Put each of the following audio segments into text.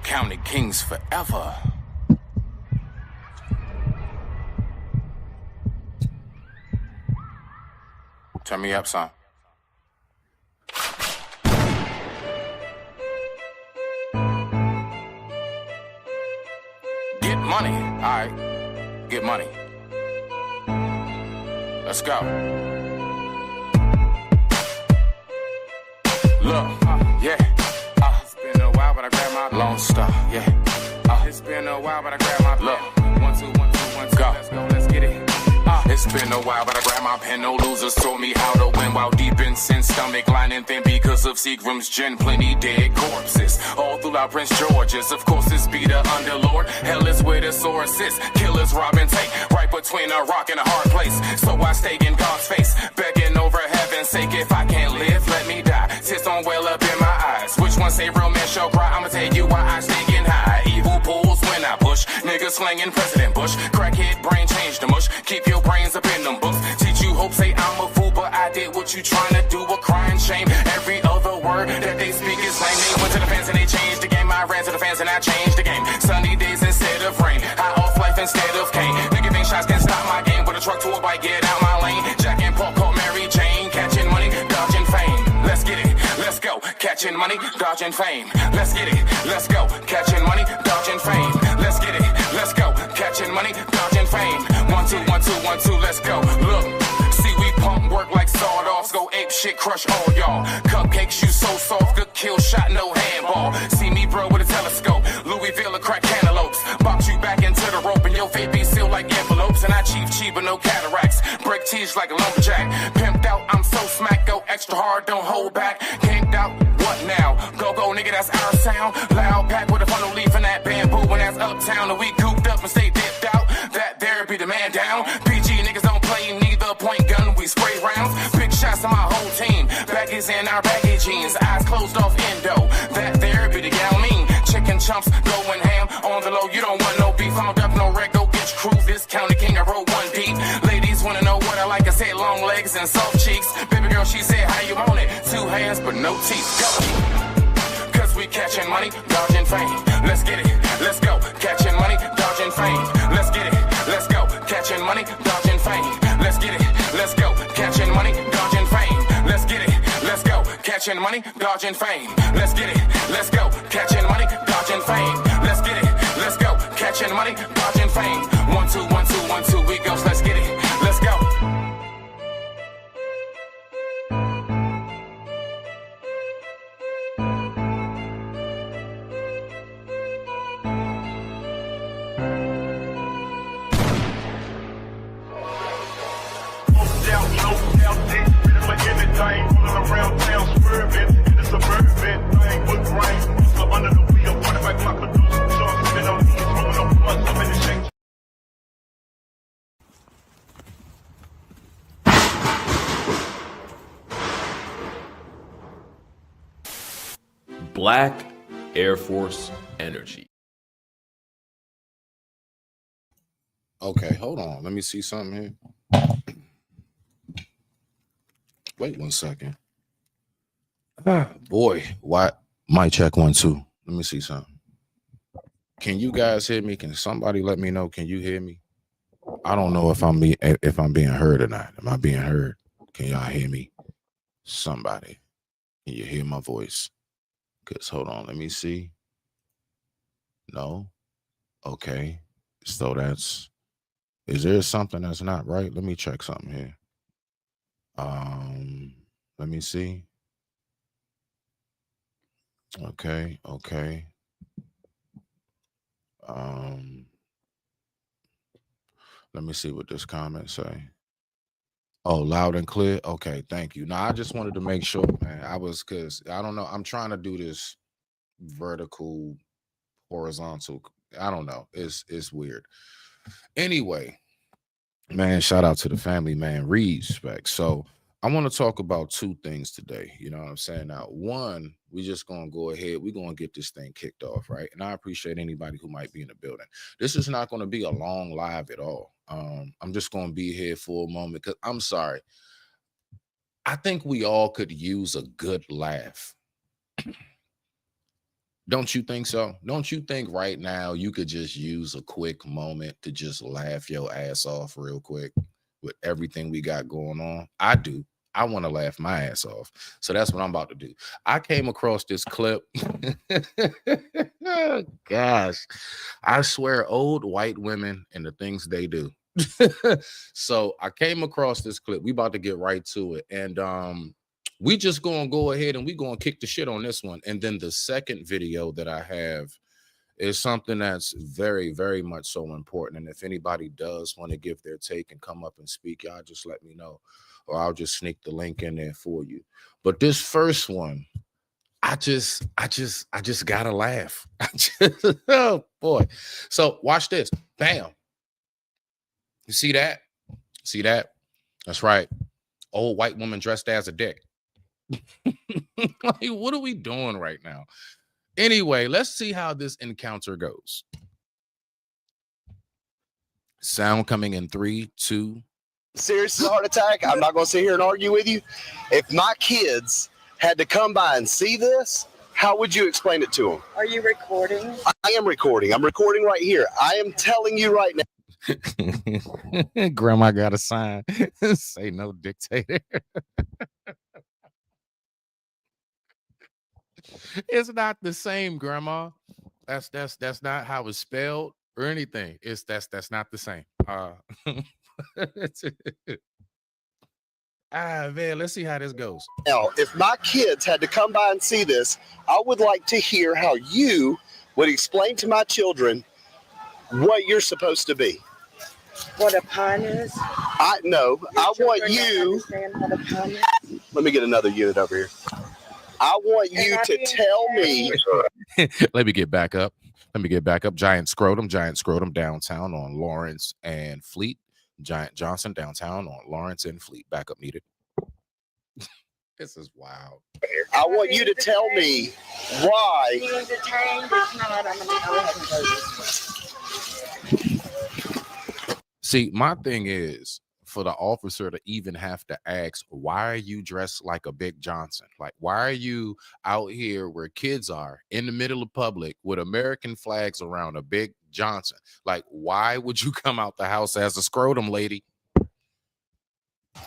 County Kings forever. Turn me up, son. Get money. All right. Get money. Let's go. Look, yeah. It's been a while, but I grabbed my Lone Star, yeah. It's been a while, but I grabbed my look. 1, 2, 1, 2, 1, 2. Go. Let's go, let's get it. It's been a while, but I grabbed my pen. No losers told me how to win while deep in sin. Stomach lining thin because of Seagram's gin. Plenty dead corpses all throughout Prince George's. Of course, this be the underlord. Hell is where the source is. Killers rob and take right between a rock and a hard place. So I stay in God's face, begging over heaven's sake. If I can't live, let me die. Tears don't well up in my eyes. Which one say real men shall cry? I'ma tell you why I stay getting high. Evil pulls when I push. Niggas slinging President Bush. Crackhead brain change the mush. Keep your brains up in them books. Teach you hope, say I'm a fool, but I did what you trying to do. A crying shame. Every other word that they speak is lame. They went to the fans and they changed the game. I ran to the fans and I changed the game. Sunny days instead of rain. High off life instead of cane. Nigga think shots can stop my game. With a truck to a bike, get out my lane. Jack and Paul called Mary Jane. Catching money, dodging fame. Let's get it, let's go. Catching money, dodging fame. Let's get it, let's go. Catching money, dodging fame. Let's get it, let's go. Catching money, dodging fame. 1, 2, 1, 2, 1, 2, let's go. Look, see we pump work like sawed-offs. Go ape shit, crush all y'all. Cupcakes, you so soft, good kill shot, no handball. See me bro with a telescope. Louisville a crack cantaloupes. Box you back into the rope and your vape be sealed like envelopes. And I cheap, but no cataracts. Break teeth like a lumberjack. Pimped out, I'm so smack, go extra hard, don't hold back. Camped out, what now? Go, nigga, that's our sound. Loud pack with a funnel leaf in that bamboo. When that's uptown, and we cooped up and stay dipped out. That there be the man down. PG niggas don't play neither point gun, we spray rounds. Big shots to my whole team. Baggies in our baggy jeans. Eyes closed off endo. That there be the gal mean. Chicken chumps going ham on the low. You don't want no beef. Found up no wreck. Go get your crew. This County King, I roll 1 deep. Ladies wanna know what I like. I said long legs and soft cheeks. Baby girl, she said how you want it. 2 hands but no teeth. Go. Cause we catching money, dodging fame. Let's get it, let's go. Catching money, dodging fame. Let's get it, let's go. Catching money, dodging fame. Let's get it, let's go. Catching money, dodging fame. Let's get it, let's go. Catching money, dodging fame. Let's get it, let's go. Catching money, dodging fame. Let's get it, let's go. Catching money, dodging fame. 1, 2, 1, 2, 1, 2, we go. Let's get it, let's go. Around town, swerving in the suburban thing with rain. So under the wheel, quarterback clock producer, Sean spin on these, rolling on blunts, I'm in the shake. Black Air Force Energy. Okay, hold on. Let me see something here. Wait 1 second. Boy, why? Mic check 1, 2. Let me see something. Can you guys hear me? Can somebody let me know? Can you hear me? I don't know if I'm being heard or not. Am I being heard? Can y'all hear me? Somebody, can you hear my voice? Cause hold on, let me see. No. Okay. So is there something that's not right? Let me check something here. Let me see. Okay. Let me see what this comment say. Oh, loud and clear. Okay, thank you. Now I just wanted to make sure, man. Cause I don't know. I'm trying to do this vertical, horizontal. I don't know. It's weird. Anyway, man, shout out to the family, man. Respect. So I want to talk about 2 things today. You know what I'm saying? Now, one, we just gonna go ahead. We're gonna get this thing kicked off, right? And I appreciate anybody who might be in the building. This is not gonna be a long live at all. I'm just gonna be here for a moment because I'm sorry. I think we all could use a good laugh. Don't you think so? Don't you think right now you could just use a quick moment to just laugh your ass off real quick with everything we got going on? I do. I want to laugh my ass off. So that's what I'm about to do. I came across this clip. Gosh, I swear, old white women and the things they do. So I came across this clip. We about to get right to it. And we just gonna go ahead and we gonna kick the shit on this one. And then the second video that I have is something that's very, very much so important. And if anybody does want to give their take and come up and speak, y'all just let me know, or I'll just sneak the link in there for you. But this first one, I just gotta laugh. Oh boy. So watch this. Bam. You see that? See that? That's right. Old white woman dressed as a dick. Like, what are we doing right now? Anyway, let's see how this encounter goes. Sound coming in 3, 2. Serious as a heart attack. I'm not going to sit here and argue with you. If my kids had to come by and see this, how would you explain it to them? Are you recording? I am recording. I'm recording right here. I am telling you right now. Grandma got a sign. Say no dictator. It's not the same, Grandma. That's not how it's spelled or anything. That's not the same. Man, let's see how this goes. Now, if my kids had to come by and see this, I would like to hear how you would explain to my children what you're supposed to be. What a pun is? I want you. Let me get another unit over here. I want you to tell me. Let me get back up. Giant scrotum downtown on Lawrence and Fleet. Giant Johnson downtown on Lawrence and Fleet. Backup needed. This is wild. I want you to tell me why. You detained? If not, I'm going to go ahead and go this way. See, my thing is for the officer to even have to ask, why are you dressed like a Big Johnson? Like, why are you out here where kids are in the middle of public with American flags around a Big Johnson? Like, why would you come out the house as a scrotum lady?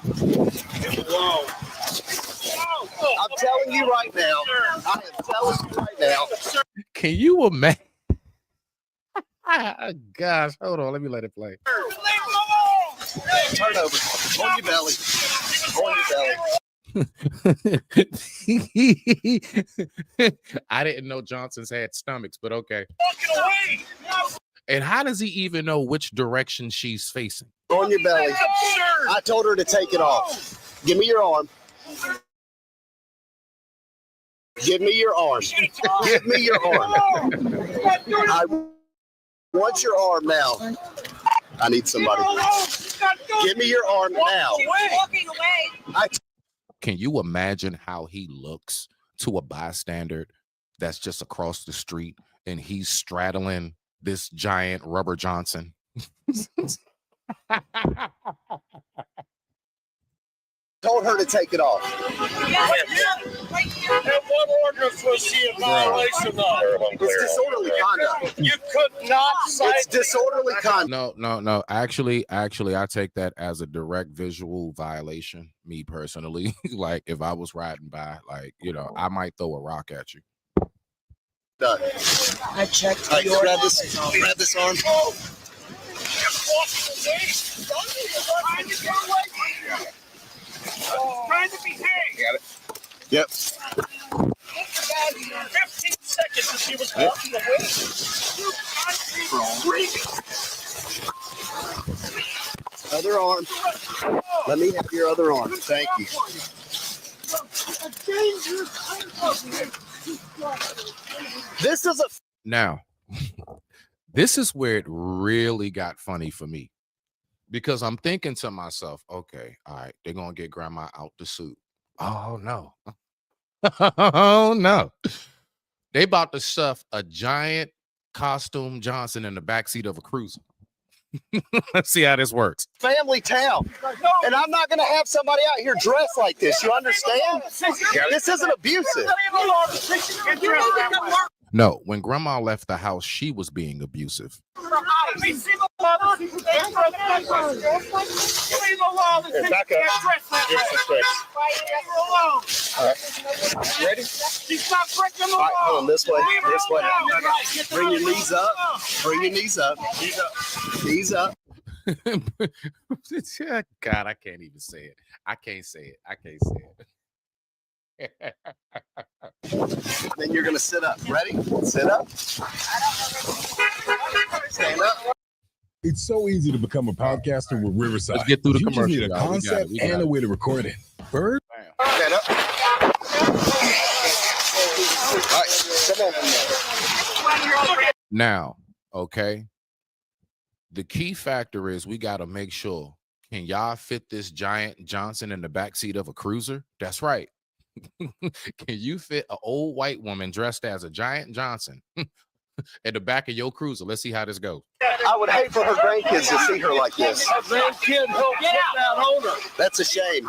Whoa. I'm telling you right now. I am telling you right now. Can you imagine? Gosh, hold on. Let me let it play. Turn over. On your belly. On your belly. I didn't know Johnsons had stomachs, but okay. And how does he even know which direction she's facing? On your belly. I told her to take it off. Give me your arm. Give me your arm. Give me your arm. I want your arm now. I need somebody. Give me your arm now. Can you imagine how he looks to a bystander that's just across the street and he's straddling this giant rubber Johnson? Told her to take it off. And what ordinance was she in violation of? It's disorderly conduct. You could not cite. It's disorderly conduct. No. Actually, I take that as a direct visual violation. Me personally, like if I was riding by, like, you know, I might throw a rock at you. Done. I checked. Right, grab this arm. Trying to behave. Got it. Yep. 15 seconds as she was walking away. Other arm. Let me have your other arm. Thank you. This is a. Now, this is where it really got funny for me. Because I'm thinking to myself, okay, all right, they're going to get grandma out the suit. Oh, no. Oh, no. They about to stuff a giant costume Johnson in the backseat of a cruiser. Let's see how this works. Family town. And I'm not going to have somebody out here dressed like this. You understand? This isn't abusive. No, when grandma left the house, she was being abusive. We see the law. Give me the law that says you can't dress that way. Leave her alone. Ready? She's not breaking the All right, law. hold on, this way, Leave her this way. alone. Get the Bring your law. knees up. Bring your knees up. Knees up. God, I can't even say it. I can't say it. Then you're gonna sit up. Ready? Sit up. Stand up. It's so easy to become a podcaster with Riverside. Let's get through the You just commercial, need a y'all. We got it, concept we got and it. a way to record it. Bird. Stand up. All right, come on. Now, okay. The key factor is we got to make sure, can y'all fit this giant Johnson in the backseat of a cruiser? That's right. Can you fit an old white woman dressed as a giant Johnson at the back of your cruiser? Let's see how this goes. I would hate for her grandkids to see her like this. Grandkid, help get that owner. That's a shame.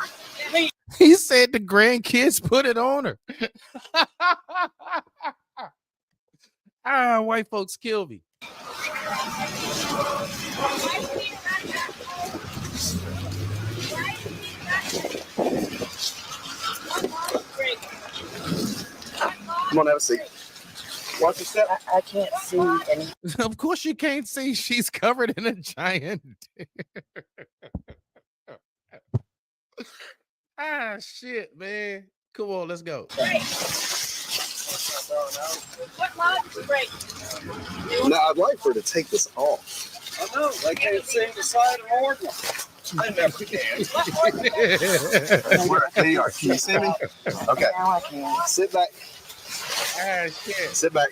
He said the grandkids put it on her. White folks kill me. Come on, have a seat. Watch your step. I can't see any. Of course you can't see. She's covered in a giant. Shit, man. Come on, let's go. What law did you break? Now, I'd like for her to take this off. I know, they can't see the side of the ordinance. I never can. Where they are. Can you see me? Okay. Now I can. Sit back. Shit. Sit back.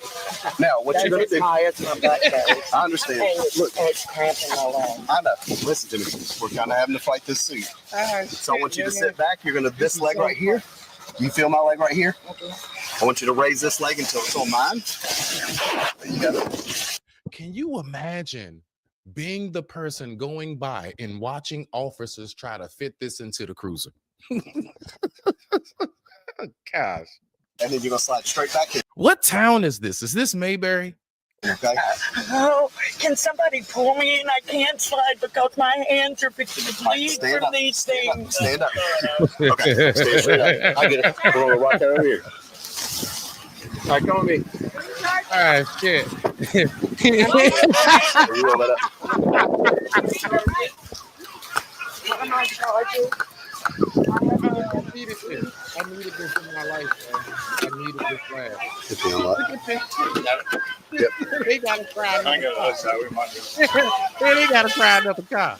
Now, what you're gonna It's do? high, it's my butt goes. I understand. Look, It's cramping my leg. I know. Listen to me. We're kind of having to fight this suit. So I want you to sit back. You're gonna this leg right here. You feel my leg right here? Okay. I want you to raise this leg until it's on mine. You got it. Can you imagine being the person going by and watching officers try to fit this into the cruiser? Gosh. And then you're gonna slide straight back in. What town is this? Is this Mayberry? Okay. Oh, can somebody pull me in? I can't slide because my hands are fixing to bleed Stand from up. these things. Stand up. Okay. Stand straight up. I get it. We're gonna rock that over here. All right, come with me. Shit. You roll that up. What am I charging? I needed this in my life, man. I needed this last. It's in a lot. Yep. They gotta try I ain't another got car. that side. We might do. They gotta try another car.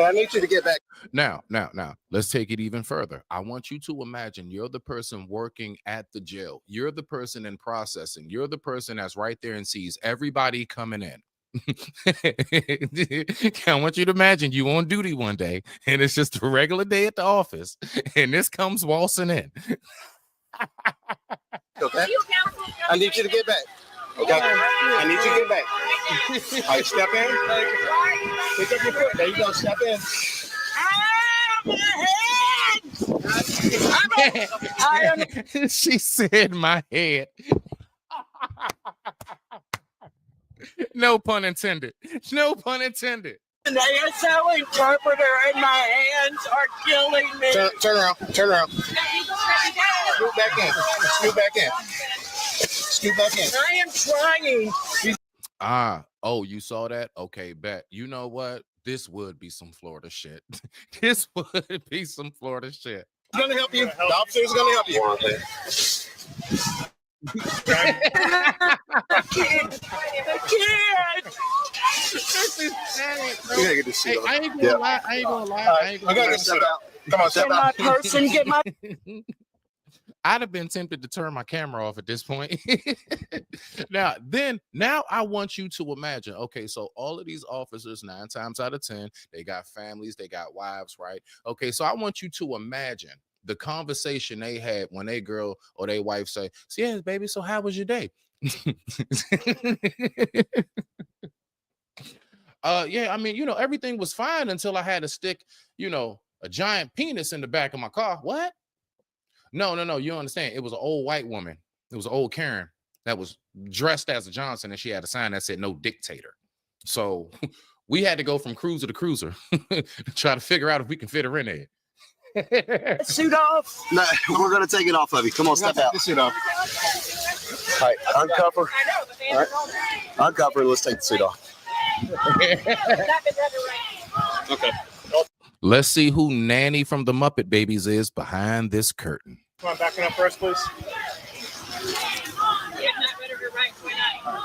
I need you to get back. Now, let's take it even further. I want you to imagine you're the person working at the jail. You're the person in processing. You're the person that's right there and sees everybody coming in. I want you to imagine you on duty one day and it's just a regular day at the office and this comes waltzing in. Okay. I need you to get back. Okay. I need you to get back. All right, step in. Pick up your foot. There you go. Step in. She said my head. No pun intended. No pun intended. The ASL interpreter and my hands are killing me. Turn around. Turn around. Scoot back in. Scoot back in. Scoot back in. I am trying. Oh, you saw that? Okay, bet. You know what? This would be some Florida shit. This would be some Florida shit. He's gonna help you. The officer's gonna help you. I can't. You gotta get this shit on. I ain't gonna lie. I ain't gonna lie. I ain't I gonna gotta lie. get the shit out. Come on, step Get my out. person. Get my. I'd have been tempted to turn my camera off at this point. Now I want you to imagine, okay, so all of these officers, 9 times out of 10, they got families, they got wives, right? Okay, so I want you to imagine the conversation they had when they girl or they wife say, so yes, baby, so how was your day? Yeah, I mean, everything was fine until I had to stick, a giant penis in the back of my car. What? No. You don't understand. It was an old white woman. It was an old Karen that was dressed as a Johnson, and she had a sign that said "No Dictator." So we had to go from cruiser to cruiser to try to figure out if we can fit her in there. Suit off. No, we're gonna take it off of you. Come on, step out. The suit off. All right, uncover. All right. Uncover and let's take the suit off. Okay. Let's see who Nanny from the Muppet Babies is behind this curtain. Come on, backing up first, please.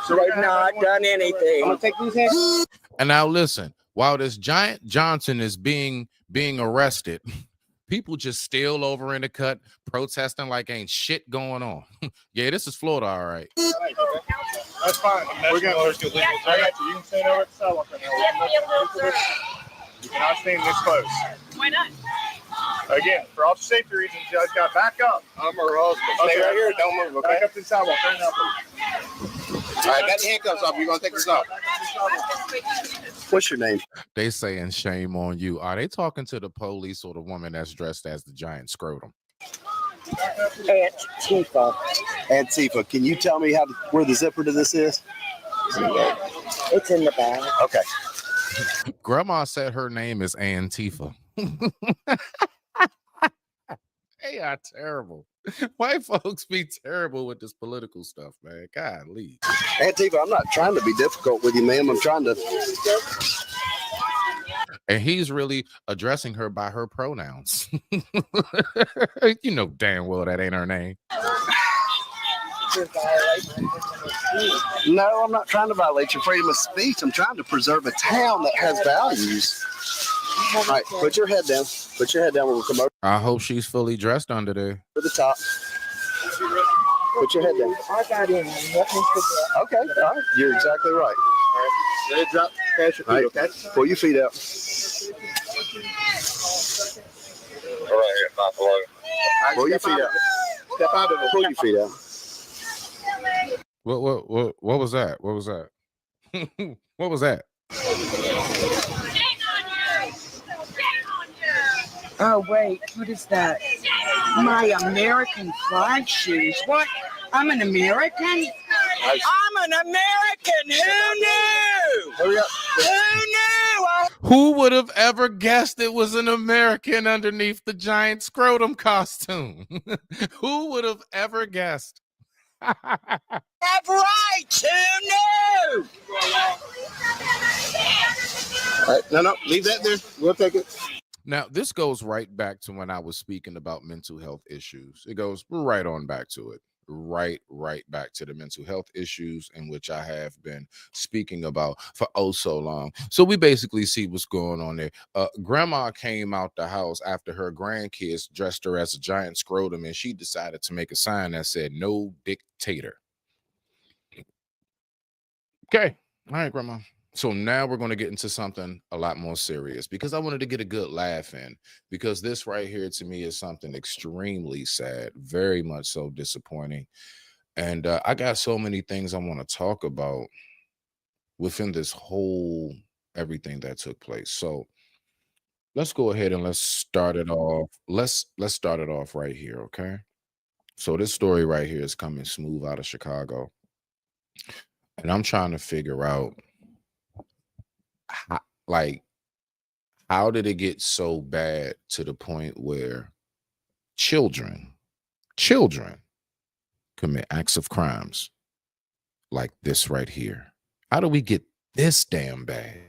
They've not done anything. I'm gonna take these hands. And now listen, while this giant Johnson is being arrested, people just still over in the cut protesting like ain't shit going on. Yeah, this is Florida, all right. That's fine. We're gonna go to legal. I got you. You can stand over at the sidewalk right now. You cannot stand this close. Why not? Again, for all safety reasons, you guys got to back up. I'm her husband. Stay right here. Don't move. Okay. Back up to the sidewalk right now, please. All right, got the handcuffs off. You're gonna take this off. What's your name? They saying shame on you. Are they talking to the police or the woman that's dressed as the giant scrotum? Aunt Tifa. Antifa. Can you tell me where the zipper to this is? It's in the bag. Okay. Grandma said her name is Antifa. They are terrible. White folks be terrible with this political stuff, man. Golly. Antifa, I'm not trying to be difficult with you, ma'am. I'm trying to. And he's really addressing her by her pronouns. You know damn well that ain't her name. No, I'm not trying to violate your freedom of speech. I'm trying to preserve a town that has values. All right, put your head down. Put your head down. We'll come over I hope she's fully dressed under there. to the top. Put your head down. I got in. Let me forget. Okay, all right. You're exactly right. Ready to drop? Catch your All feet, right, okay? pull your feet out. All right, here, not below. Pull your feet out. Step out of it. Pull your feet out. What was that? What was that? What was that? Oh, wait. What is that? My American flag shoes. What? I'm an American? I'm an American. Who knew? Hurry up. Who knew? Who would have ever guessed it was an American underneath the giant scrotum costume? Who would have ever guessed? Have rights. Who knew? All right, no, leave that there. We'll take it. Now, this goes right back to when I was speaking about mental health issues. It goes right on back to it. Right back to the mental health issues in which I have been speaking about for oh so long. So we basically see what's going on there. Grandma came out the house after her grandkids dressed her as a giant scrotum, and she decided to make a sign that said "No Dictator." Okay. All right, Grandma. So now we're going to get into something a lot more serious because I wanted to get a good laugh in, because this right here to me is something extremely sad, very much so disappointing. And I got so many things I want to talk about within this whole everything that took place. So let's go ahead and let's start it off. Let's start it off right here, okay? So this story right here is coming smooth out of Chicago. And I'm trying to figure out how did it get so bad to the point where children commit acts of crimes like this right here? How do we get this damn bad?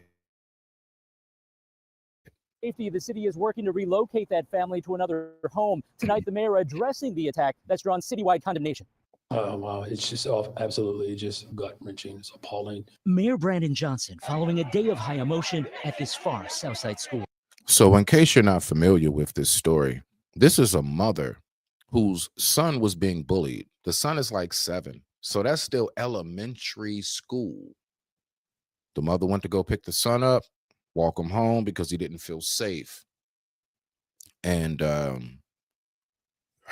Safety, the city is working to relocate that family to another home. Tonight, the mayor addressing the attack that's drawn citywide condemnation. Wow, it's just absolutely just gut-wrenching. It's appalling. Mayor Brandon Johnson following a day of high emotion at this far Southside school. So in case you're not familiar with this story, this is a mother whose son was being bullied. The son is like 7. So that's still elementary school. The mother went to go pick the son up, walk him home because he didn't feel safe. And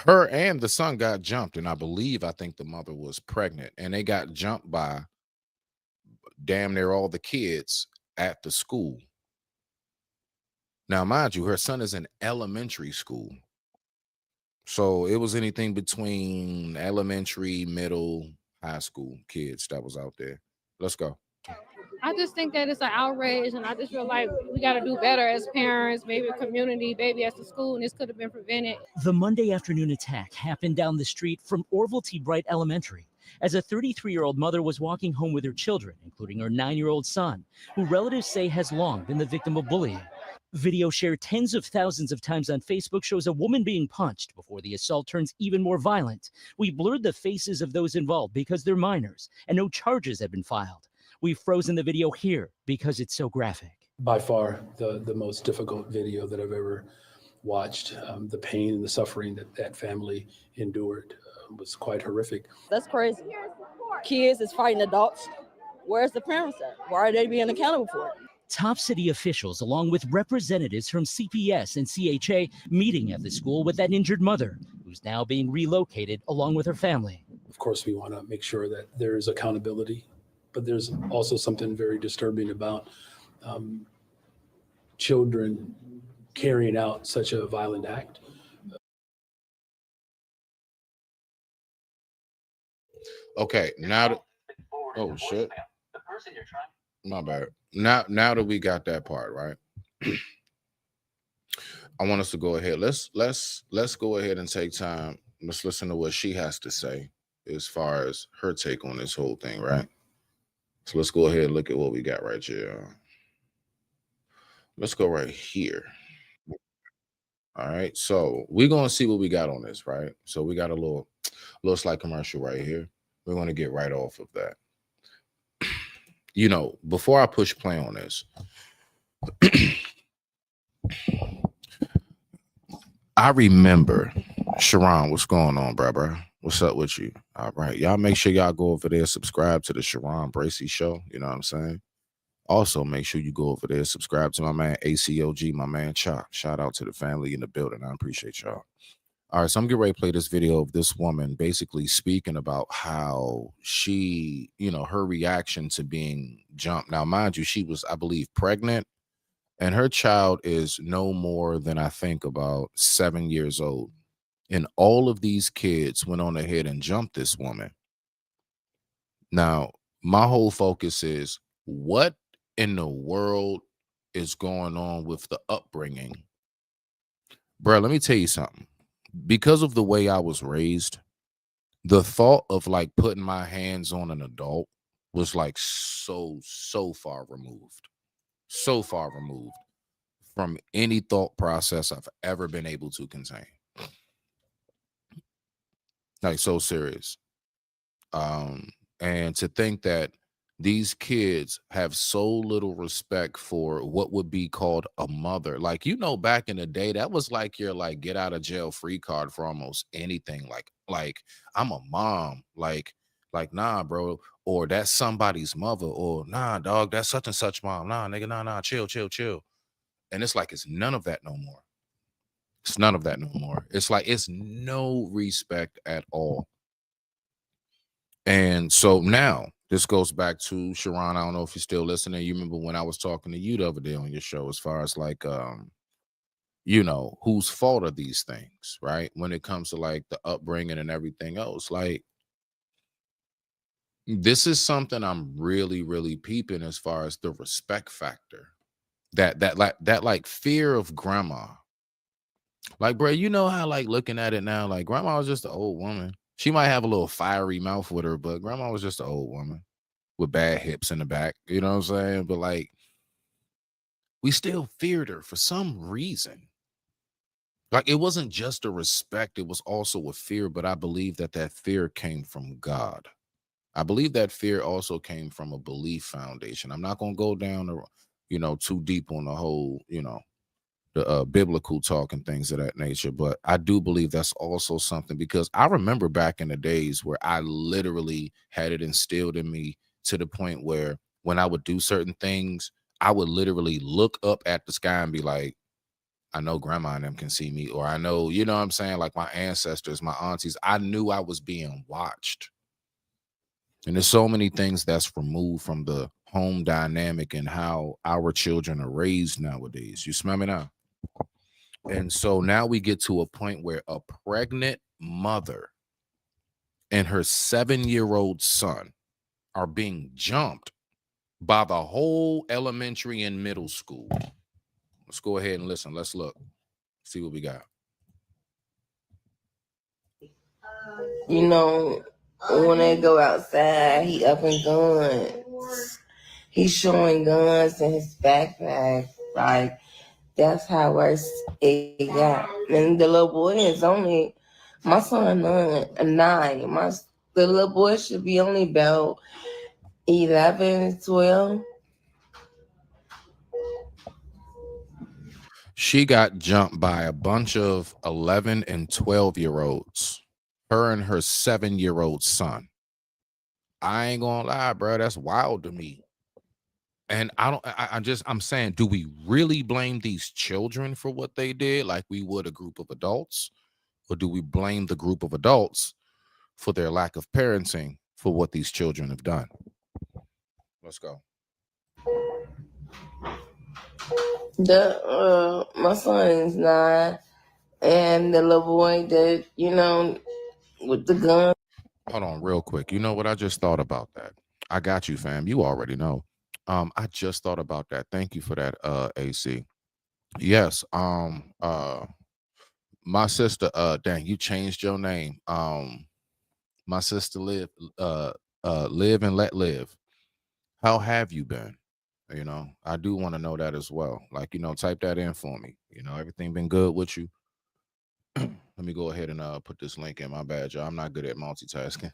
her and the son got jumped. And I think the mother was pregnant. And they got jumped by damn near all the kids at the school. Now, mind you, her son is in elementary school. So it was anything between elementary, middle, high school kids that was out there. Let's go. I just think that it's an outrage, and I just feel like we got to do better as parents, maybe a community, maybe as a school, and this could have been prevented. The Monday afternoon attack happened down the street from Orville T. Bright Elementary as a 33-year-old mother was walking home with her children, including her 9-year-old son, who relatives say has long been the victim of bullying. Video shared tens of thousands of times on Facebook shows a woman being punched before the assault turns even more violent. We blurred the faces of those involved because they're minors and no charges have been filed. We've frozen the video here because it's so graphic. By far, the most difficult video that I've ever watched. The pain and the suffering that that family endured was quite horrific. That's crazy. Kids is fighting adults. Where's the parents at? Why are they being accountable for it? Top city officials, along with representatives from CPS and CHA, meeting at the school with that injured mother, who's now being relocated along with her family. Of course, we want to make sure that there is accountability, but there's also something very disturbing about children carrying out such a violent act. Okay, now that, oh shit, my bad. Now that we got that part right, I want us to go ahead. Let's go ahead and take time. Let's listen to what she has to say as far as her take on this whole thing, right? So let's go ahead and look at what we got right here. Let's go right here. All right, so we're gonna see what we got on this, right? So we got a little slight commercial right here. We're gonna get right off of that. You know, before I push play on this, I remember, Sharon, what's going on, bro? What's up with you? All right, y'all make sure y'all go over there, subscribe to the Sharon Bracey Show. You know what I'm saying? Also, make sure you go over there, subscribe to my man ACOG, my man Chop. Shout out to the family in the building. I appreciate y'all. All right, so I'm getting ready to play this video of this woman basically speaking about how she, you know, her reaction to being jumped. Now, mind you, she was, I believe, pregnant, and her child is no more than, I think, about 7 years old. And all of these kids went on ahead and jumped this woman. Now, my whole focus is, what in the world is going on with the upbringing? Bro, let me tell you something. Because of the way I was raised, the thought of like putting my hands on an adult was like so far removed from any thought process I've ever been able to contain. Like, so serious. And to think that these kids have so little respect for what would be called a mother. Like, you know, back in the day, that was like your like get out of jail free card for almost anything. Like I'm a mom. Like nah, bro. Or that's somebody's mother. Or nah, dog, that's such and such mom. Nah, nigga, nah, chill. And it's like, it's none of that no more. It's none of that no more. It's like, it's no respect at all. And so now, this goes back to Sharon. I don't know if you're still listening. You remember when I was talking to you the other day on your show, as far as like, you know, whose fault are these things, right? When it comes to like the upbringing and everything else, like, this is something I'm really, really peeping as far as the respect factor, that like fear of grandma. Like, bro, you know how like looking at it now, like grandma was just an old woman. She might have a little fiery mouth with her, but grandma was just an old woman with bad hips in the back. You know what I'm saying? But like, we still feared her for some reason. Like, it wasn't just a respect, it was also a fear, but I believe that fear came from God. I believe that fear also came from a belief foundation. I'm not going to go down, you know, too deep on the whole, you know, the biblical talk and things of that nature, but I do believe that's also something, because I remember back in the days where I literally had it instilled in me to the point where when I would do certain things, I would literally look up at the sky and be like, I know grandma and them can see me, or I know, you know what I'm saying, like my ancestors, my aunties, I knew I was being watched. And there's so many things that's removed from the home dynamic and how our children are raised nowadays. You smell me now? And so now we get to a point where a pregnant mother and her 7-year-old son are being jumped by the whole elementary and middle school. Let's go ahead and listen. Let's look. See what we got. You know, when they go outside, he up in guns. He's showing guns in his backpack. Like, that's how worse it got. And the little boy is only, my son 9. The little boy should be only about 11, 12. She got jumped by a bunch of 11 and 12-year-olds. Her and her 7-year-old son. I ain't gonna lie, bro. That's wild to me. And I'm saying, do we really blame these children for what they did like we would a group of adults? Or do we blame the group of adults for their lack of parenting for what these children have done? Let's go. My son is 9, and the little boy that, you know, with the gun. Hold on real quick. You know what? I just thought about that. I got you, fam. You already know. I just thought about that. Thank you for that, AC. Yes. My sister, dang, you changed your name. My sister Live and Let Live. How have you been? You know, I do want to know that as well. Like, you know, type that in for me. You know, everything been good with you? Let me go ahead and put this link in. My bad, y'all. I'm not good at multitasking.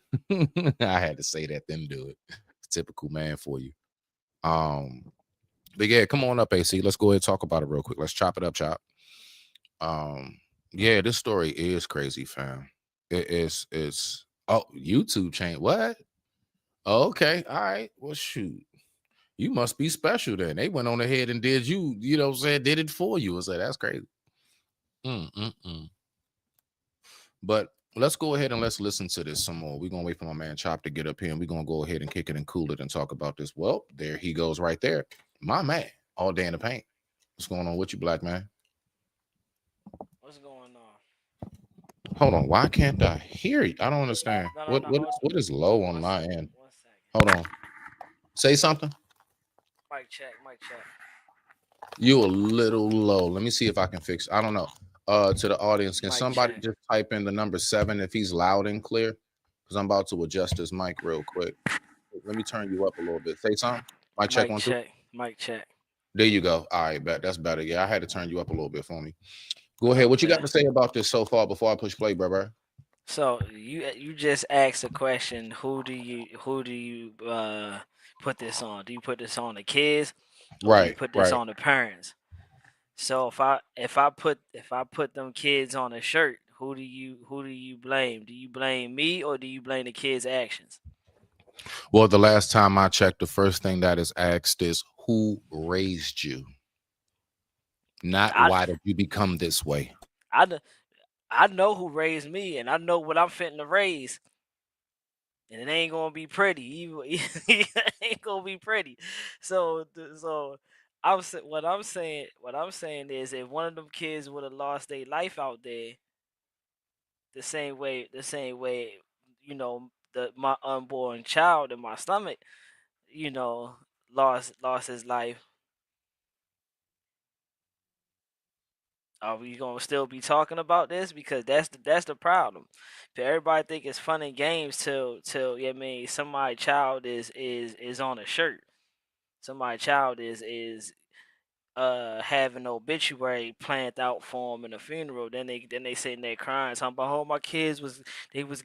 I had to say that, then do it. Typical man for you. But yeah, come on up, AC. Let's go ahead and talk about it real quick. Let's chop it up, chop. Yeah, this story is crazy, fam. It's YouTube changed. What? Oh, okay. All right. Well, shoot. You must be special then. They went on ahead and did you know what I'm saying, did it for you. I said, that's crazy. But let's go ahead and let's listen to this some more. We're going to wait for my man Chop to get up here, and we're going to go ahead and kick it and cool it and talk about this. Well, there he goes right there. My man, all day in the paint. What's going on with you, black man? What's going on? Hold on. Why can't I hear you? I don't understand. What is low on my end? Hold on. Say something. Mic check. You a little low. Let me see if I can fix. I don't know. To the audience, can somebody just type in the number 7 if he's loud and clear? Because I'm about to adjust this mic real quick. Let me turn you up a little bit. Say something. Mic check 1 2. Mic check. There you go. All right, bet that's better. Yeah, I had to turn you up a little bit for me. Go ahead. What you got to say about this so far before I push play, bro? So you just asked a question. Who do you put this on? Do you put this on the kids? Or do you put this on the parents? So if I put them kids on a shirt, who do you blame? Do you blame me or do you blame the kids' actions? Well, the last time I checked, the first thing that is asked is who raised you, not why did you become this way. I know who raised me, and I know what I'm fitting to raise, and it ain't gonna be pretty. It ain't gonna be pretty. So what I'm saying is, if one of them kids would have lost their life out there, the same way, you know, my unborn child in my stomach, you know, lost his life. Are we gonna still be talking about this? Because that's the problem. But everybody think it's fun and games till I mean somebody's child is on a shirt. Somebody's child is having an obituary planned out for them in a funeral. Then they sitting there crying, talking about, oh, my kids was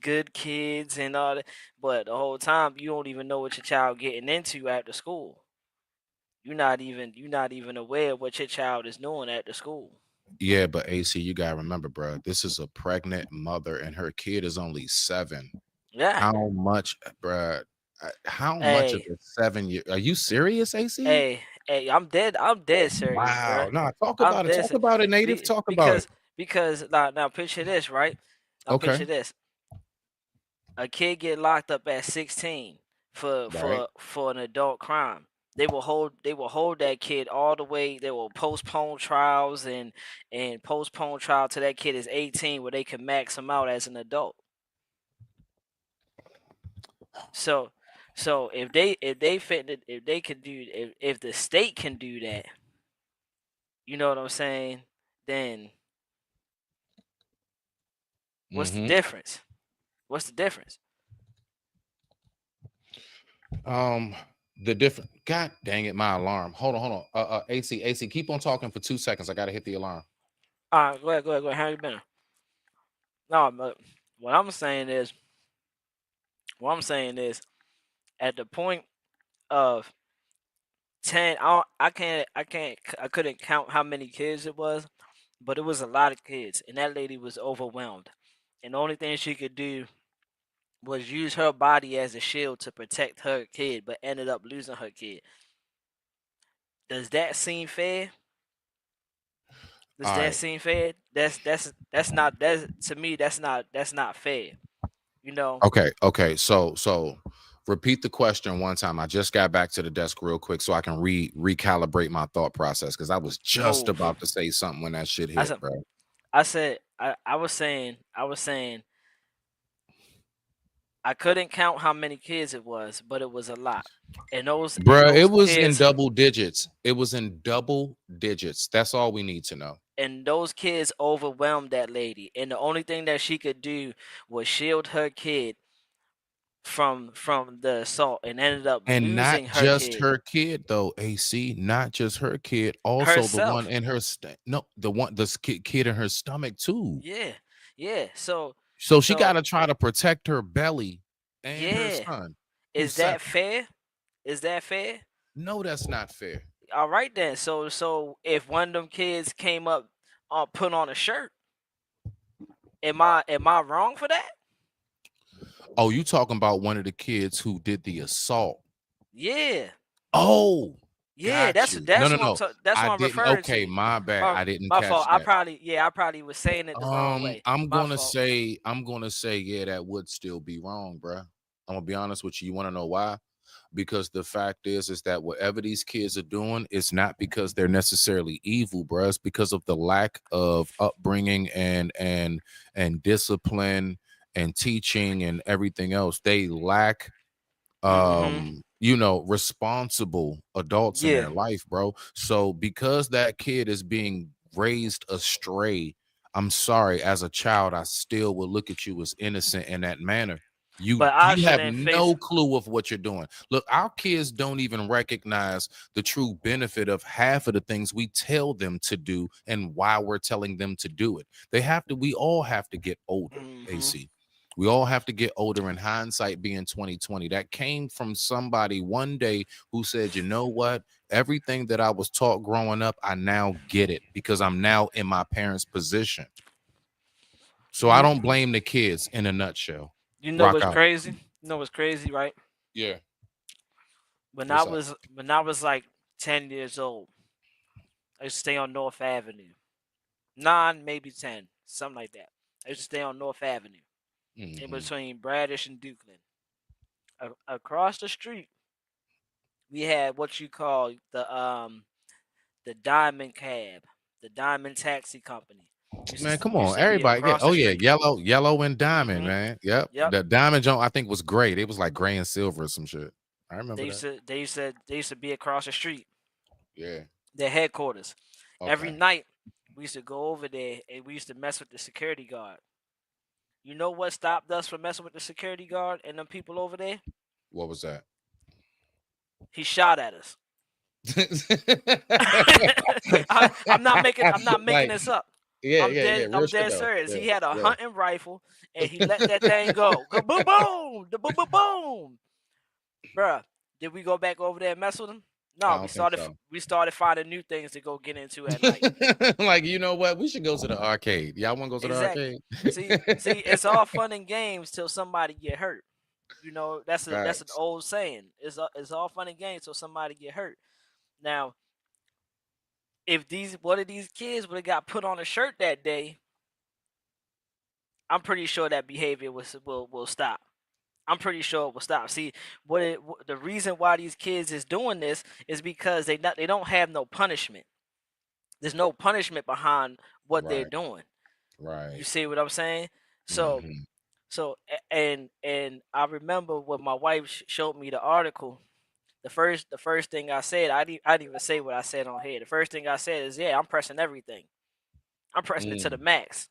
good kids and all that. But the whole time you don't even know what your child getting into after school. You're not even aware of what your child is doing after school. Yeah, but AC, you gotta remember, bro, this is a pregnant mother and her kid is only 7. Yeah. How much, bro? How much of a 7 year? Are you serious, AC? Hey, I'm dead serious. Wow. Bro. No, talk about it. Talk about it, native. Talk about it. Because now picture this, right? Picture this. A kid get locked up at 16 for an adult crime. they will hold that kid all the way. They will postpone trials and postpone trial till that kid is 18, where they can max him out as an adult. So if they can do if the state can do that, you know what I'm saying? Then what's the difference? What's the difference? The different. God dang it, my alarm. Hold on. AC, keep on talking for 2 seconds. I gotta hit the alarm. All right, go ahead. How you been? No, but what I'm saying is, at the point of 10, I couldn't count how many kids it was, but it was a lot of kids, and that lady was overwhelmed. And the only thing she could do was use her body as a shield to protect her kid, but ended up losing her kid. Does that seem fair? Seem fair? That's not to me. That's not fair. You know. Okay. So repeat the question one time. I just got back to the desk real quick so I can recalibrate my thought process, because I was just about to say something when that shit hit, bro. I was saying I couldn't count how many kids it was, but it was a lot. And it was in double digits. It was in double digits. That's all we need to know. And those kids overwhelmed that lady, and the only thing that she could do was shield her kid from the assault, and ended up and losing not her just kid. her kid though. AC, not just her kid, also Herself. the one in her kid in her stomach too. Yeah. So she got to try to protect her belly and her son. Is that fair? Is that fair? No, that's not fair. All right then. So if one of them kids came up, put on a shirt, am I wrong for that? Oh, you talking about one of the kids who did the assault? Yeah. Oh. Yeah, that's no. what I'm referring to. Okay, my bad. I didn't my catch fault. that. I probably was saying it the wrong way. I'm gonna say, yeah, that would still be wrong, bro. I'm gonna be honest with you. You want to know why? Because the fact is that whatever these kids are doing, it's not because they're necessarily evil, bro. It's because of the lack of upbringing and discipline and teaching and everything else. They lack responsible adults in their life, bro. So because that kid is being raised astray, I'm sorry, as a child, I still will look at you as innocent in that manner. You have no clue of what you're doing. Look, our kids don't even recognize the true benefit of half of the things we tell them to do and why we're telling them to do it. We all have to get older, AC. We all have to get older, in hindsight being 2020. That came from somebody one day who said, you know what? Everything that I was taught growing up, I now get it because I'm now in my parents' position. So I don't blame the kids, in a nutshell. You know what's crazy? You know what's crazy, right? Yeah. When I was like 10 years old, I used to stay on North Avenue. 9, maybe 10, something like that. I used to stay on North Avenue. In between Bradish and Dukeland. Across the street, we had what you call the Diamond Cab, the Diamond Taxi Company. Man, come on, everybody. Yellow and Diamond, man. Yep. The Diamond Joint, I think, was great. It was like gray and silver or some shit. I remember they used to be across the street. Yeah. Their headquarters. Okay. Every night we used to go over there and we used to mess with the security guard. You know what stopped us from messing with the security guard and them people over there? What was that? He shot at us. I'm not making this up. I'm dead serious. He had a hunting rifle and he let that thing go. Go boom boom, the boom boom boom. Bruh, did we go back over there and mess with him? No, we started finding new things to go get into at night. Like, you know what? We should go to the arcade. Y'all want to go to the arcade? See, it's all fun and games till somebody get hurt. You know, that's an old saying. It's all fun and games till somebody get hurt. Now, if one of these kids would have got put on a shirt that day, I'm pretty sure that behavior will stop. I'm pretty sure it will stop. See, the reason why these kids is doing this is because they don't have no punishment. There's no punishment behind what they're Right. doing. Right. You see what I'm saying? So Mhm. and I remember when my wife showed me the article. The first thing I said, I didn't even say what I said on here. The first thing I said is, yeah, I'm pressing everything. I'm pressing it to the max.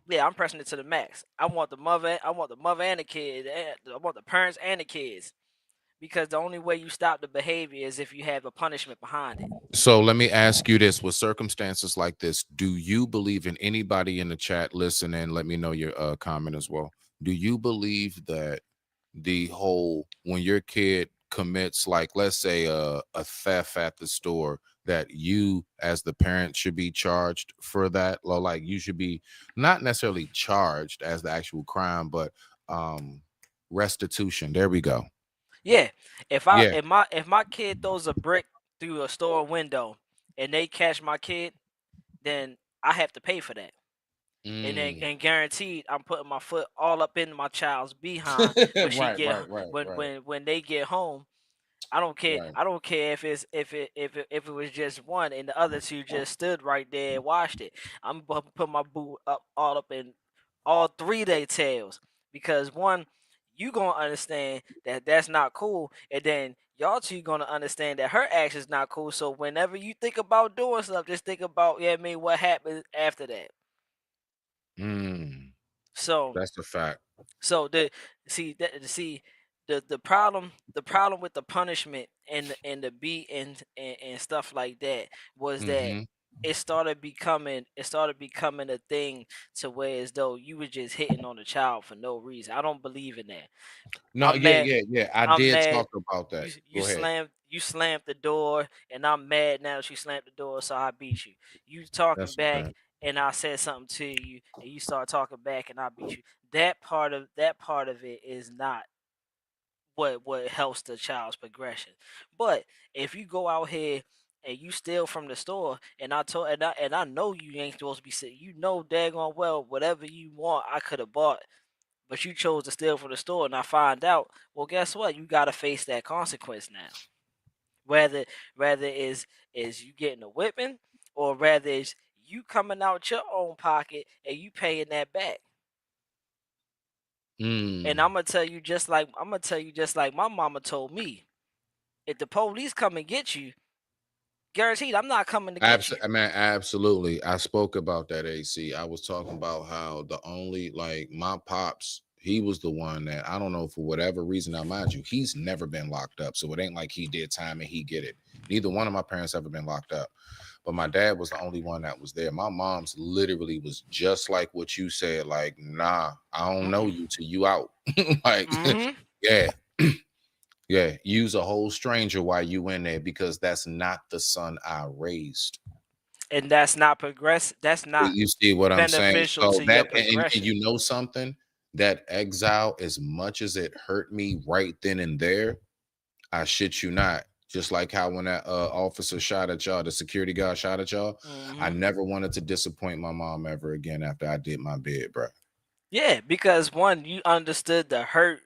Yeah, I'm pressing it to the max. I want the mother and the kid. I want the parents and the kids. Because the only way you stop the behavior is if you have a punishment behind it. So let me ask you this: with circumstances like this, do you believe in anybody in the chat? Listen and let me know your comment as well. Do you believe that the whole when your kid commits, like, let's say a theft at the store, that you as the parent should be charged for that, or like you should be not necessarily charged as the actual crime, but restitution? There we go. Yeah, if Yeah. my kid throws a brick through a store window and they catch my kid, then I have to pay for that. And guaranteed, I'm putting my foot all up in my child's behind when she Right. when they get home. I don't care. Right. I don't care if it was just one and the other two just stood right there and watched it. I'm gonna put my boot all up in all three of their tails, because one, you gonna understand that that's not cool, and then y'all two gonna understand that her action's not cool. So whenever you think about doing stuff, just think about what happens after that. So That's a fact. So the problem with the punishment and the beat and stuff like that was that it started becoming a thing to where as though you were just hitting on the child for no reason. I don't believe in that. No, I'm mad. yeah. I I'm did mad. talk about that. You Go ahead. slammed the door, and I'm mad now that you slammed the door, so I beat you. You talking That's a back, fact. and I said something to you, and you start talking back, and I beat you. That part of it is not what helps the child's progression. But if you go out here and you steal from the store, and I know you ain't supposed to be sitting, daggone well whatever you want I could have bought, but you chose to steal from the store, and I find out, well, guess what? You got to face that consequence now. Whether is you getting a whipping, or rather is you coming out your own pocket and you paying that back. And I'm gonna tell you just like my mama told me, if the police come and get you, guaranteed I'm not coming to get you. Man, absolutely. I spoke about that, AC. I was talking about how the only, like, my pops, he was the one that, I don't know, for whatever reason, now mind you, he's never been locked up. So it ain't like he did time and he get it. Neither one of my parents ever been locked up. But my dad was the only one that was there. My mom's literally was just like what you said, like, nah, I don't know you till you out. Like, yeah. Yeah, use a whole stranger while you in there, because that's not the son I raised. And that's not that's not You see what I'm saying? beneficial So to that, your and progression. you know something, that exile, as much as it hurt me right then and there, I shit you not, just like how when that officer shot at y'all, the security guard shot at y'all, I never wanted to disappoint my mom ever again after I did my bid, bro. Yeah, because one, you understood the hurt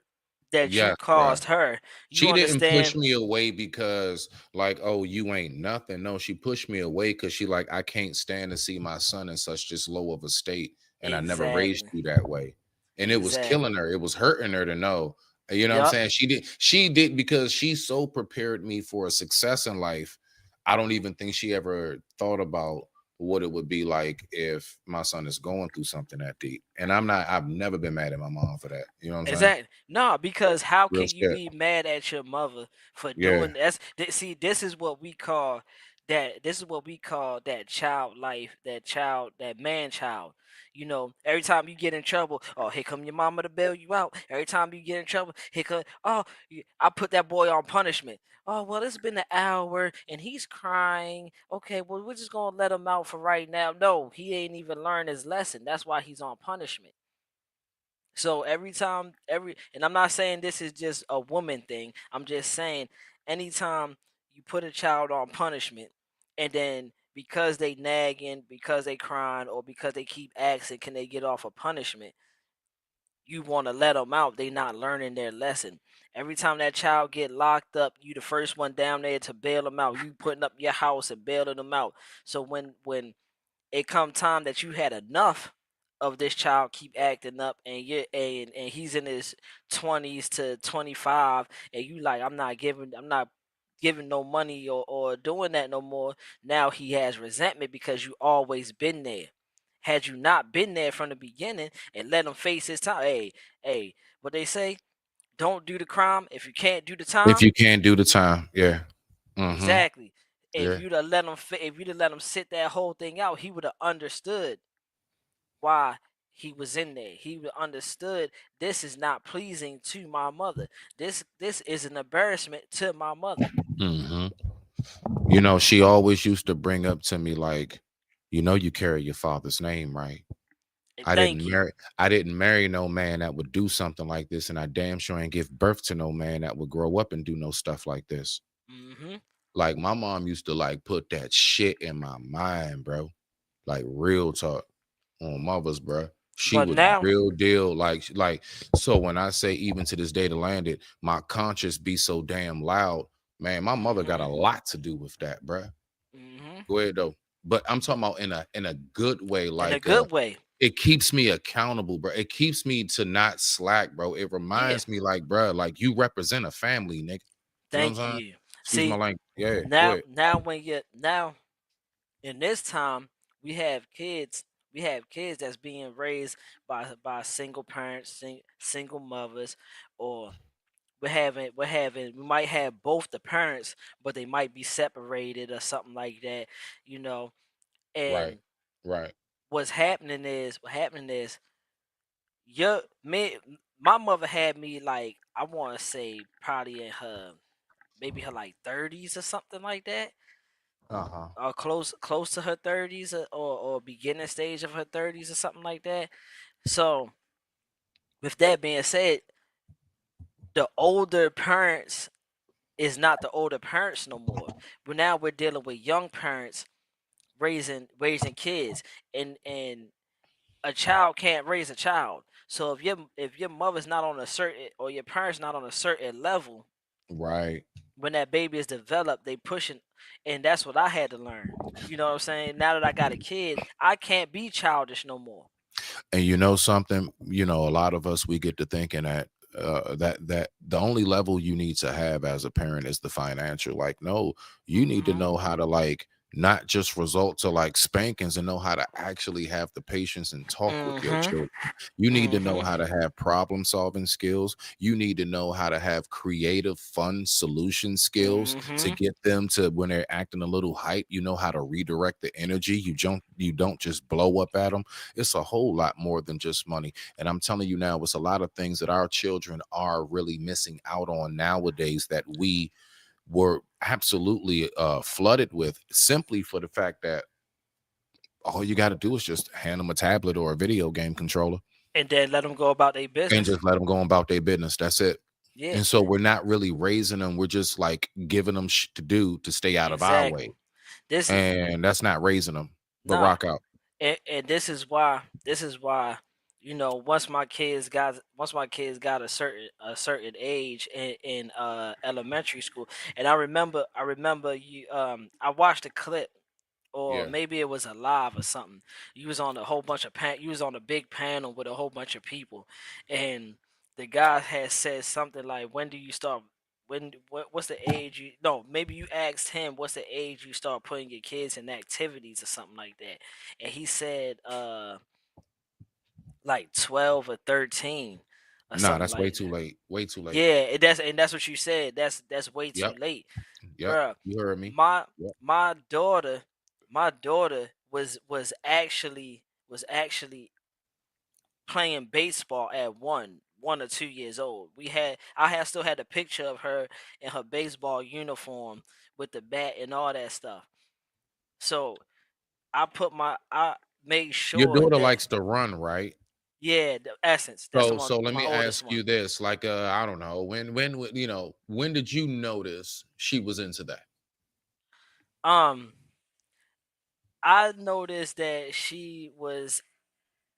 that you Yes, caused bro. her. She didn't push me away because, like, oh, you ain't nothing. No, she pushed me away because she like, I can't stand to see my son in such just low of a state, and I never raised you that way. And it was killing her. It was hurting her to know. You know what I'm saying? She did because she so prepared me for a success in life. I don't even think she ever thought about what it would be like if my son is going through something that deep. And I've never been mad at my mom for that. You know what I'm saying? Exactly. No, because how Real can you shit. be mad at your mother for Yeah. doing that? See, this is what we call that. This is what we call that child life, that man child. You know, every time you get in trouble, oh, here come your mama to bail you out. Every time you get in trouble, I put that boy on punishment. Oh, well, it's been an hour and he's crying. Okay, well, we're just gonna let him out for right now. No, he ain't even learned his lesson. That's why he's on punishment. So and I'm not saying this is just a woman thing. I'm just saying anytime you put a child on punishment, and then because they nagging, because they crying, or because they keep asking, can they get off a punishment? you want to let them out, they not learning their lesson. Every time that child get locked up, you the first one down there to bail them out. You putting up your house and bailing them out. So when it come time that you had enough of this child keep acting up, and he's in his 20s to 25, and you like, I'm not giving no money or doing that no more. Now he has resentment because you always been there. Had you not been there from the beginning and let him face his time, hey, what they say, don't do the crime if you can't do the time. If you can't do the time, yeah. Exactly. If Yeah. you'd have let him sit that whole thing out, he would have understood why he was in there. He would have understood this is not pleasing to my mother. This is an embarrassment to my mother. You know, she always used to bring up to me like, you know, you carry your father's name, right? I didn't marry no man that would do something like this, and I damn sure ain't give birth to no man that would grow up and do no stuff like this. Like my mom used to like put that shit in my mind, bro. Like real talk on mothers, bro. She But was now- real deal. Like so when I say even to this day to landed, my conscience be so damn loud, man. My mother got a lot to do with that, bro. Go ahead though. But I'm talking about in a good way, like in a good way. It keeps me accountable, bro. It keeps me to not slack, bro. It reminds me, like, bro, like you represent a family, nigga. Thank know what I'm saying? you. Excuse See, my language. Yeah. now in this time we have kids. We have kids that's being raised by single parents, single mothers, or we might have both the parents, but they might be separated or something like that, you know. And Right. what's happening is my mother had me like, I want to say probably in her maybe her like 30s or something like that. Or close to her 30s or beginning stage of her 30s or something like that. So with that being said, the older parents is not the older parents no more. But now we're dealing with young parents raising kids, and a child can't raise a child. So if your mother's not on a certain, or your parents not on a certain level, Right. when that baby is developed, they pushing, and that's what I had to learn. You know what I'm saying? Now that I got a kid, I can't be childish no more. And you know something, you know, a lot of us, we get to thinking that that the only level you need to have as a parent is the financial. Like, no, you need to know how to like not just result to like spankings, and know how to actually have the patience and talk with your children. You need to know how to have problem solving skills. You need to know how to have creative, fun solution skills to get them to, when they're acting a little hype, you know how to redirect the energy. You don't just blow up at them. It's a whole lot more than just money. And I'm telling you now, it's a lot of things that our children are really missing out on nowadays that we were absolutely flooded with, simply for the fact that all you got to do is just hand them a tablet or a video game controller and then let them go about their and business. just let them go about their business. That's it. Yeah. And so we're not really raising them. We're just like giving them shit to do to stay out of our way. And that's not raising them. But rock out. And this is why you know, once my kids got a certain age in elementary school, and I remember you I watched a clip, or maybe it was a live or something. You was on a whole bunch of you was on a big panel with a whole bunch of people, and the guy had said something like, when do you start, what's the age you, no, maybe you asked him what's the age you start putting your kids in activities or something like that, and he said like 12 or 13 or Nah, something that's like way that. too late. Way too late. Yeah, that's what you said. That's way too late. Yep. Bruh, You heard me. my daughter was actually playing baseball at 1 or 2 years old. I still had a picture of her in her baseball uniform with the bat and all that stuff. So I made sure Your daughter that, likes to run, right? yeah, the Essence. That's the one. So let my me oldest ask you one. this, like I don't know, when you know, when did you notice she was into that? I noticed that she was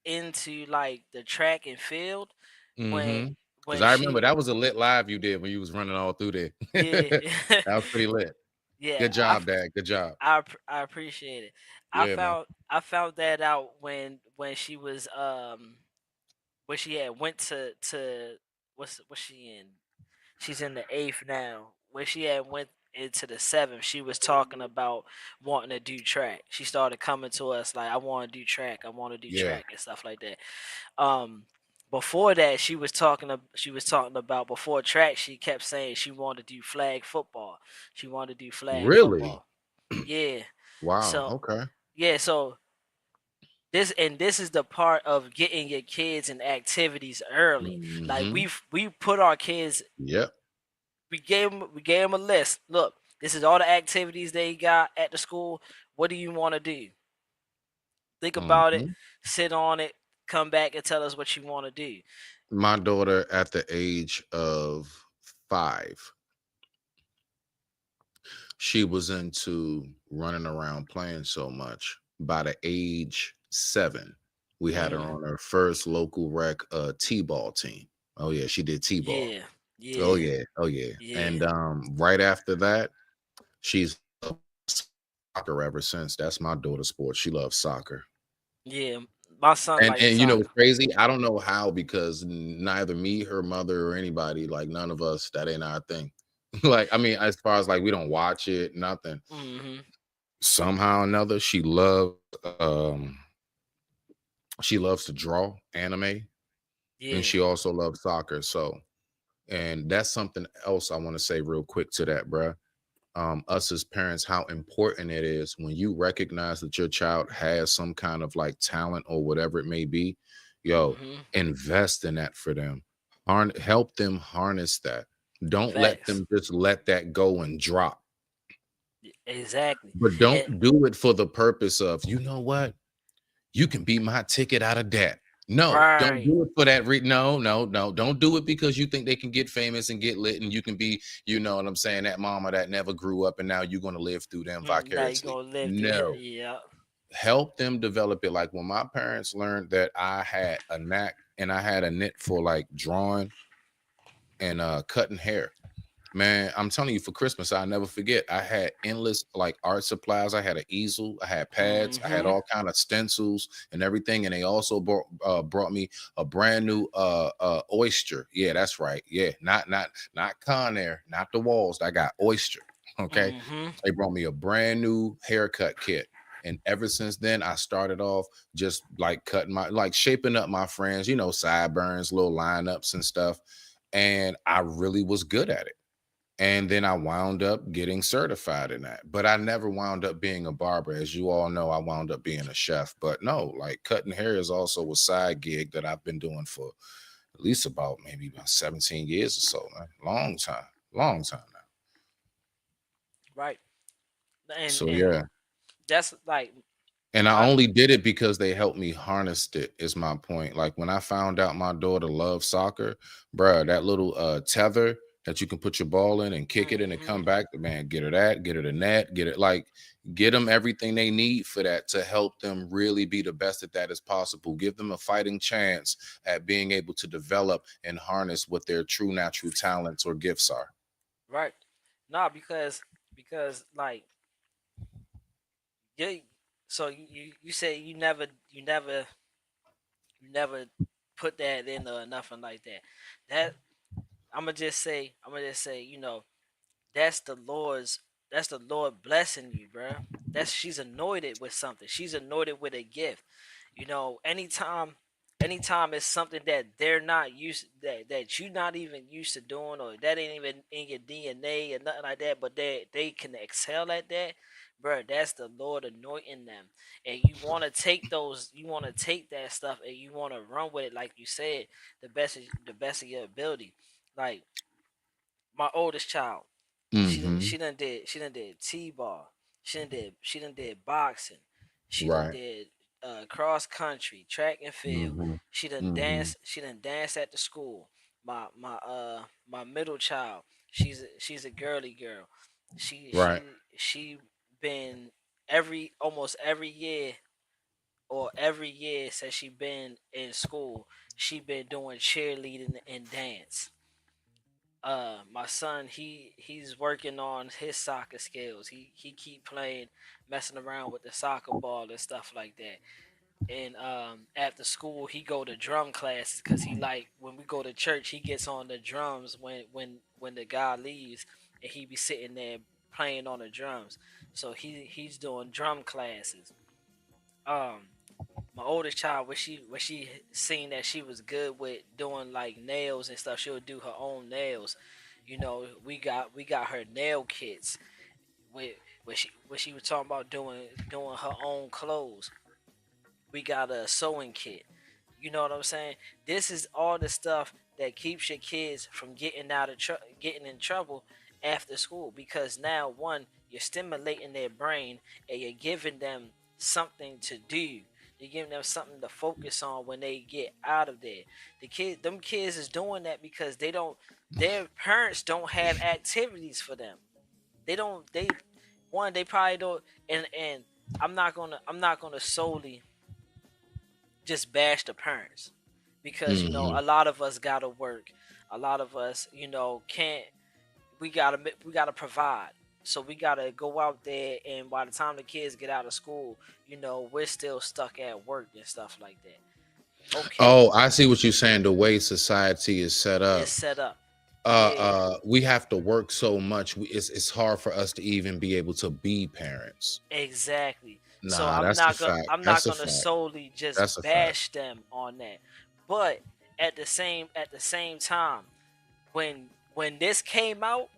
into like the track and field when Because when I remember she that was a lit live you did when you was running all through there. yeah That was pretty lit. yeah Good job, Dad. Good job. I appreciate it. Yeah, man. I found that out when she was when she had went to what's she in? She's in the 8th now. When she had went into the 7th, she was talking about wanting to do track. She started coming to us like, I want to do track. I want to do Yeah. track and stuff like that. Before that, she was talking about before track. She kept saying she wanted to do flag football. She wanted to do flag Really? football. Yeah. Wow. So Okay. yeah. So this is the part of getting your kids in activities early. Like Mhm. we put our kids. Yep. We gave them a list. Look, this is all the activities they got at the school. What do you want to do? Think about it. Mhm. Sit on it. Come back and tell us what you want to do. My daughter at the age of 5, she was into running around playing so much. By the age 7, we had her on her first local rec T-ball team. Oh yeah, she did T-ball. Yeah. Oh Yeah. yeah, oh yeah. Yeah. And right after that, she's loved soccer ever since. That's my daughter's sport. She loves soccer. Yeah. My son likes And you know soccer. what's crazy? I don't know how, because neither me, her mother, or anybody, like none of us, that ain't our thing. Like, I mean, as far as like we don't watch it, nothing. Mm-hmm. Somehow or another, she loves to draw anime, Yeah. and she also loves soccer. So, and that's something else I want to say real quick to that, bruh. Us as parents, how important it is when you recognize that your child has some kind of like talent or whatever it may be. Yo, invest in that for them. Help them harness that. Don't let Facts. them just let that go and drop. Exactly. But And don't do it for the purpose of, you know what? You can be my ticket out of debt. No, don't right. do it for that. No. Don't do it because you think they can get famous and get lit, and you can be, you know what I'm saying, that mama that never grew up, and now you're going to live through them Now you vicariously. gonna live No. yeah. Help them develop it. Like when my parents learned that I had a knack and I had a knit for like drawing and cutting hair. Man, I'm telling you, for Christmas, I'll never forget. I had endless like art supplies. I had an easel, I had pads, I had all kind of stencils and everything. And they also brought me a brand new oyster. Yeah, that's right. Yeah, not Conair, not the walls. I got oyster. Okay. They brought me a brand new haircut kit. And ever since then, I started off just like shaping up my friends, you know, sideburns, little lineups and stuff. And I really was good at it. And then I wound up getting certified in that. But I never wound up being a barber. As you all know, I wound up being a chef. But no, like cutting hair is also a side gig that I've been doing for at least about 17 years or so, man. Long time now. Right. And So yeah. that's like And I only did it because they helped me harness it, is my point. Like when I found out my daughter loved soccer, bruh, that little tether that you can put your ball in and kick it and it come back, man, get her the net, get them everything they need for that to help them really be the best at that as possible. Give them a fighting chance at being able to develop and harness what their true natural talents or gifts are. right. Nah, because like yeah, so you say you never put that in or nothing like that. That I'm gonna just say, you know, that's the Lord blessing you, bro. She's anointed with something. She's anointed with a gift. You know, anytime it's something that they're not used that you're not even used to doing, or that ain't even in your DNA or nothing like that, but they can excel at that, bro. That's the Lord anointing them. And you want to take that stuff and you want to run with it, like you said, the best of your ability. Like my oldest child, she done did T-ball. She done did boxing. She done Right. did cross country, track and field. She done danced. She done danced at the school. My middle child, she's a girly girl. Right. She been almost every year or every year since she been in school, she been doing cheerleading and dance. My son, he's working on his soccer skills. He keep playing, messing around with the soccer ball and stuff like that. And after school, he go to drum classes because he like when we go to church, he gets on the drums when the guy leaves, and he be sitting there playing on the drums. So he's doing drum classes. My oldest child, when she seen that she was good with doing like nails and stuff, she'll do her own nails. You know, we got her nail kits. When she was talking about doing her own clothes, we got a sewing kit. You know what I'm saying? This is all the stuff that keeps your kids from getting getting in trouble after school, because now, one, you're stimulating their brain and you're giving them something to do. You're giving them something to focus on when they get out of there. Them kids is doing that because their parents don't have activities for them. They probably don't, and I'm not gonna solely just bash the parents, because you know, a lot of us gotta work. A lot of us, you know, can't. We gotta provide. So we gotta go out there, and by the time the kids get out of school, you know, we're still stuck at work and stuff like that. Okay. Oh, I see what you're saying. The way society is set up. It's set up. We have to work so much. It's hard for us to even be able to be parents. Exactly. Nah, so I'm that's not a gonna fact. I'm That's not a gonna fact. solely just That's a bash them on that. But at the same time, when this came out,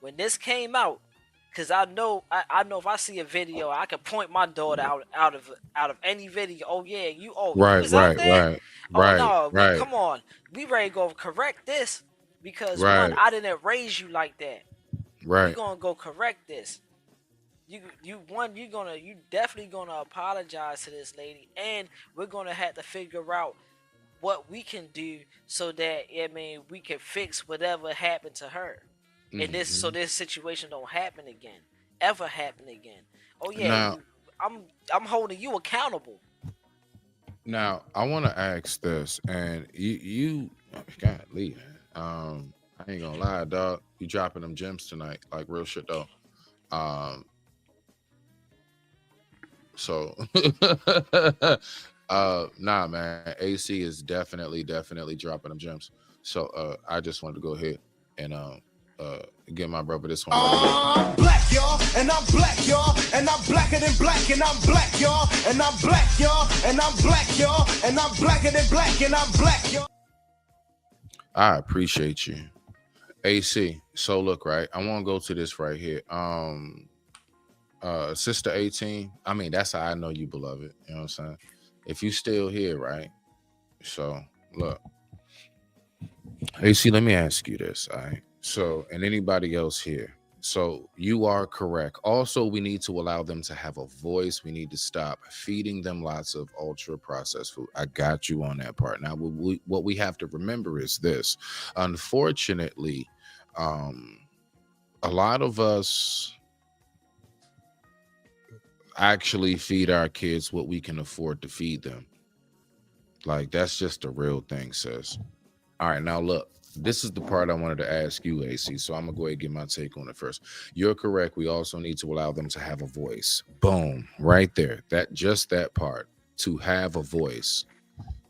because I know if I see a video, I can point my daughter out of any video. Oh yeah, you was out there? Come on, we ready to go correct this, because one, I didn't raise you like that. Right. We're gonna go correct this. You definitely gonna apologize to this lady, and we're gonna have to figure out what we can do so that we can fix whatever happened to her. And so this situation don't ever happen again. Oh yeah, Now, I'm holding you accountable. Now I want to ask this, and you golly, I ain't gonna lie, dog. You dropping them gems tonight, like real shit though. So nah, man, AC is definitely dropping them gems. So I just wanted to go ahead and give my brother this one. I'm black, y'all, and I'm black, y'all, and I'm blacker than black, and I'm black, y'all, and I'm black, y'all, and I'm black, y'all, and I'm blacker than black, and I'm black, y'all. I appreciate you, AC. So look, right, I want to go to this right here. Sister 18. I mean, that's how I know you, beloved. You know what I'm saying? If you still here, right? So look, AC, let me ask you this, all right? So, and anybody else here. So you are correct. Also, we need to allow them to have a voice. We need to stop feeding them lots of ultra processed food. I got you on that part. Now, what we have to remember is this. Unfortunately, a lot of us actually feed our kids what we can afford to feed them. Like, that's just a real thing, sis. All right, now look. This is the part I wanted to ask you, AC. So I'm gonna go ahead and get my take on it first. You're correct. We also need to allow them to have a voice. Boom, right there. That part, to have a voice.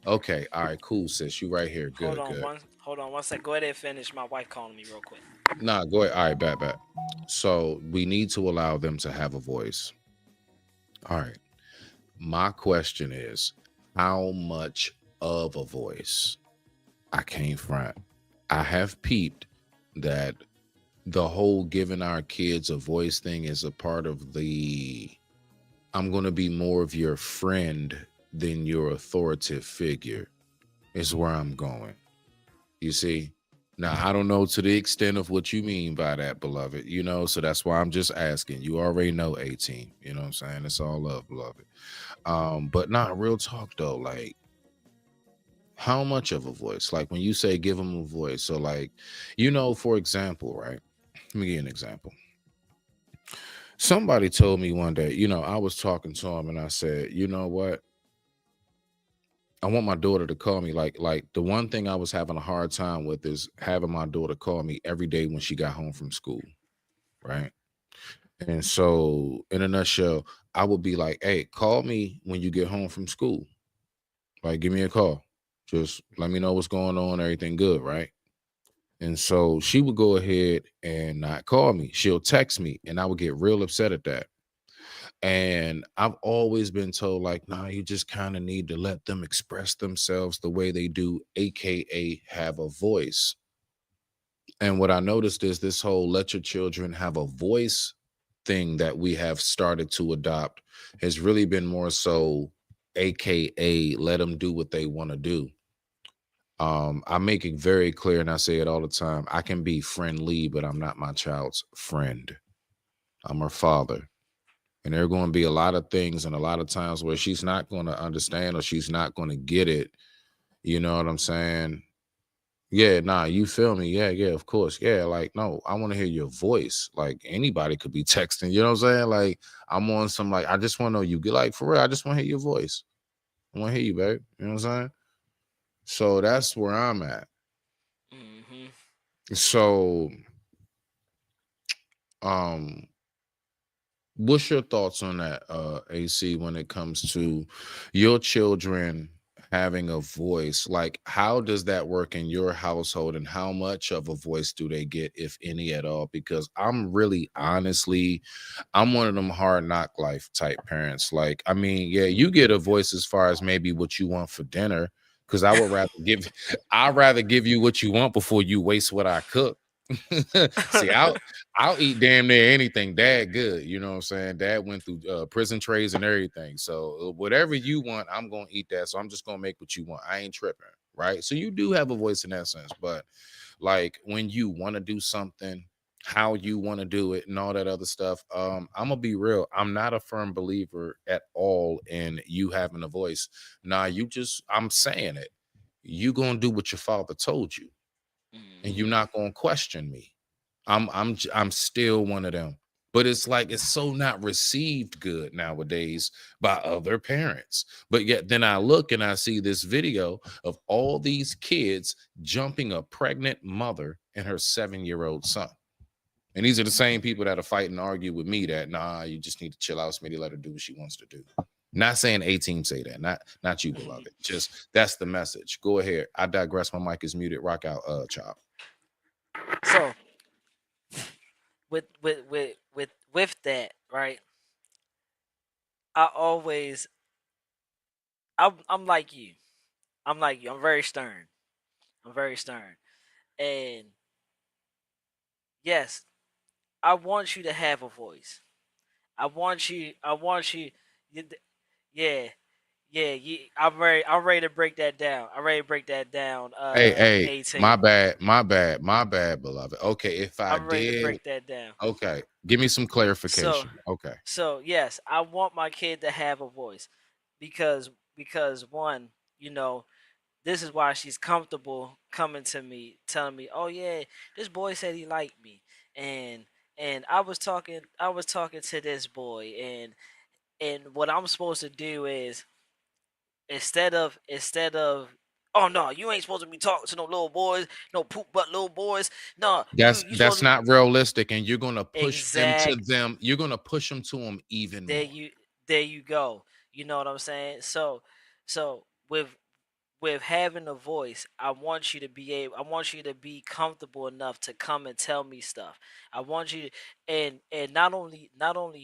Okay, all right, cool, sis. You right here. Good. Hold on one sec. Go ahead and finish. My wife calling me real quick. Nah, go ahead. All right, back. So we need to allow them to have a voice. All right. My question is, how much of a voice? I can't front. I have peeped that the whole giving our kids a voice thing is a part of the I'm going to be more of your friend than your authoritative figure is where I'm going. You see? Now, I don't know to the extent of what you mean by that, beloved, you know, so that's why I'm just asking. You already know 18, you know what I'm saying? It's all love, beloved. But not real talk though, like, how much of a voice? Like when you say give them a voice. So like, you know, for example, right? Let me give you an example. Somebody told me one day, I was talking to him and I said, you know what? I want my daughter to call me. Like the one thing I was having a hard time with is having my daughter call me every day when she got home from school. Right. And so in a nutshell, I would be like, hey, call me when you get home from school. Like, give me a call. Just let me know what's going on, everything good, right? And so she would go ahead and not call me. She'll text me, and I would get real upset at that. And I've always been told, like, nah, you just kind of need to let them express themselves the way they do, aka have a voice. And what I noticed is this whole let your children have a voice thing that we have started to adopt has really been more so, aka let them do what they want to do. I make it very clear, and I say it all the time. I can be friendly, but I'm not my child's friend. I'm her father. And there are going to be a lot of things and a lot of times where she's not going to understand or she's not going to get it. You know what I'm saying? Yeah, nah, you feel me? Yeah, of course. Yeah, like, no, I want to hear your voice. Like, anybody could be texting, you know what I'm saying? Like, I'm on some, like, I just want to know you. Get like, for real, I just want to hear your voice. I want to hear you, babe. You know what I'm saying? So that's where I'm at. So, what's your thoughts on that, AC, when it comes to your children having a voice? Like, how does that work in your household, and how much of a voice do they get, if any at all? Because I'm really honestly, I'm one of them hard knock life type parents. Like, I mean, yeah, you get a voice as far as maybe what you want for dinner, because I'd rather give you what you want before you waste what I cook. See, I'll eat damn near anything. Dad good, you know what I'm saying? Dad went through prison trays and everything. So whatever you want, I'm gonna eat that. So I'm just gonna make what you want. I ain't tripping, right? So you do have a voice in that sense, but like when you want to do something, how you want to do it, and all that other stuff. I'm gonna be real. I'm not a firm believer at all in you having a voice. Nah, I'm saying it. You gonna do what your father told you, and you're not gonna question me. I'm still one of them. But it's like it's so not received good nowadays by other parents. But yet then I look and I see this video of all these kids jumping a pregnant mother and her 7-year-old son. And these are the same people that are fight and argue with me that, nah, you just need to chill out, Smitty, let her do what she wants to do. Not saying A-Team say that, not you, beloved. Just that's the message. Go ahead. I digress. My mic is muted. Rock out, Chop. So with that, right? I'm like you. I'm very stern. And yes, I want you to have a voice. I want you yeah. I'm ready to break that down. Hey, 18. my bad, beloved. Okay, if I'm ready to did, break that down. okay, give me some clarification. Okay. So yes, I want my kid to have a voice because one, this is why she's comfortable coming to me, telling me, "Oh yeah, this boy said he liked me," and I was talking to this boy, and what I'm supposed to do is instead of oh no, you ain't supposed to be talking to no little boys, no poop butt little boys. No, That's not realistic, and you're gonna push them to Exact- them. You're gonna push them to them even more. there you go. You know what I'm saying? So with having a voice, I want you to be comfortable enough to come and tell me stuff. I want you to, and not only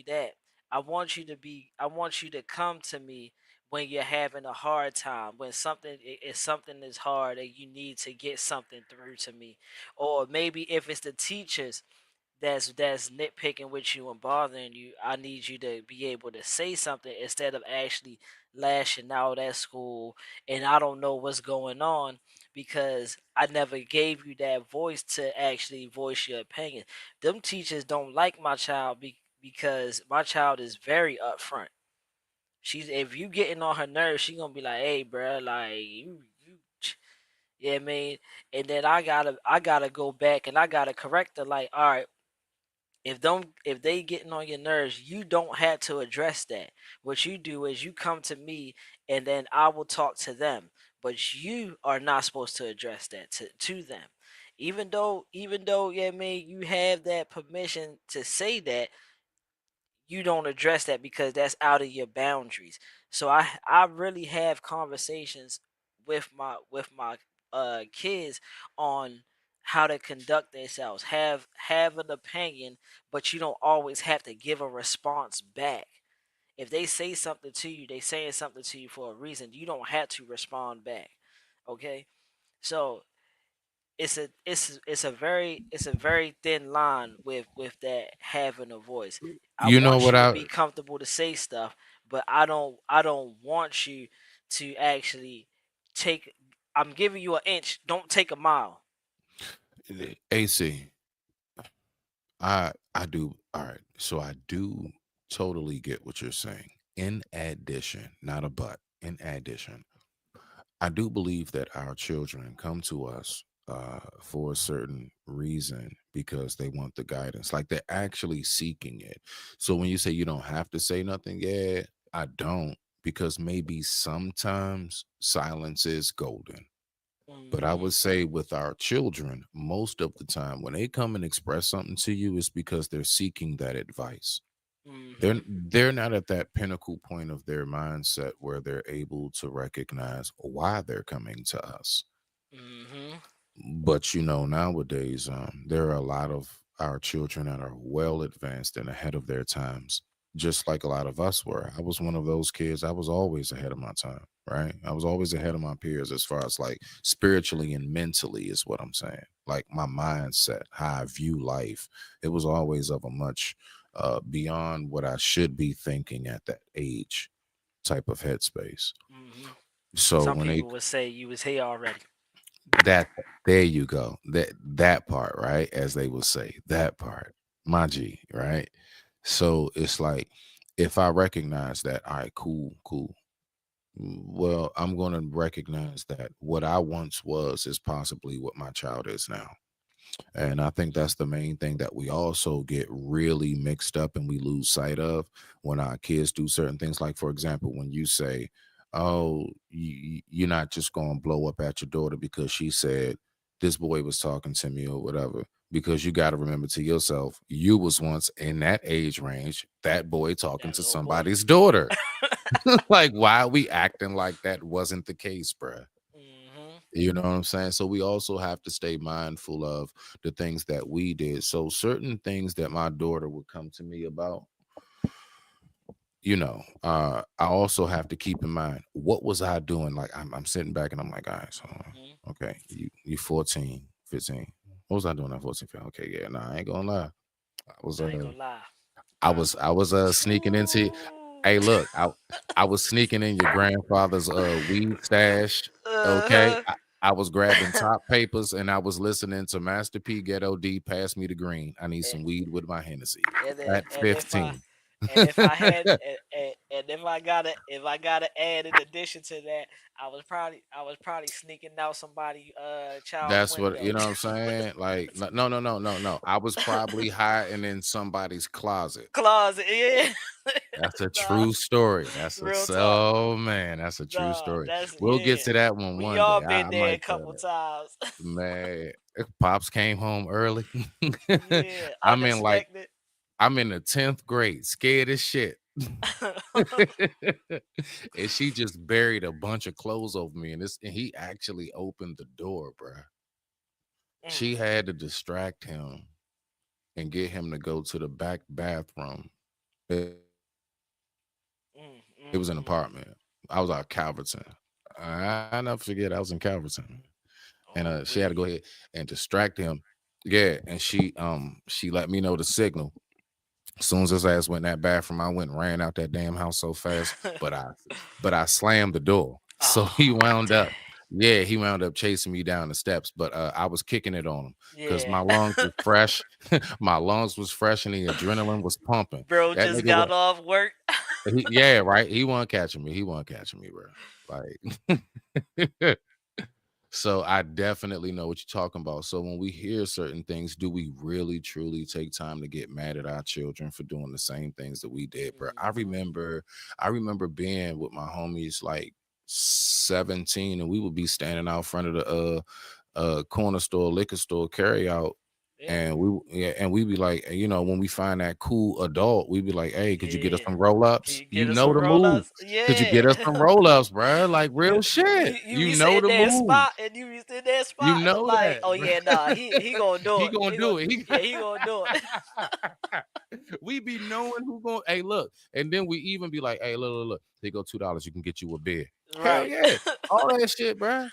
that, I want you to come to me when you're having a hard time, when something is hard and you need to get something through to me, or maybe if it's the teachers that's nitpicking with you and bothering you, I need you to be able to say something instead of actually lashing out at school and I don't know what's going on because I never gave you that voice to actually voice your opinion. Them teachers don't like my child because my child is very upfront. If you getting on her nerves, she gonna be like, "Hey, bro, like yeah, I mean," and then I gotta go back and I gotta correct her. Like, all right, If they getting on your nerves, you don't have to address that. What you do is you come to me, and then I will talk to them. But you are not supposed to address that to them. Even though, yeah, I mean, you have that permission to say that, you don't address that because that's out of your boundaries. So I really have conversations with my kids on how to conduct themselves. Have an opinion, but you don't always have to give a response back. If they say something to you, they saying something to you for a reason. You don't have to respond back. Okay? So it's a very thin line with that having a voice. I You know want what you to I be comfortable to say stuff, but I don't want you to actually take. I'm giving you an inch. Don't take a mile. AC. I do. All right. So I do totally get what you're saying. In addition, not a but. In addition, I do believe that our children come to us for a certain reason because they want the guidance. Like they're actually seeking it. So when you say you don't have to say nothing, yeah, I don't, because maybe sometimes silence is golden. But I would say with our children, most of the time when they come and express something to you, it's because they're seeking that advice. They're not at that pinnacle point of their mindset where they're able to recognize why they're coming to us. But nowadays, there are a lot of our children that are well advanced and ahead of their times, just like a lot of us were. I was one of those kids. I was always ahead of my time, right? I was always ahead of my peers as far as like spiritually and mentally is what I'm saying. Like my mindset, how I view life, it was always of a much beyond what I should be thinking at that age type of headspace. So Some when they people would say you was here already. that there you go. That part, right? As they will say, that part. My G, right? So it's like if I recognize that, all right, cool. Well, I'm gonna recognize that what I once was is possibly what my child is now. And I think that's the main thing that we also get really mixed up and we lose sight of when our kids do certain things. Like, for example, when you say, oh, you're not just going to blow up at your daughter because she said this boy was talking to me or whatever. Because you got to remember to yourself, you was once in that age range, that boy talking to somebody's daughter. Like, why are we acting like that wasn't the case, bruh? You know what I'm saying? So we also have to stay mindful of the things that we did. So certain things that my daughter would come to me about, I also have to keep in mind, what was I doing? Like I'm sitting back and I'm like, all right, so okay, you 14, 15. What was I doing at 14, 15? Okay, yeah, I ain't gonna lie. I was sneaking into. Hey, look, I was sneaking in your grandfather's weed stash. Okay, I was grabbing top papers and I was listening to Master P, Ghetto D, Pass Me the Green. I need some weed with my Hennessy at 15. And if I had, and if I gotta add in addition to that, I was probably sneaking out somebody child That's window. what, you know what I'm saying? Like, no. I was probably hiding in somebody's closet. Yeah. That's a true story. That's Real that's a true story. We'll get to that one We one all day. been I there a might tell couple that. times. Man, Pops came home early. Yeah, I'm in unexpected. the 10th grade, scared as shit. And she just buried a bunch of clothes over me, and he actually opened the door, bruh. She had to distract him and get him to go to the back bathroom. It was an apartment. I was out Calverton. I never forget I was in Calverton. And she had to go ahead and distract him. Yeah, and she let me know the signal. As soon as his ass went in that bathroom, I went and ran out that damn house so fast. But I slammed the door. So he wound up chasing me down the steps. But I was kicking it on him because my lungs was fresh. My lungs was fresh and the adrenaline was pumping. Bro That just nigga got off work. yeah, right. He wasn't catching me, bro. Like So I definitely know what you're talking about. So when we hear certain things, do we really truly take time to get mad at our children for doing the same things that we did, bro? I remember being with my homies like 17, and we would be standing out front of the corner store, liquor store, carry out. And we'd be like, when we find that cool adult, we'd be like, hey, could you get us some roll-ups? You Get us know some the move. roll-ups. Could you get us some roll-ups, bro? Like real shit. You be know sitting the there move. spot, and you be sitting there You spot, and I'm know like, that. oh bro. yeah, nah, he gonna do He it. gonna do it. Yeah, he gonna do it. We be knowing who going. Hey, look, and then we even be like, hey, look. They go $2. You can get you a beer. Hell Right. yeah, all that shit, bro.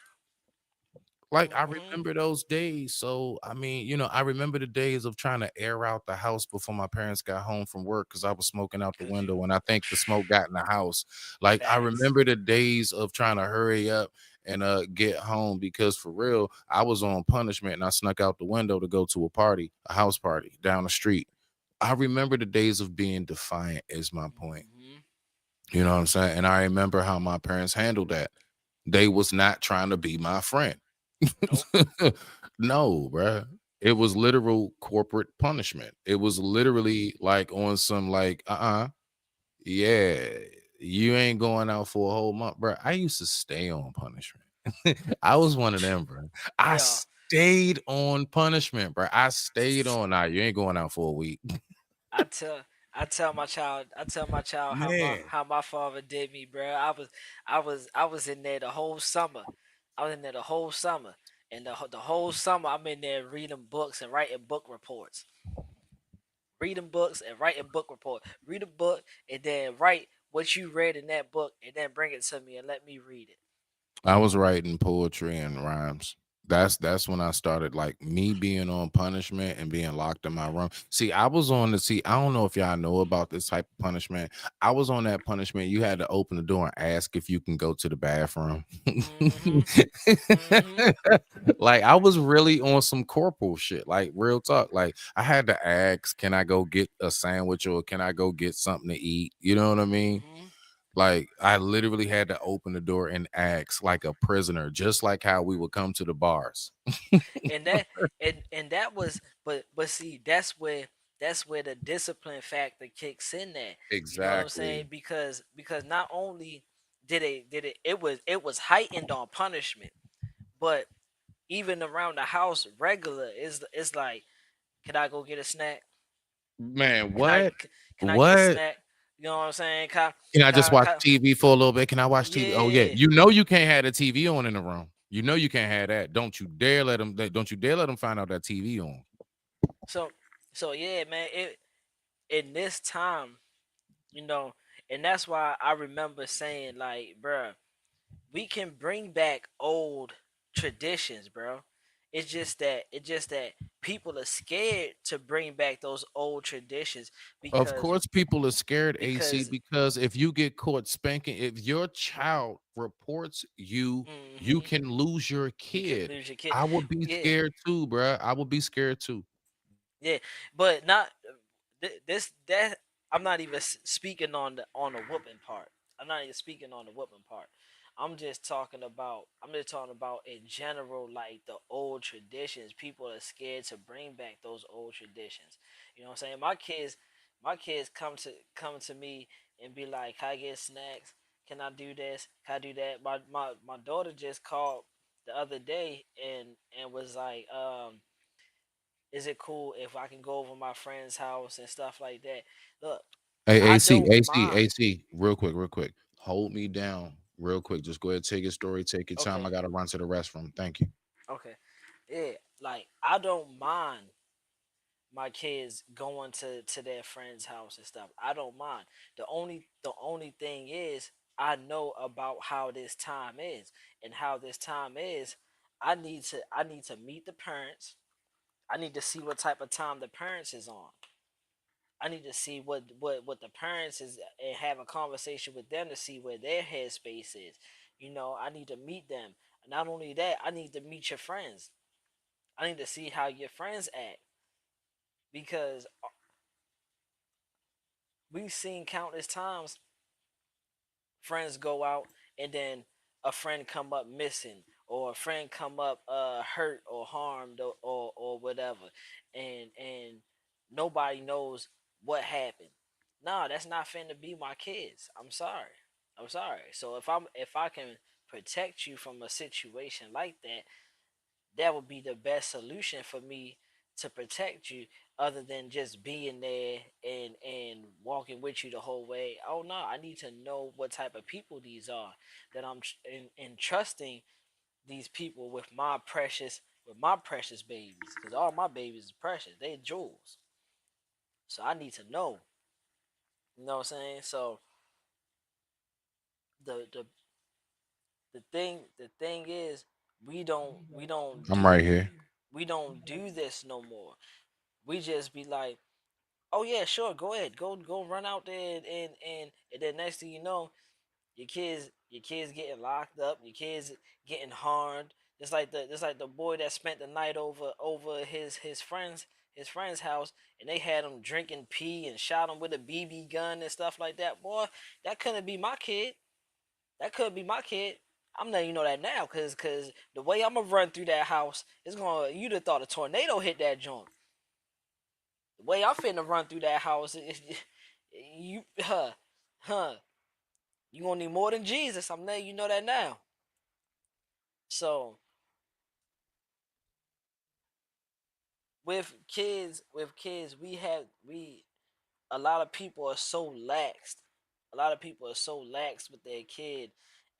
Like I remember those days. So I mean, I remember the days of trying to air out the house before my parents got home from work because I was smoking out the window, and I think the smoke got in the house. Like I remember the days of trying to hurry up and get home because for real, I was on punishment and I snuck out the window to go to a house party down the street. I remember the days of being defiant is my point. You know what I'm saying? And I remember how my parents handled that. They was not trying to be my friend. No, bruh. It was literal corporate punishment. It was literally like on some like, yeah, you ain't going out for a whole month, bro. I used to stay on punishment. I was one of them, bro. I stayed on punishment, bro. I stayed on. Nah, you ain't going out for a week. I tell my child how my father did me, bro. I was in there the whole summer. And the whole summer I'm in there reading books and writing book reports. Reading books and writing book report. Read a book and then write what you read in that book and then bring it to me and let me read it. I was writing poetry and rhymes. That's when I started like me being on punishment and being locked in my room. See, I don't know if y'all know about this type of punishment. I was on that punishment. You had to open the door and ask if you can go to the bathroom. Like I was really on some corporal shit, like real talk. Like I had to ask, can I go get a sandwich or can I go get something to eat? You know what I mean? Like I literally had to open the door and ask like a prisoner, just like how we would come to the bars. and that was but see that's where the discipline factor kicks in there. You know what I'm saying? Because not only did it was heightened on punishment, but even around the house regular is like, can I go get a snack? Man, Can I get a snack? You know what I'm saying? Can I just watch TV for a little bit? Can I watch TV? Oh yeah. You know you can't have the TV on in the room. You know you can't have that. Don't you dare let them find out that TV on. So yeah, man, in this time, and that's why I remember saying like, bruh, we can bring back old traditions, bro. It's just that people are scared to bring back those old traditions because Of course, people are scared, AC, because if you get caught spanking, if your child reports you, you can lose your kid. I would be scared too, bro. I would be scared too. Yeah, but not that. I'm not even speaking on the whooping part. I'm not even speaking on the whooping part. I'm just talking about in general, like the old traditions. People are scared to bring back those old traditions. You know what I'm saying? My kids come to me and be like, "Can I get snacks? Can I do this? Can I do that?" My daughter just called the other day and was like, is it cool if I can go over my friend's house and stuff like that? Look, Hey, I AC, don't AC, mind. AC, real quick. Hold me down real quick. Just go ahead, take your story, take your time. Okay. I gotta run to the restroom. Thank you. Okay. Yeah, like I don't mind my kids going to their friend's house and stuff. I don't mind. The only thing is I know about how this time is. And how this time is, I need to meet the parents. I need to see what type of time the parents is on. I need to see what the parents is and have a conversation with them to see where their headspace is. I need to meet them. Not only that, I need to meet your friends. I need to see how your friends act because we've seen countless times friends go out and then a friend come up missing or a friend come up hurt or harmed or whatever, and nobody knows what happened. Nah, that's not finna be my kids. I'm sorry. I'm sorry. So if I can protect you from a situation like that, that would be the best solution for me to protect you, other than just being there and walking with you the whole way. Oh no, I need to know what type of people these are, that I'm entrusting these people with my precious babies, because all my babies are precious. They're jewels. So I need to know. You know what I'm saying? So the the the thing is, we don't I'm do right here. we don't do this no more. We just be like, oh yeah, sure, go ahead, go run out there, and then next thing you know, your kids getting locked up, your kids getting harmed. It's like the boy that spent the night over his friend's house, and they had him drinking pee and shot him with a BB gun and stuff like that. Boy, that couldn't be my kid. That could be my kid. I'm letting you know that now, cause the way I'm gonna run through that house, you'd have thought a tornado hit that joint. The way I'm finna run through that house, you you gonna need more than Jesus. I'm letting you know that now. So with kids, we a lot of people are so laxed. A lot of people are so lax with their kid,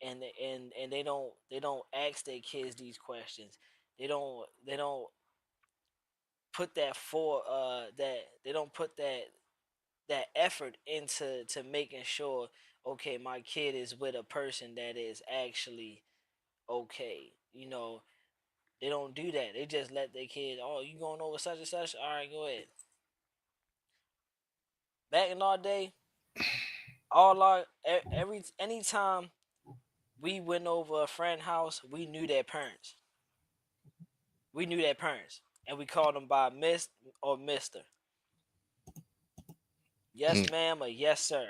and they don't ask their kids these questions. They don't put that for that they don't put that effort into to making sure, okay, my kid is with a person that is actually okay. They don't do that. They just let their kid, oh, you going over such and such? All right, go ahead. Back in our day, anytime we went over a friend house, we knew their parents. We knew their parents, and we called them by Miss or Mister. Yes, ma'am, or yes, sir.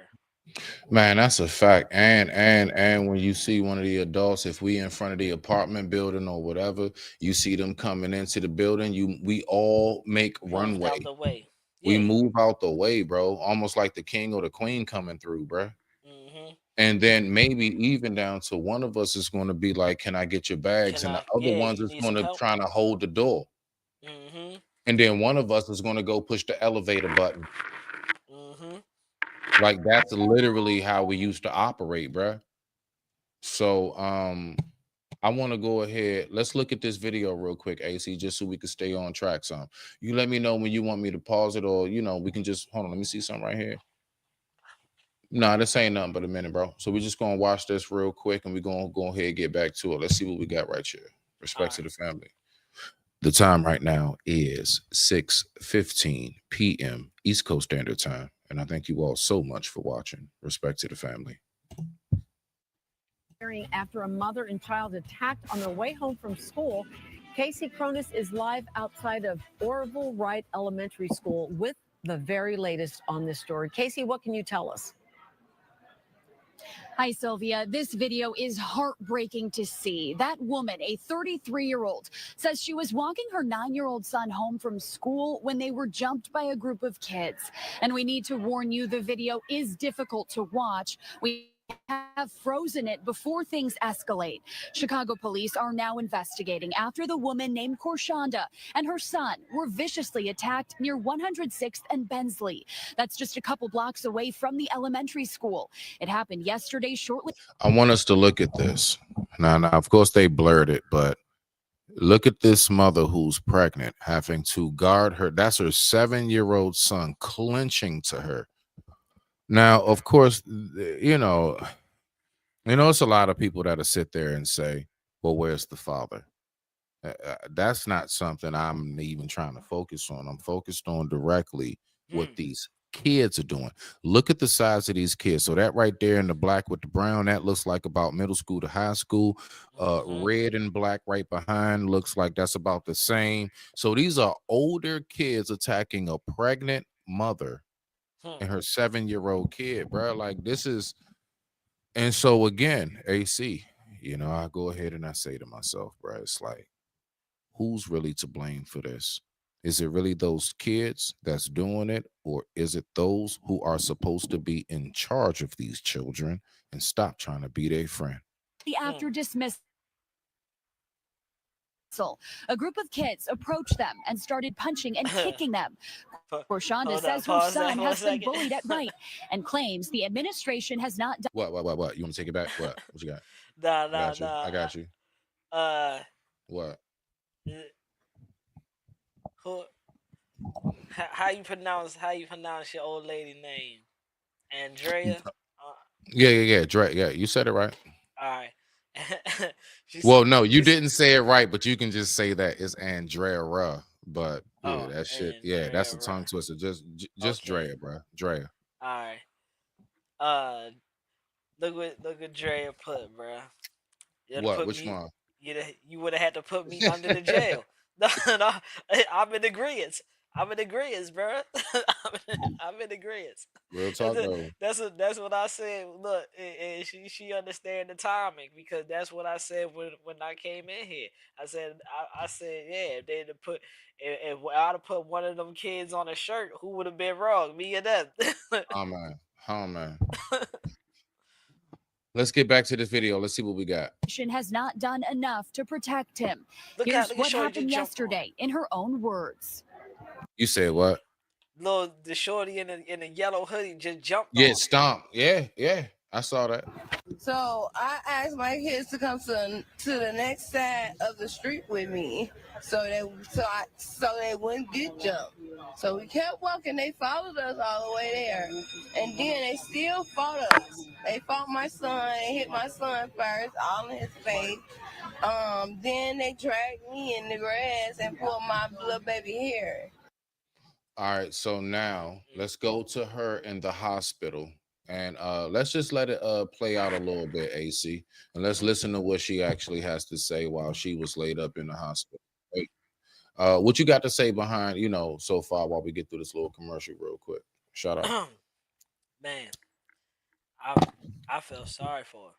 Man, that's a fact. And when you see one of the adults, if we in front of the apartment building or whatever, you see them coming into the building, we all make runway. Out the way. We move out the way, bro. Almost like the king or the queen coming through, bro. And then maybe even down to one of us is going to be like, "Can I get your bags?" And the other ones is going to try to hold the door. And then one of us is going to go push the elevator button. Like that's literally how we used to operate, bro. So I want to go ahead. Let's look at this video real quick, AC, just so we can stay on track some. You let me know when you want me to pause it, or we can just hold on. Let me see something right here. Nah, this ain't nothing but a minute, bro. So we're just gonna watch this real quick, and we're gonna go ahead and get back to it. Let's see what we got right here. Respect to the family. The time right now is 6:15 p.m. East Coast Standard Time, and I thank you all so much for watching. Respect to the family. After a mother and child attacked on their way home from school, Casey Cronus is live outside of Orville Wright Elementary School with the very latest on this story. Casey, what can you tell us? Hi, Sylvia. This video is heartbreaking to see. That woman, a 33-year-old, says she was walking her 9-year-old son home from school when they were jumped by a group of kids. And we need to warn you, the video is difficult to watch. We have frozen it before things escalate. Chicago police are now investigating after the woman named Korshonda and her son were viciously attacked near 106th and Bensley. That's just a couple blocks away from the elementary school. It happened yesterday shortly. I want us to look at this. Now, of course, they blurred it, but look at this mother who's pregnant, having to guard her. That's her 7-year-old son clinching to her. Now, of course, it's a lot of people that'll sit there and say, well, where's the father? That's not something I'm even trying to focus on. I'm focused on directly what these kids are doing. Look at the size of these kids. So that right there in the black with the brown, that looks like about middle school to high school. Red and black right behind looks like that's about the same. So these are older kids attacking a pregnant mother and her 7-year-old kid, bro. Like this is, and so again, AC, you know, I go ahead and I say to myself, bro, it's like, who's really to blame for this? Is it really those kids that's doing it, or is it those who are supposed to be in charge of these children and stop trying to be their friend? After dismissal, a group of kids approached them and started punching and kicking them. Corshonda Hold says up, her pause that son for a has been second. bullied at Wright and claims the administration has not done. What? You want to take it back? What you got? Nah, I got you. What? Who? How you pronounce your old lady name? Andrea. Yeah. Dre, yeah, you said it right. All right. Well, no, you didn't say it right, but you can just say that it's Andrea. But yeah, that shit. Yeah, that's a tongue twister. Just okay. Drea, bro. Drea. All right. Look what Drea put, bro. What? Which one? You would have had to put me under the jail. No, I'm in agreement. Bro. I'm in agreement. Real talk, though. That's what I said. Look, and she understand the timing, because that's what I said when I came in here. I said, yeah, if they'd have put, if I'd have put one of them kids on a shirt, who would have been wrong, me or them? Oh man. Let's get back to this video. Let's see what we got. Has not done enough to protect him. Here's what happened yesterday in her own words. You said what? The shorty in a yellow hoodie just jumped. Yeah, stomp. Yeah. I saw that. So I asked my kids to come to the next side of the street with me, so they wouldn't get jumped. So we kept walking. They followed us all the way there, and then they still fought us. They fought my son. They hit my son first, all in his face. Then they dragged me in the grass and pulled my little baby hair. All right, so now let's go to her in the hospital, and let's just let it play out a little bit, AC, and let's listen to what she actually has to say while she was laid up in the hospital. Hey, what you got to say behind, so far while we get through this little commercial real quick? Shout out. Man, I feel sorry for her.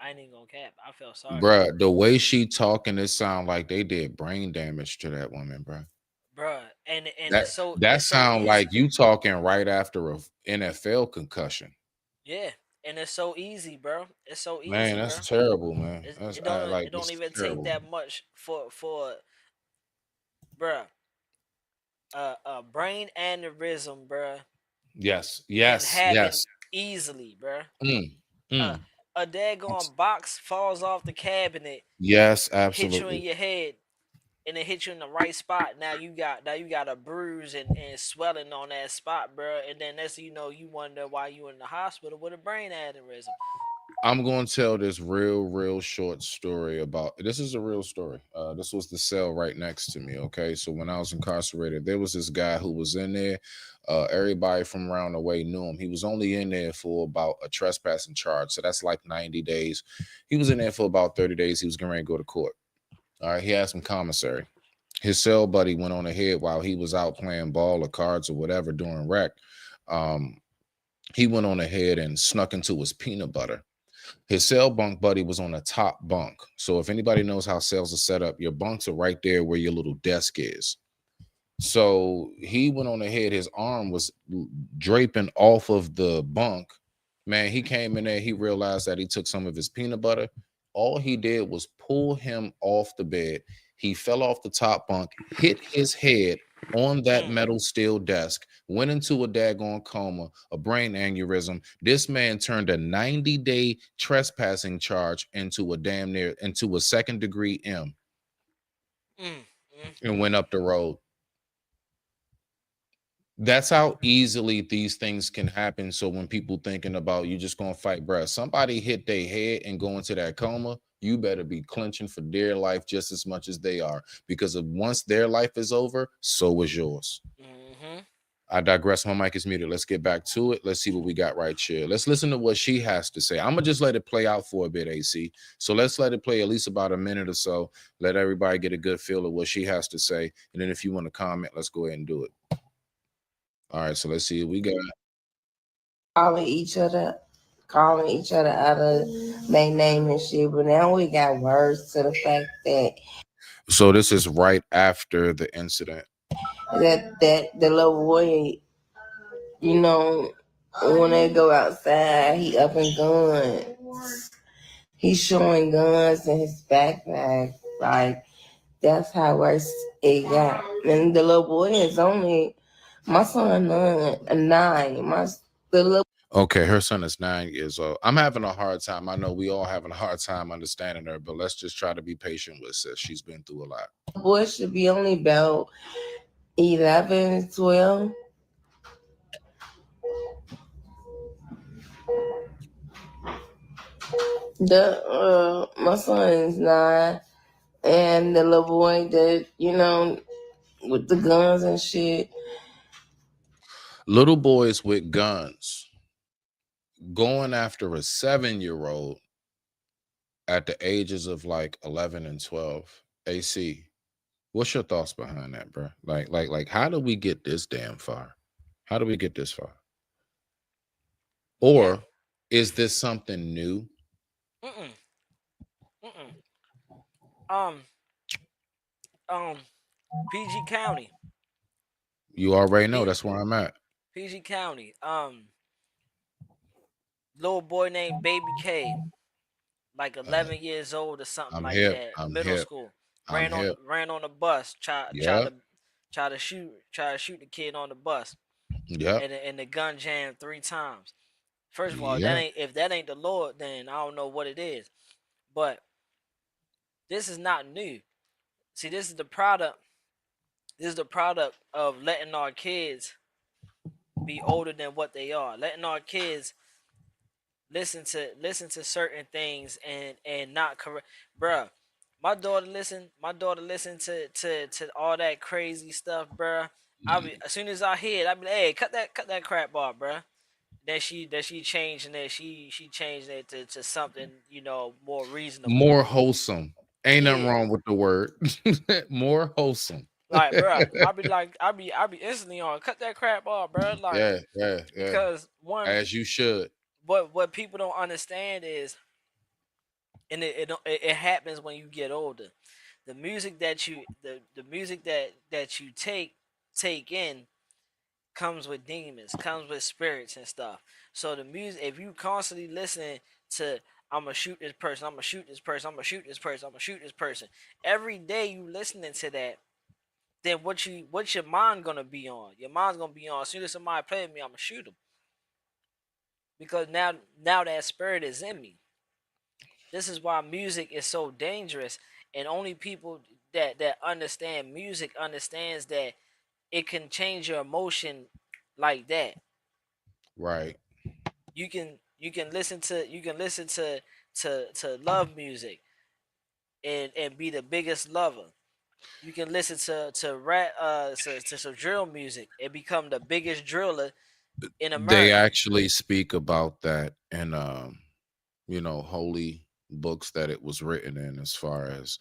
I ain't even gonna cap. I feel sorry. Bruh, the way she talking, it sound like they did brain damage to that woman, bruh. Bruh, and that sound like you talking right after a NFL concussion. Yeah, and it's so easy, bro. It's so easy. Man, that's terrible, man. It don't even take that much for bruh. A brain aneurysm, bruh. Yes. Easily, bruh. A daggone box falls off the cabinet. Yes, absolutely. Hit you in your head. And it hit you in the right spot. Now you got a bruise and swelling on that spot, bro. And then next thing you know, you wonder why you in the hospital with a brain aneurysm. I'm going to tell this real short story about. This is a real story. This was the cell right next to me. Okay, so when I was incarcerated, there was this guy who was in there. Everybody from around the way knew him. He was only in there for about a trespassing charge, so that's like 90 days. He was in there for about 30 days. He was getting ready to go to court. All right, he had some commissary. His cell buddy went on ahead while he was out playing ball or cards or whatever doing rec. He went on ahead and snuck into his peanut butter. His cell bunk buddy was on the top bunk. So if anybody knows how cells are set up, your bunks are right there where your little desk is. So he went on ahead. His arm was draping off of the bunk. Man, he came in there. He realized that he took some of his peanut butter. All he did was pull him off the bed. He fell off the top bunk, hit his head on that metal steel desk, went into a daggone coma, a brain aneurysm. This man turned a 90-day trespassing charge into a second-degree M and went up the road. That's how easily these things can happen. So when people thinking about you just gonna fight, bruh, somebody hit their head and go into that coma, you better be clenching for their life just as much as they are, because once their life is over, so is yours. I digress. My mic is muted. Let's get back to it. Let's see what we got right here. Let's listen to what she has to say. I'm gonna just let it play out for a bit, AC. So let's let it play at least about a minute or so. Let everybody get a good feel of what she has to say, and then if you want to comment, let's go ahead and do it. All right, so let's see what we got. Calling each other calling each other out of their name and shit. But now we got worse to the fact that So this is right after the incident. that the little boy, you know, when they go outside, he up in guns. He's showing guns in his backpack. Like, that's how worse it got. And the little boy is only, my son 9. Okay, her son is 9 years old. I'm having a hard time. I know we all having a hard time understanding her, but let's just try to be patient with sis. She's been through a lot. The boy should be only about 11, 12. My son is 9, and the little boy that, you know, with the guns and shit. Little boys with guns going after a 7-year-old at the ages of like 11 and 12. AC, what's your thoughts behind that, bro? Like, how do we get this damn far? How do we get this far? Or is this something new? PG County. You already know that's where I'm at. PG County. Little boy named Baby K, like 11 years old or something like that. Middle school. Ran on the bus. Tried to shoot the kid on the bus. Yeah. And the gun jammed 3 times. First of all, if that ain't the Lord, then I don't know what it is. But this is not new. See, this is the product. This is the product of letting our kids be older than what they are. Letting our kids listen to certain things and not correct. Bruh, my daughter listen to all that crazy stuff, bruh. As soon as I hear it, I be like, hey, cut that crap off, bruh. Then she changed and then she changed it to something, you know, more reasonable. More wholesome. Ain't nothing wrong with the word. More wholesome. Like, bro, I be instantly on cut that crap off, bro. Like, yeah. Because one, as you should. What people don't understand is, and it happens when you get older. The music that you take in comes with demons, comes with spirits and stuff. So the music, if you constantly listening to, I'm gonna shoot this person, I'm gonna shoot this person, I'm gonna shoot this person, I'm gonna shoot this person, every day you listening to that, then what's your mind gonna be on? Your mind's gonna be on, as soon as somebody play with me, I'm gonna shoot them. Because now that spirit is in me. This is why music is so dangerous, and only people that understand music understands that it can change your emotion like that. Right. You can listen to love music and be the biggest lover. You can listen to rap to some drill music and become the biggest driller in America. They actually speak about that in holy books that it was written in, as far as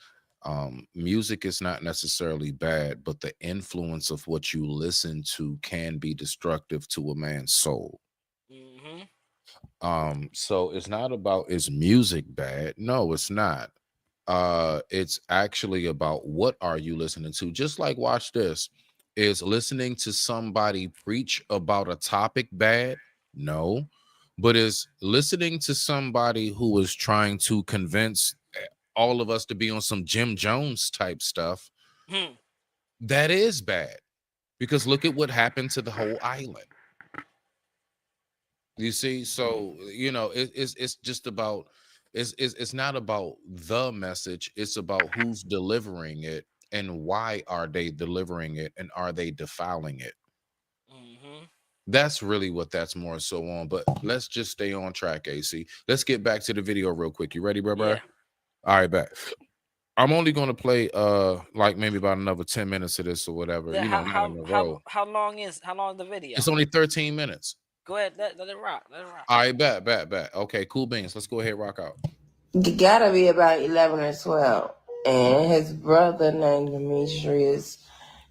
music is not necessarily bad, but the influence of what you listen to can be destructive to a man's soul. So it's not about, is music bad? No, it's not. It's actually about what are you listening to. Just like, watch this, is listening to somebody preach about a topic bad? No. But is listening to somebody who is trying to convince all of us to be on some Jim Jones type stuff, that is bad. Because look at what happened to the whole island. You see, so it's just about, it's not about the message, it's about who's delivering it and why are they delivering it and are they defiling it. That's really what that's more so on. But let's just stay on track, AC. Let's get back to the video real quick. You ready, bro? Yeah. All right, back. I'm only going to play like maybe about another 10 minutes of this or whatever. Yeah, how long is the video? It's only 13 minutes. Go ahead, let it rock. All right, bet. Okay, cool beans. Let's go ahead, rock out. You gotta be about 11 or 12. And his brother named Demetrius,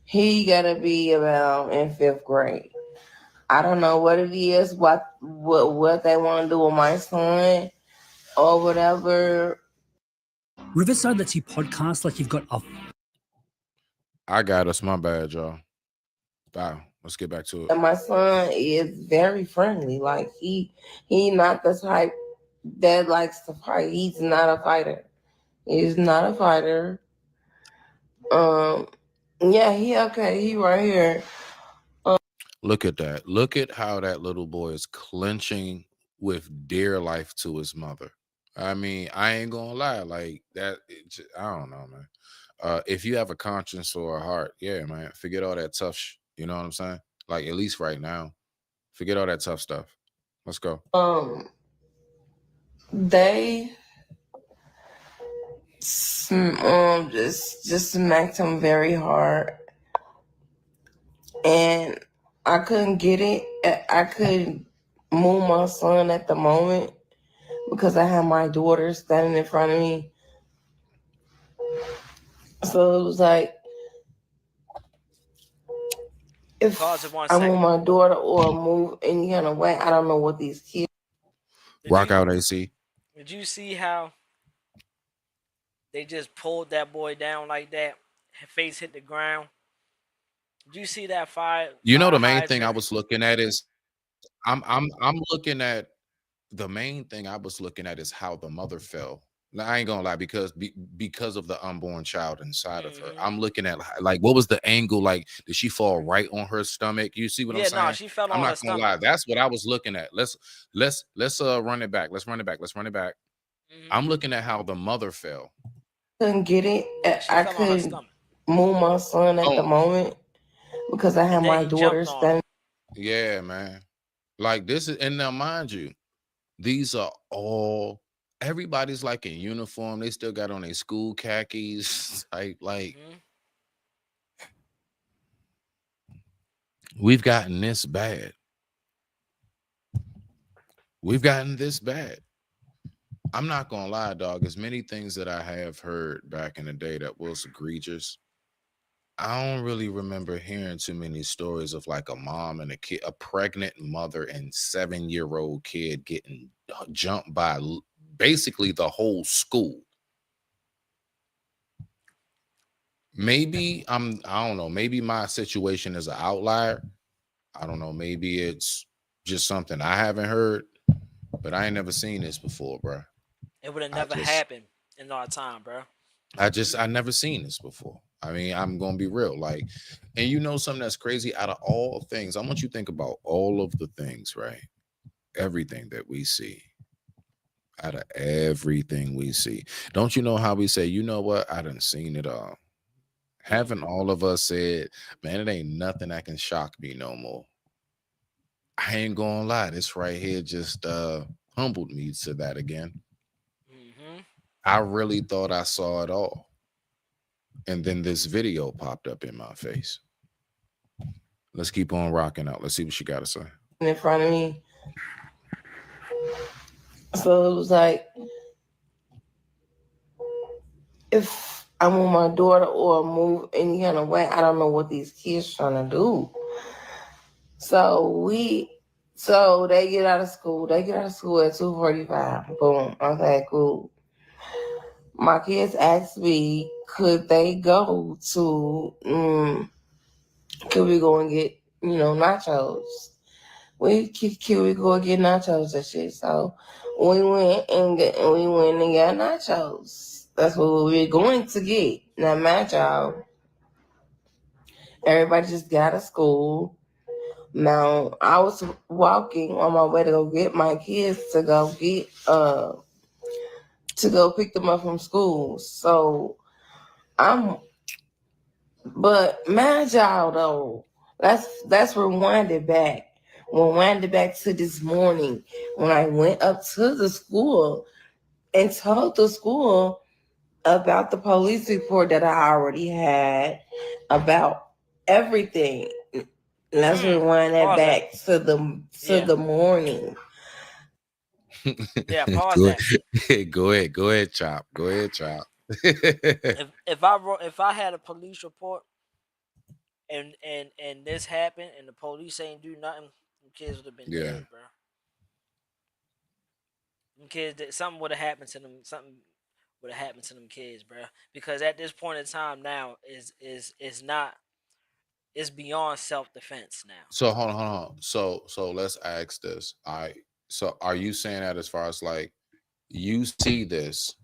he gotta be about in 5th grade. I don't know what it is, what they want to do with my son or whatever. Riverside lets you podcast like you've got a. I got us. My bad, y'all. Wow. Let's get back to it. And my son is very friendly. Like he not the type that likes to fight. He's not a fighter. He's not a fighter. Yeah, he okay. He right here. Look at that. Look at how that little boy is clenching with dear life to his mother. I mean, I ain't gonna lie. Like that, I don't know, man. If you have a conscience or a heart, yeah, man, forget all that tough you know what I'm saying? Like, at least right now, forget all that tough stuff. Let's go. They just smacked him very hard, and I couldn't get it. I couldn't move my son at the moment because I had my daughter standing in front of me. So it was like, if I move my daughter or move any kind of way, I don't know what these kids. Rock out, AC. Did you see how they just pulled that boy down like that? Face hit the ground. Did you see that fire? You know, the main thing I was looking at is I'm looking at the main thing I was looking at is how the mother fell. Now, I ain't gonna lie, because of the unborn child inside of her. I'm looking at like, what was the angle? Like, did she fall right on her stomach? You see what I'm saying? No, she fell on I'm her not gonna lie. That's what I was looking at. Let's run it back. Let's run it back. I'm looking at how the mother fell. Couldn't get it. I couldn't move my son at the moment because I had my daughter standing. Yeah, man. Like this is, and now mind you, these are all. Everybody's like in uniform. They still got on their school khakis. Like we've gotten this bad. We've gotten this bad. I'm not gonna lie, dog. As many things that I have heard back in the day that was egregious, I don't really remember hearing too many stories of like a mom and a kid, a pregnant mother and 7-year-old kid getting jumped by basically the whole school. Maybe I don't know. Maybe my situation is an outlier. I don't know. Maybe it's just something I haven't heard, but I ain't never seen this before, bro. It would have never happened in our time, bro. I never seen this before. I mean, I'm gonna be real. Like, and you know something that's crazy? Out of all things, I want you to think about all of the things, right? Everything that we see. Out of everything we see. Don't you know how we say, you know what? I done seen it all. Haven't all of us said, man, it ain't nothing that can shock me no more. I ain't gonna lie. This right here just humbled me to that again. I really thought I saw it all. And then this video popped up in my face. Let's keep on rocking out. Let's see what she got to say. In front of me. So it was like, if I move my daughter or move any kind of way, I don't know what these kids trying to do. So they get out of school. They get out of school at 2:45. Boom. Okay, cool. My kids asked me, could they go to, could we go and get, nachos? Could we go and get nachos and shit? So we went and got nachos. That's what we were going to get. Now, mind y'all, everybody just got out of school. Now, I was walking on my way to go get my kids to go get, to go pick them up from school. So but mind y'all though, let's rewind it back. Rewind it back to this morning when I went up to the school and told the school about the police report that I already had about everything. Let's rewind that back to the morning. Yeah, pause that. Go ahead, Chop. Go ahead, Chop. If I had a police report and this happened and the police ain't do nothing, kids would have been Yeah. dead, bro. Them kids, something would have happened to them. Something would have happened to them kids, bro. Because at this point in time now is not. It's beyond self defense now. So hold on. So let's ask this. So are you saying that as far as like you see this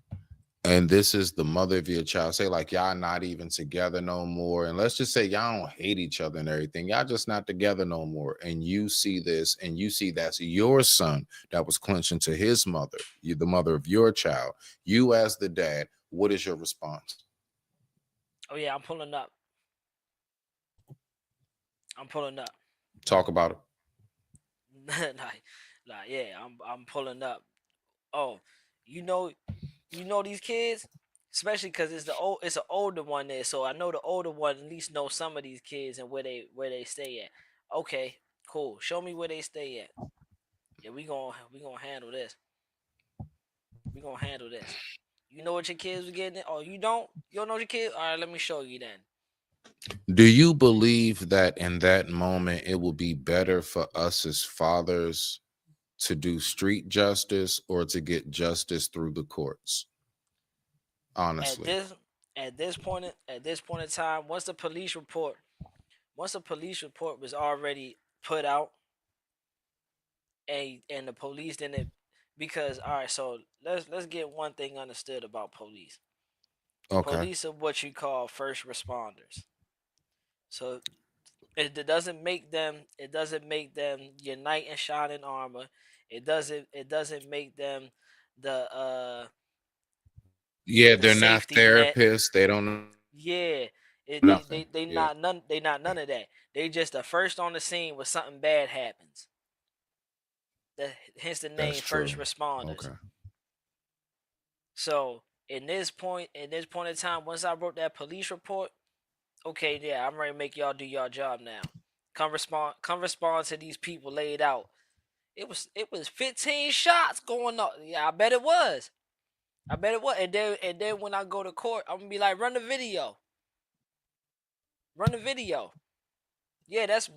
and this is the mother of your child, say like y'all not even together no more, and let's just say y'all don't hate each other and everything, y'all just not together no more, and you see this and you see that's your son that was clinching to his mother, you the mother of your child, you as the dad, what is your response? Oh yeah, I'm pulling up. I'm pulling up. Talk about it. Yeah, I'm pulling up. Oh, you know these kids, especially because it's an older one there, so I know the older one at least know some of these kids and where they stay at. Okay, cool. Show me where they stay at. Yeah, we gonna handle this. We gonna handle this. You know what your kids are getting? Oh, you don't? You don't know your kids? All right, let me show you then. Do you believe that in that moment it will be better for us as fathers to do street justice or to get justice through the courts? Honestly, At this point in time, once the police report was already put out, and the police didn't, because all right, so let's get one thing understood about police. okay. Police are what you call first responders. So it doesn't make them your knight in shining armor. It doesn't make them the Yeah, the they're not safety net. therapists. They don't Yeah, nothing. they Yeah. not none of that. They just the first on the scene when something bad happens. Hence the name That's true. first responders. Okay. So in this point in time, once I wrote that police report, okay, yeah, I'm ready to make y'all do your job now. Come respond to these people laid out. It was 15 shots going on. Yeah, I bet it was. And then when I go to court, I'm gonna be like, run the video. Run the video. Yeah, that's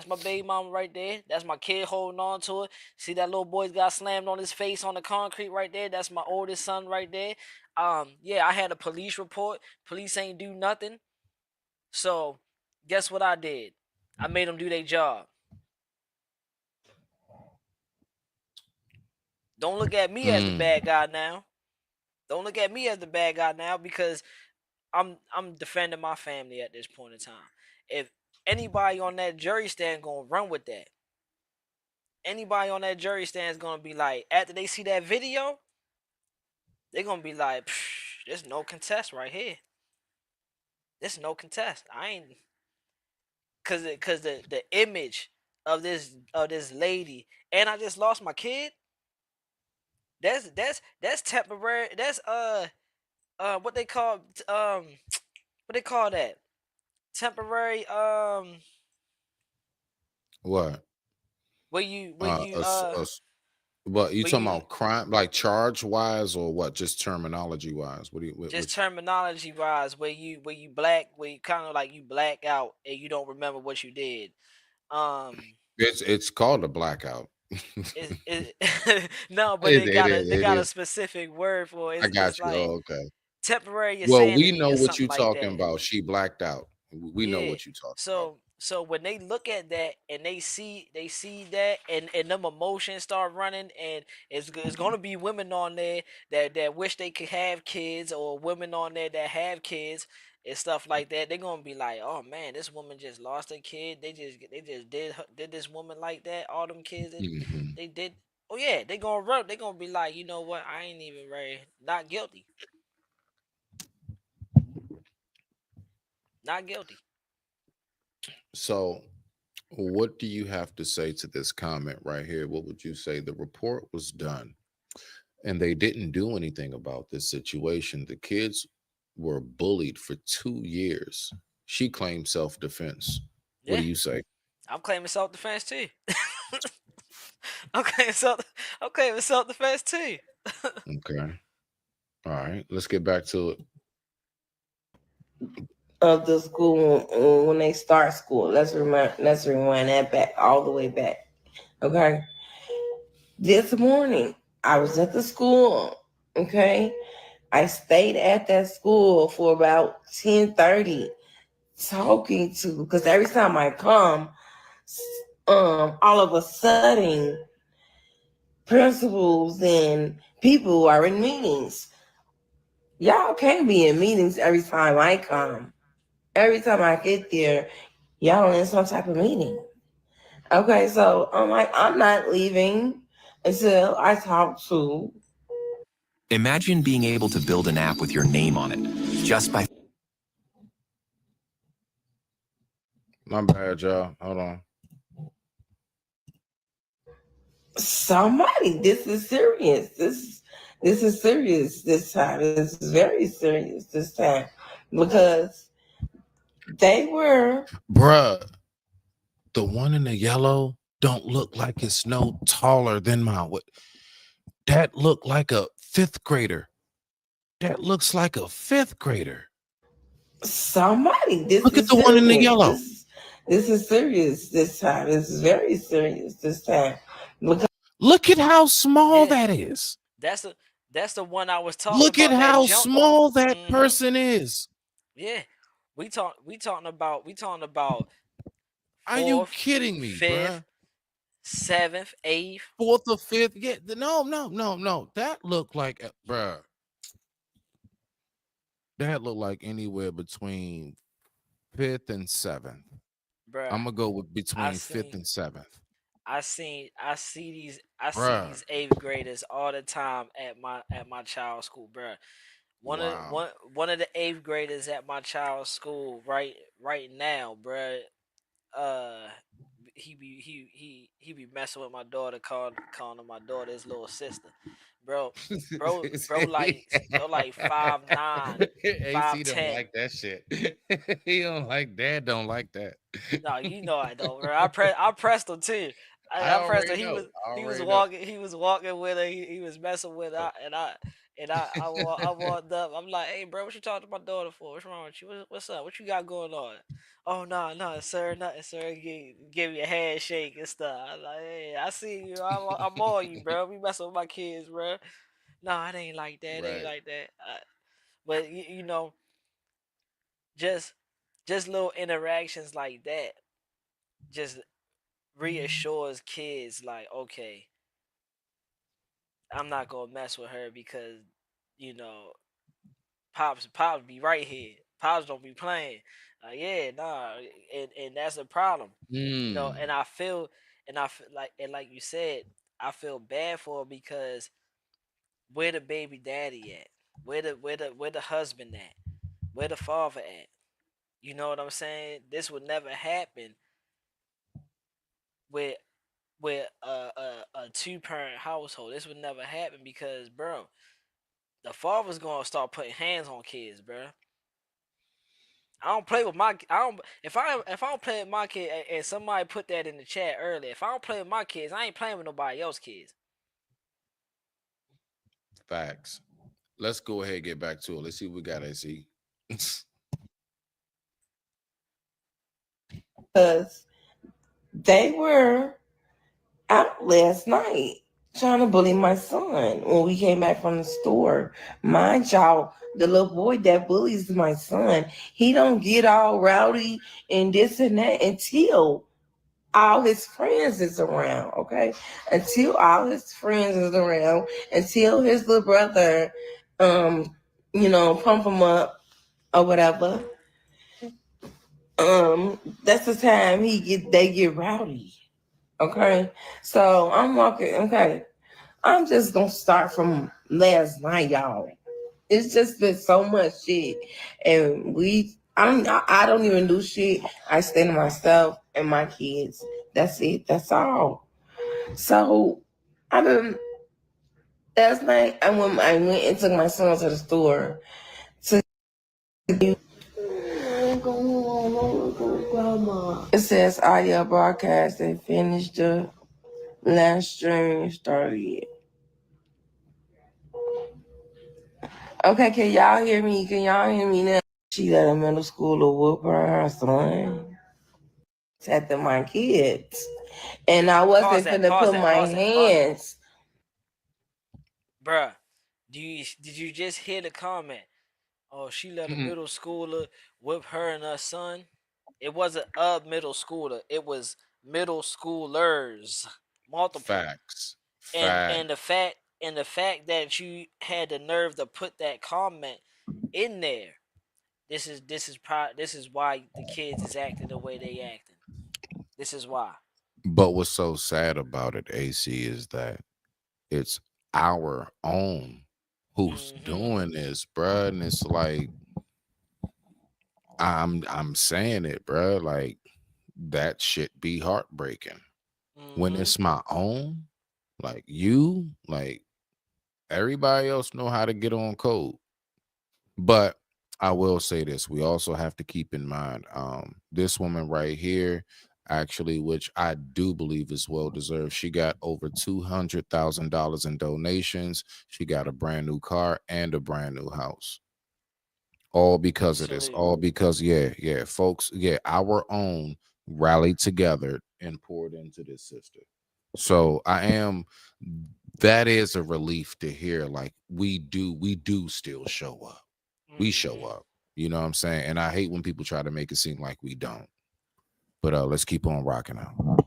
my baby mama right there. That's my kid holding on to it. See that little boy's got slammed on his face on the concrete right there. That's my oldest son right there. Yeah, I had a police report. Police ain't do nothing. So, guess what I did? I made them do their job. Don't look at me as the bad guy now. Don't look at me as the bad guy now, because I'm defending my family at this point in time. If anybody on that jury stand gonna run with that, anybody on that jury stand is gonna be like, after they see that video, they're gonna be like, there's no contest right here. There's no contest. I ain't, cause the image of this lady, and I just lost my kid. That's temporary. That's what they call that? Temporary What? Where you But you where talking you about crime, like charge wise, or what? Just terminology wise? What do you? just terminology wise, where you black, where you kind of like you black out and you don't remember what you did. It's called a blackout. No, but they got a specific word for it. I got It's you. like Oh, okay. temporary Well, we insanity know or what something you like talking that. about. She blacked out. We know Yeah. what you talking about. So when they look at that and they see that and them emotions start running, and it's gonna be women on there that wish they could have kids, or women on there that have kids and stuff like that. They're gonna be like, oh man, this woman just lost a kid. They just did this woman like that. All them kids that they did. Oh yeah, they gonna run. They gonna be like, you know what? I ain't even ready. Not guilty. Not guilty. So, what do you have to say to this comment right here? What would you say? The report was done and they didn't do anything about this situation. The kids were bullied for 2 years. She claimed self-defense. What do Yeah. you say? I'm claiming self-defense too. I'm claiming self-defense too. Okay. All right. Let's get back to it. of the school when they start school. Let's rewind that back all the way back. Okay. This morning, I was at the school. Okay. I stayed at that school for about 10:30 talking to, because every time I come, all of a sudden, principals and people are in meetings. Y'all can't be in meetings every time I come. Every time I get there, y'all in some type of meeting. Okay, so I'm like, I'm not leaving until I talk to. Imagine being able to build an app with your name on it just by. My bad, y'all. Hold on. Somebody, this is serious. This is serious this time. This is very serious this time because they were. Bruh, the one in the yellow don't look like it's no taller than my. That look like a 5th grader. That looks like a 5th grader. Somebody, this look is at the one in the yellow. This is serious this time. This is very serious this time. Because look at how small that is. That's the one I was talking look about. Look at how small that person is. Yeah. We talking about Are you kidding me, 5th, bruh? 7th, 8th, 4th or 5th. Yeah, no. That looked like, bruh. That looked like anywhere between 5th and 7th. Bruh, I'm gonna go with between 5th and 7th. I see these 8th graders all the time at my child's school, bruh. One of the 8th graders at my child's school right now, bruh. He be messing with my daughter, calling my daughter his little sister, bro like 5'9", 5'10". Don't like that shit. He don't like that. Don't like that. No, you know I don't, bro. I pressed him too. I pressed him. He was walking with her. He was messing with her, and I walked up. I'm like, hey, bro, what you talking to my daughter for? What's wrong with you? What's up? What you got going on? Oh, no, sir, nothing, sir. Give me a handshake and stuff. I'm like, hey, I see you. I'm on you, bro. We messing with my kids, bro. No, it ain't like that. It ain't like that. But you know, just little interactions like that, just reassures kids like, okay, I'm not gonna mess with her because, you know, Pops be right here. Pops don't be playing. Yeah, nah, and that's a problem. You know, and I feel like you said, I feel bad for her because where the baby daddy at? Where the husband at? Where the father at? You know what I'm saying? This would never happen with a 2-parent household. This would never happen because, bro, the father's gonna start putting hands on kids, bro. I don't play with my. If I don't play with my kid, and somebody put that in the chat earlier. If I don't play with my kids, I ain't playing with nobody else's kids. Facts. Let's go ahead and get back to it. Let's see what we got. See. Because they were out last night trying to bully my son when we came back from the store. Mind y'all, the little boy that bullies my son, he don't get all rowdy and this and that until all his friends is around, okay? Until all his friends is around, until his little brother, pump him up or whatever. That's the time they get rowdy. Okay, so I'm walking. Okay, I'm just gonna start from last night, y'all. It's just been so much shit, and I don't even do shit. I stay to myself and my kids. That's it. That's all. So last night I went and took my son to the store to. It says audio broadcast and finished the last stream started. Okay, can y'all hear me? Can y'all hear me now? She let a middle schooler whoop her son. Protecting my kids. And I wasn't finna put my hands. Bruh, did you just hear the comment? Oh, she let a middle schooler whip her and her son. It wasn't a middle schooler. It was middle schoolers, multiple. Facts. And the fact that you had the nerve to put that comment in there. This is why the kids is acting the way they acting. This is why. But what's so sad about it, AC, is that it's our own who's doing this, bruh. And it's like, I'm saying it, bruh. Like, that shit be heartbreaking. When it's my own, like you, like everybody else know how to get on code. But I will say this, we also have to keep in mind, this woman right here, actually, which I do believe is well deserved. She got over $200,000 in donations. She got a brand new car and a brand new house. All because of this. All because, folks, our own rallied together and poured into this sister. So that is a relief to hear. Like, we do still show up. We show up. You know what I'm saying? And I hate when people try to make it seem like we don't. But let's keep on rocking out.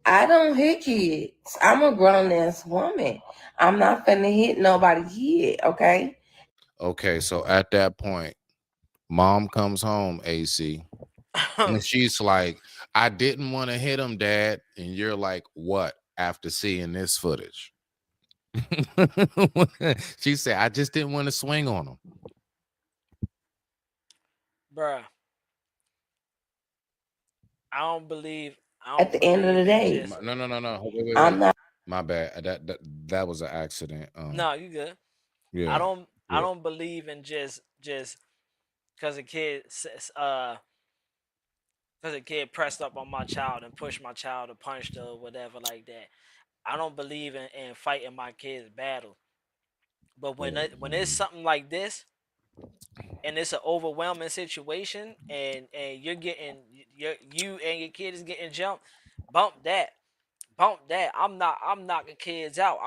I don't hit kids. I'm a grown-ass woman. I'm not finna hit nobody's kid, okay? Okay, so at that point, mom comes home, AC, and she's like, I didn't want to hit him, Dad. And you're like, what? After seeing this footage. She said, I just didn't want to swing on him. Bruh. I don't believe at the end of the day. No. Wait. I'm not. My bad. That was an accident. No, you good. Yeah. I don't believe in just because a kid pressed up on my child and pushed my child or punched her or whatever like that. I don't believe in fighting my kid's battle. But when it's something like this, and it's an overwhelming situation, and you're getting you and your kid is getting jumped, bump that. I'm knocking kids out.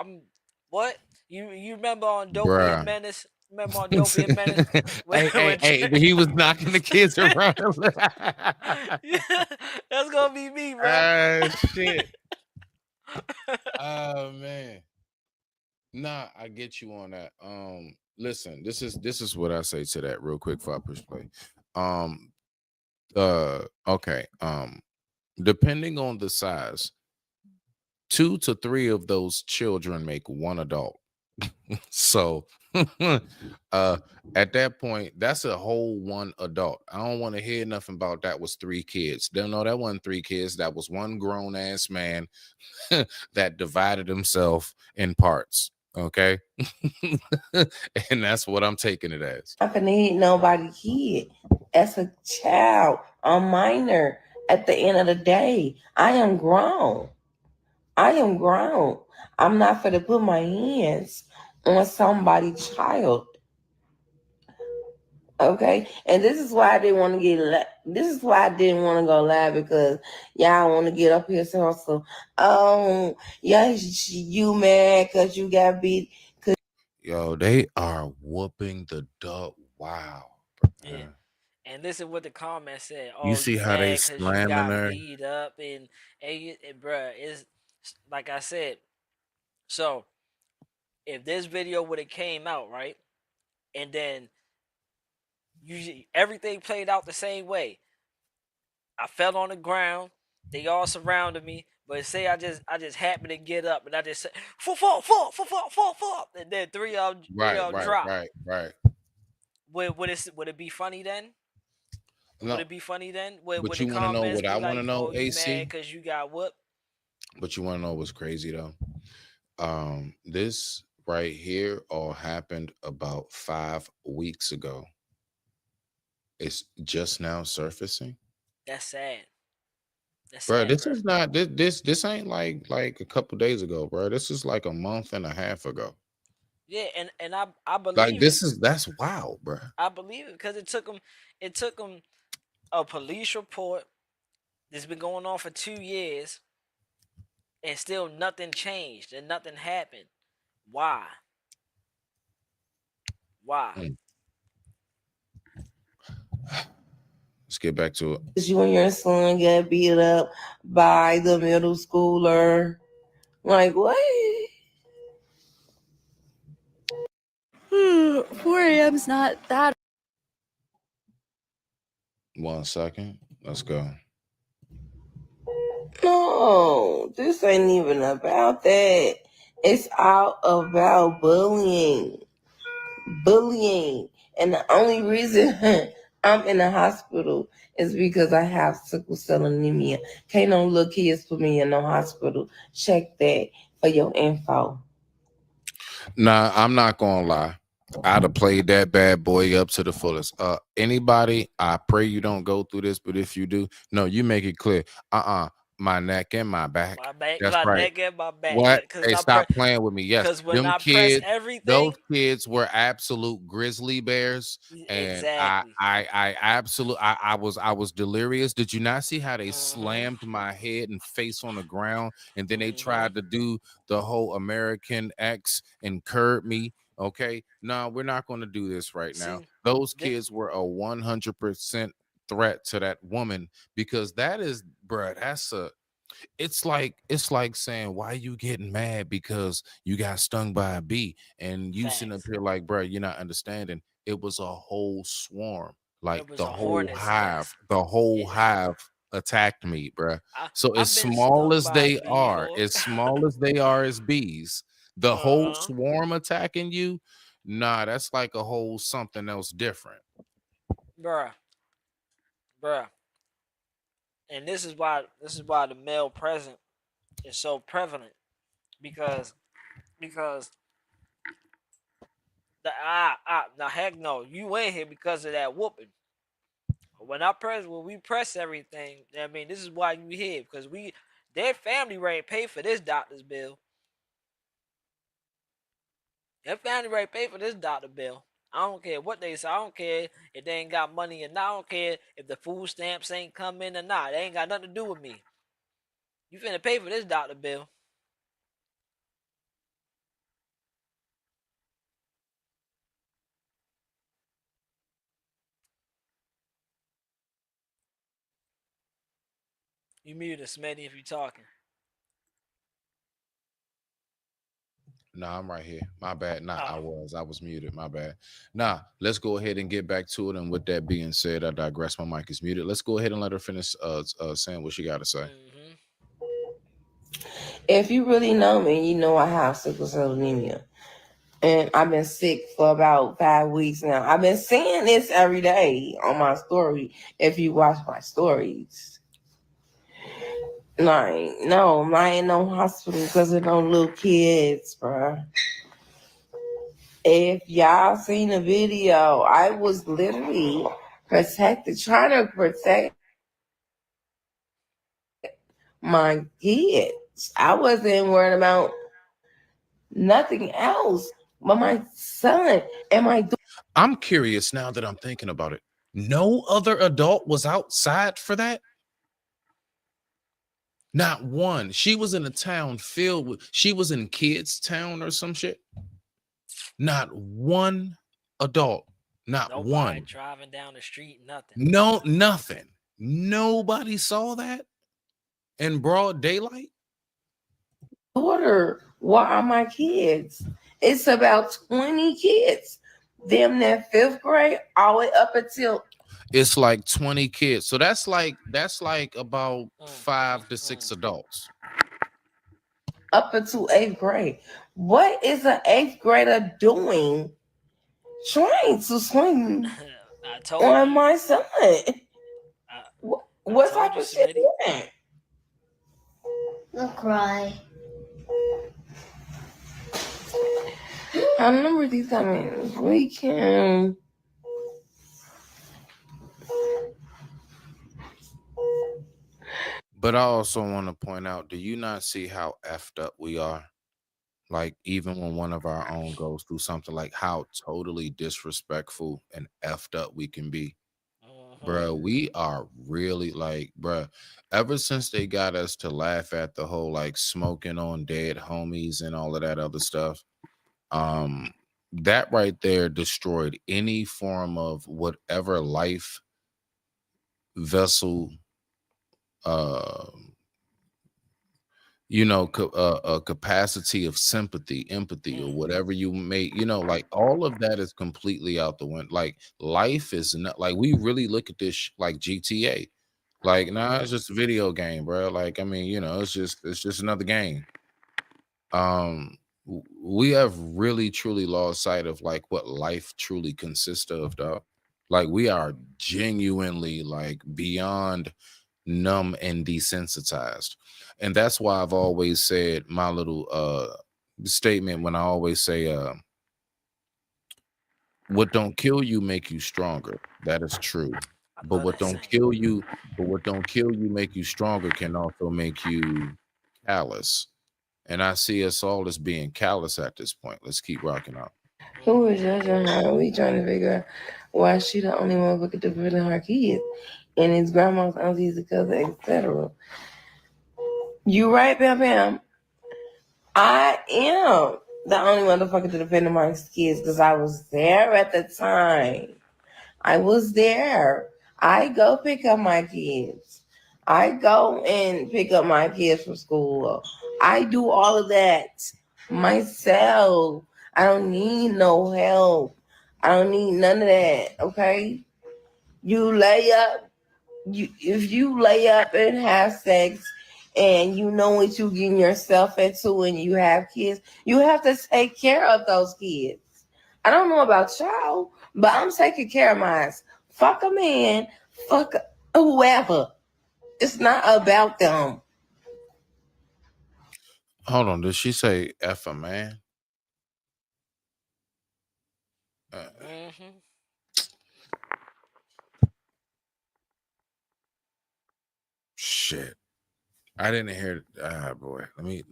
What? You remember on Dopey and Menace? Remember on Dopey and Menace? Hey, but he was knocking the kids around. That's gonna be me, bro. Shit. Oh man. Nah, I get you on that. Listen, this is what I say to that real quick before I push play. Okay. Depending on the size, 2 to 3 of those children make one adult. So at that point, that's a whole one adult. I don't want to hear nothing about that was 3 kids. Don't know that wasn't 3 kids. That was one grown ass man that divided himself in parts. Okay. And that's what I'm taking it as. I'm not gonna hit nobody kid. As a child, a minor. At the end of the day, I am grown. I'm not gonna put my hands on somebody's child. Okay, and this is why I didn't want to get. This is why I didn't want to go live, because y'all want to get up here so you mad because you got beat. Yo, they are whooping the dog. Wow. Yeah. And listen what the comment said. Oh, you see how they slamming her? Beat up and bruh, it's like I said. So if this video would have came out, right, and then everything played out the same way. I fell on the ground. They all surrounded me. But say I just happened to get up and I just said, fall, and then 3 of them drop. Right. Would it be funny then? No. Would it be funny then? Would But you want to know what I want to know, oh, AC? Because you got whooped. But you want to know what's crazy though? This right here all happened about 5 weeks ago. It's just now surfacing. That's sad. Bro, this is not this ain't like a couple days ago, bro. This is like a month and a half ago. Yeah, and I Like believe it. that's wild, bro. I believe it because it took them a police report that's been going on for 2 years and still nothing changed and nothing happened. Why? Why? Let's get back to it. You and your son get beat up by the middle schooler. Like, what? 4 a.m.'s not that. 1 second. Let's go. No, this ain't even about that. It's all about bullying. Bullying. And the only reason I'm in the hospital is because I have sickle cell anemia. Can't no little kids put me in no hospital. Check that for your info. Nah, I'm not gonna lie. I'd have played that bad boy up to the fullest. Anybody, I pray you don't go through this, but if you do, no, you make it clear. My neck and my back. That's my right. neck and my back. What? Cause Hey, stop playing with me. Yes, Because when them I press kids, everything, those kids were absolute grizzly bears, and exactly. I absolutely, I was delirious. Did you not see how they slammed my head and face on the ground, and then they tried to do the whole American X and curb me? Okay, no, we're not going to do this right now. See, Those kids were a 100% threat to that woman, because that is, bruh, that's a. It's like saying, why you getting mad because you got stung by a bee, and you sitting up here like, bro, you're not understanding. It was a whole swarm, like was the a whole hornet's hive. nest. The whole hive attacked me, bro. So I've as been small stung as by a they bee are, before. as small as they are as bees, the whole swarm attacking you, nah, that's like a whole something else different. Bruh. And this is why the male present is so prevalent, because the now heck no, you ain't here because of that whooping. When we press everything, I mean, this is why you here, because their family rate pay for this doctor's bill. Their family rate pay for this doctor bill. I don't care what they say. I don't care if they ain't got money or not. I don't care if the food stamps ain't come in or not. They ain't got nothing to do with me. You finna pay for this doctor bill. You muted, Smitty, if you talking. Nah, I'm right here. My bad. Nah, I was muted. My bad. Nah, let's go ahead and get back to it. And with that being said, I digress. My mic is muted. Let's go ahead and let her finish saying what she got to say. If you really know me, you know I have sickle cell anemia. And I've been sick for about 5 weeks now. I've been saying this every day on my story. If you watch my stories. Like, no, I'm not in no hospital because of no little kids, bro. If y'all seen the video, I was literally trying to protect my kids. I wasn't worried about nothing else but my son and my daughter. I'm curious now that I'm thinking about it. No other adult was outside for that? Not one. She was in a town filled with, she was in Kids Town or some shit. Not one adult. Not Nobody one. driving down the street, nothing. No, nothing. Nobody saw that in broad daylight. Daughter, what are my kids? It's about 20 kids. Them that 5th grade all the way up until It's like 20 kids. So that's like about 5 to 6 adults. up until 8th grade. What is an 8th grader doing trying to swing on my son? What type of shit is that? I'll cry. I remember these comments. We can. But I also want to point out, do you not see how effed up we are? Like even when one of our own goes through something, like how totally disrespectful and effed up we can be. Bro, we are really like, bro, ever since they got us to laugh at the whole like smoking on dead homies and all of that other stuff, that right there destroyed any form of whatever life vessel, a capacity of sympathy, empathy, or whatever you may, like all of that is completely out the window. Like life is not like we really look at this like GTA. Like, nah, it's just a video game, bro. Like, I mean, it's just another game. We have really truly lost sight of like what life truly consists of, dog. Like we are genuinely like beyond numb and desensitized. And that's why I've always said my little statement when I always say what don't kill you make you stronger. That is true. But what don't kill you make you stronger can also make you callous. And I see us all as being callous at this point. Let's keep rocking out. Who is judging her? We trying to figure out why she the only one looking to defend her kids and his grandma's aunties, cousins, etc. You right, Bam Bam. I am the only motherfucker to defend my kids because I was there at the time. I was there. I go pick up my kids. I go and pick up my kids from school. I do all of that myself. I don't need no help. I don't need none of that, okay? You lay up. If you lay up and have sex and you know what you're getting yourself into and you have kids, you have to take care of those kids. I don't know about y'all, but I'm taking care of mine. Fuck a man, fuck whoever. It's not about them. Hold on, did she say F a man? Shit. I didn't hear boy. Let me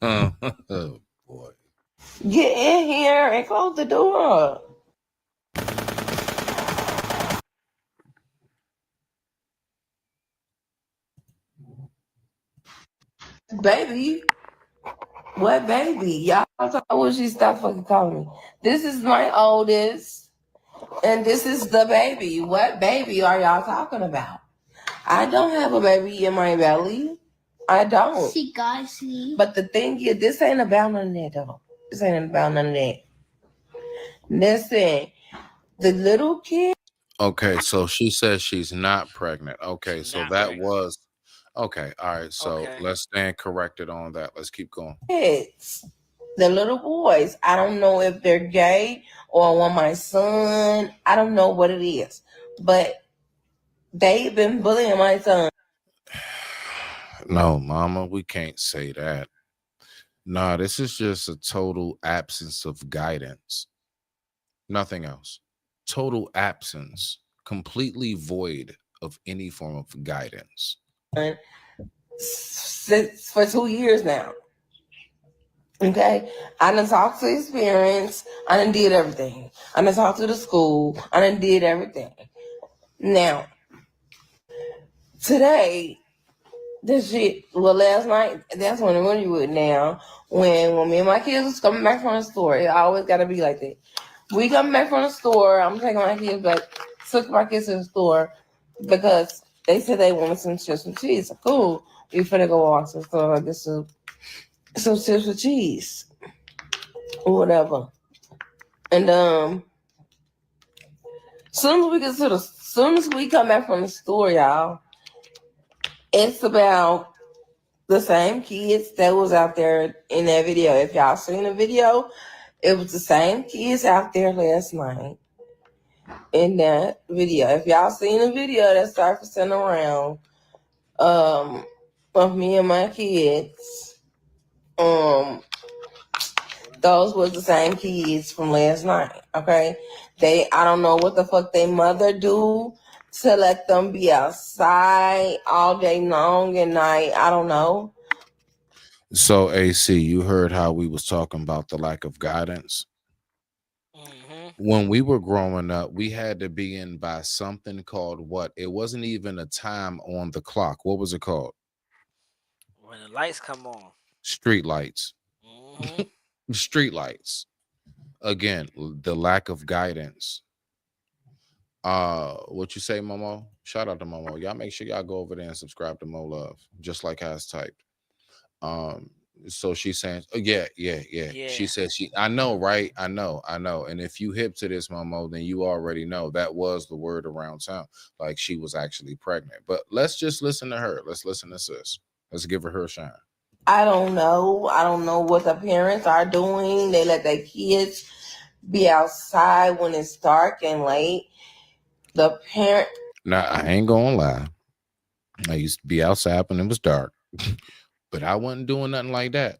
oh boy. Get in here and close the door. Baby. What baby? Y'all I wish you stop fucking calling me. This is my oldest. And this is the baby. What baby are y'all talking about? I don't have a baby in my belly. I don't. See, guys, see. But the thing is, this ain't about none of that, though. This ain't about none of that. Listen, the little kid. Okay, so she says she's not pregnant. Okay, so that was okay. All right, so let's stand corrected on that. Let's keep going. Kids, the little boys. I don't know if they're gay or I want my son. I don't know what it is, but they've been bullying my son. No, mama, we can't say that. Nah, this is just a total absence of guidance. Nothing else. Total absence, completely void of any form of guidance. For 2 years now. Okay? I done talked to his parents. I done did everything. I done talked to the school. I done did everything. Now, today, last night, that's when it really would now. When me and my kids was coming back from the store, it always got to be like that. We come back from the store, I'm taking my kids back, took my kids to the store because they said they wanted some chips and cheese. So cool. We finna go walk to the store and get some chips with cheese or whatever. And soon as we come back from the store, y'all, it's about the same kids that was out there in that video. If y'all seen the video, it was the same kids out there last night in that video. If y'all seen the video that's surfacing around of me and my kids, those was the same kids from last night. Okay, I don't know what the fuck they mother do to let them be outside all day long and night. I don't know. So AC, you heard how we was talking about the lack of guidance. When we were growing up, we had to be in by something called what? It wasn't even a time on the clock. What was it called? When the lights come on. Street lights. Street lights. Again, the lack of guidance. What you say, Momo? Shout out to Momo. Y'all make sure y'all go over there and subscribe to Mo Love, just like has typed. So she's saying, oh, yeah. She says I know, right? I know. And if you hip to this, Momo, then you already know that was the word around town. Like she was actually pregnant. But let's just listen to her. Let's listen to sis. Let's give her a shine. I don't know. I don't know what the parents are doing. They let their kids be outside when it's dark and late. The parent. Now, I ain't gonna lie. I used to be outside when it was dark, but I wasn't doing nothing like that.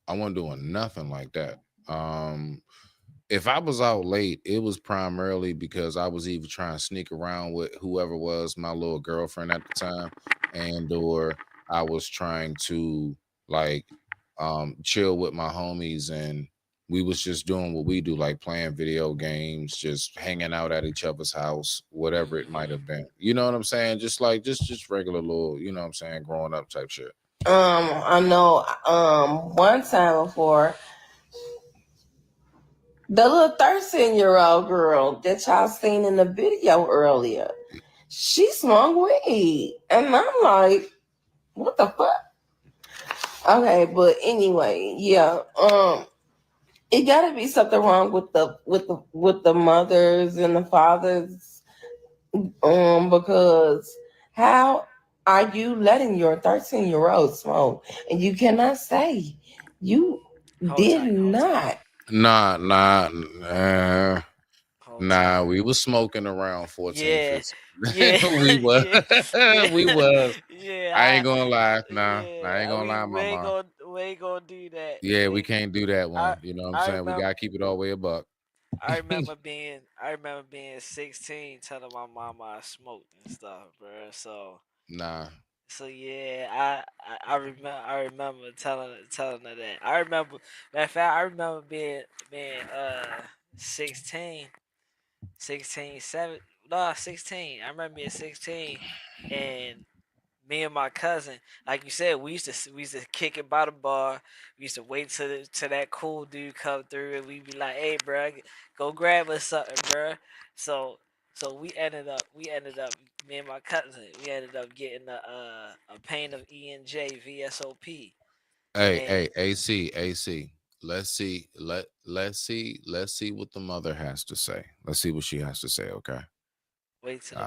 I wasn't doing nothing like that. If I was out late, it was primarily because I was either trying to sneak around with whoever was my little girlfriend at the time, and or I was trying to like chill with my homies, and we was just doing what we do, like playing video games, just hanging out at each other's house, whatever it might have been. You know what I'm saying? Just like just regular little, you know what I'm saying, growing up type shit. I know one time before, the little 13-year-old girl that y'all seen in the video earlier, she smoked weed. And I'm like, what the fuck? Okay, but anyway, yeah. It gotta be something wrong with the mothers and the fathers. Because how are you letting your 13-year-old smoke? And you cannot say you did not. Nah. We was smoking around 14, 15. We was. We was. Yeah, I ain't gonna lie. Nah, I ain't gonna lie, mama. We ain't gonna do that. Yeah, we can't do that one. You know what I'm saying? remember, we gotta keep it all the way a buck. I remember being 16, telling my mama I smoked and stuff, bro. So nah. So yeah, I remember telling her that. I remember, matter of fact, I remember being 16. I remember being 16, and me and my cousin, like you said, we used to kick it by the bar. We used to wait till that cool dude come through, and we'd be like, "Hey, bro, go grab us something, bro." So we ended up, me and my cousin, we ended up getting a paint of E&J VSOP. Hey, AC. Let's see what the mother has to say. Let's see what she has to say. Okay. Wait till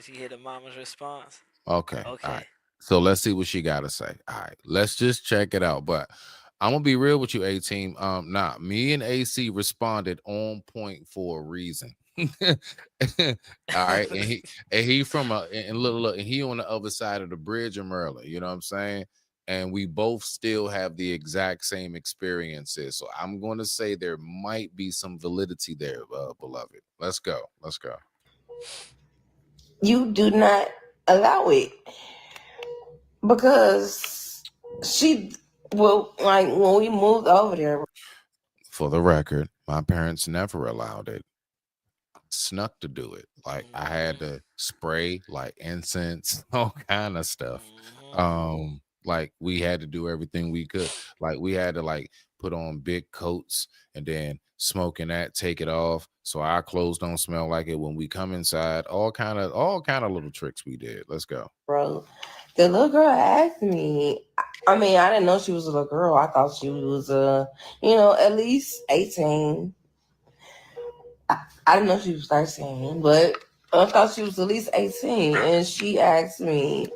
you hear the mama's response. Okay. All right. So let's see what she got to say. All right. Let's just check it out. But I'm gonna be real with you, A-Team. Me and AC responded on point for a reason. All right, and he from look, and he on the other side of the bridge in Maryland. You know what I'm saying? And we both still have the exact same experiences. So I'm going to say there might be some validity there, beloved. Let's go. You do not allow it, because like when we moved over there. For the record, my parents never allowed it. Snuck to do it. Like I had to spray like incense, all kind of stuff. Like we had to do everything we could. Like we had to like put on big coats and then smoking that, take it off so our clothes don't smell like it when we come inside. All kind of little tricks we did. Let's go. Bro, the little girl asked me. I mean, I didn't know she was a little girl. I thought she was at least 18. I didn't know she was 13, but I thought she was at least 18. And she asked me,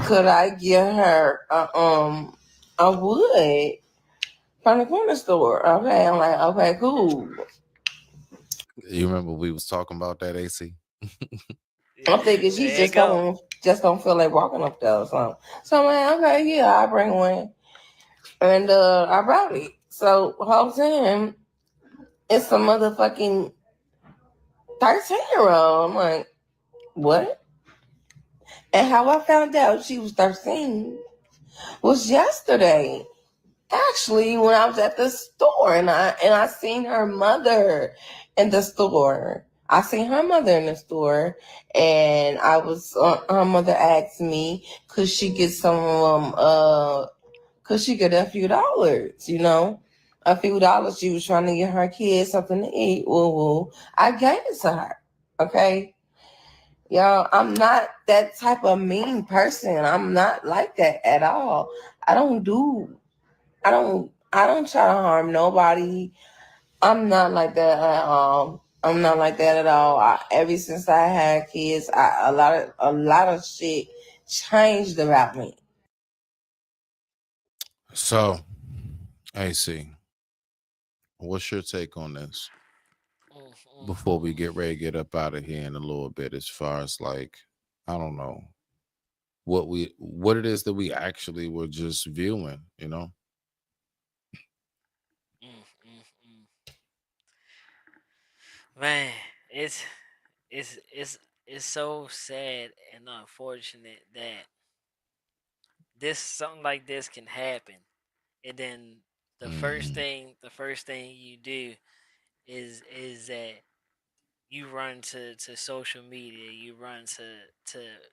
could I get her a wood from the corner store? Okay, I'm like, okay, cool. You remember we was talking about that, AC? I'm thinking she's just gonna feel like walking up there or something. So I'm like, okay, yeah, I'll bring one. And I brought it. So whole time it's a motherfucking 13-year-old. I'm like, what? And how I found out she was 13 was yesterday. Actually, when I was at the store and I seen her mother in the store. I seen her mother in the store, and I was her mother asked me, could she get some of them? Could she get a few dollars? You know, a few dollars. She was trying to get her kids something to eat. Woo. I gave it to her. Okay. Y'all, I'm not that type of mean person. I'm not like that at all. I don't try to harm nobody. I'm not like that at all. I'm not like that at all. Ever since I had kids, a lot of shit changed about me. So, AC, what's your take on this? Before we get ready to get up out of here in a little bit, as far as like, I don't know what it is that we actually were just viewing, you know? Man, it's so sad and unfortunate that something like this can happen, and then the first thing you do is that you run to social media, you run to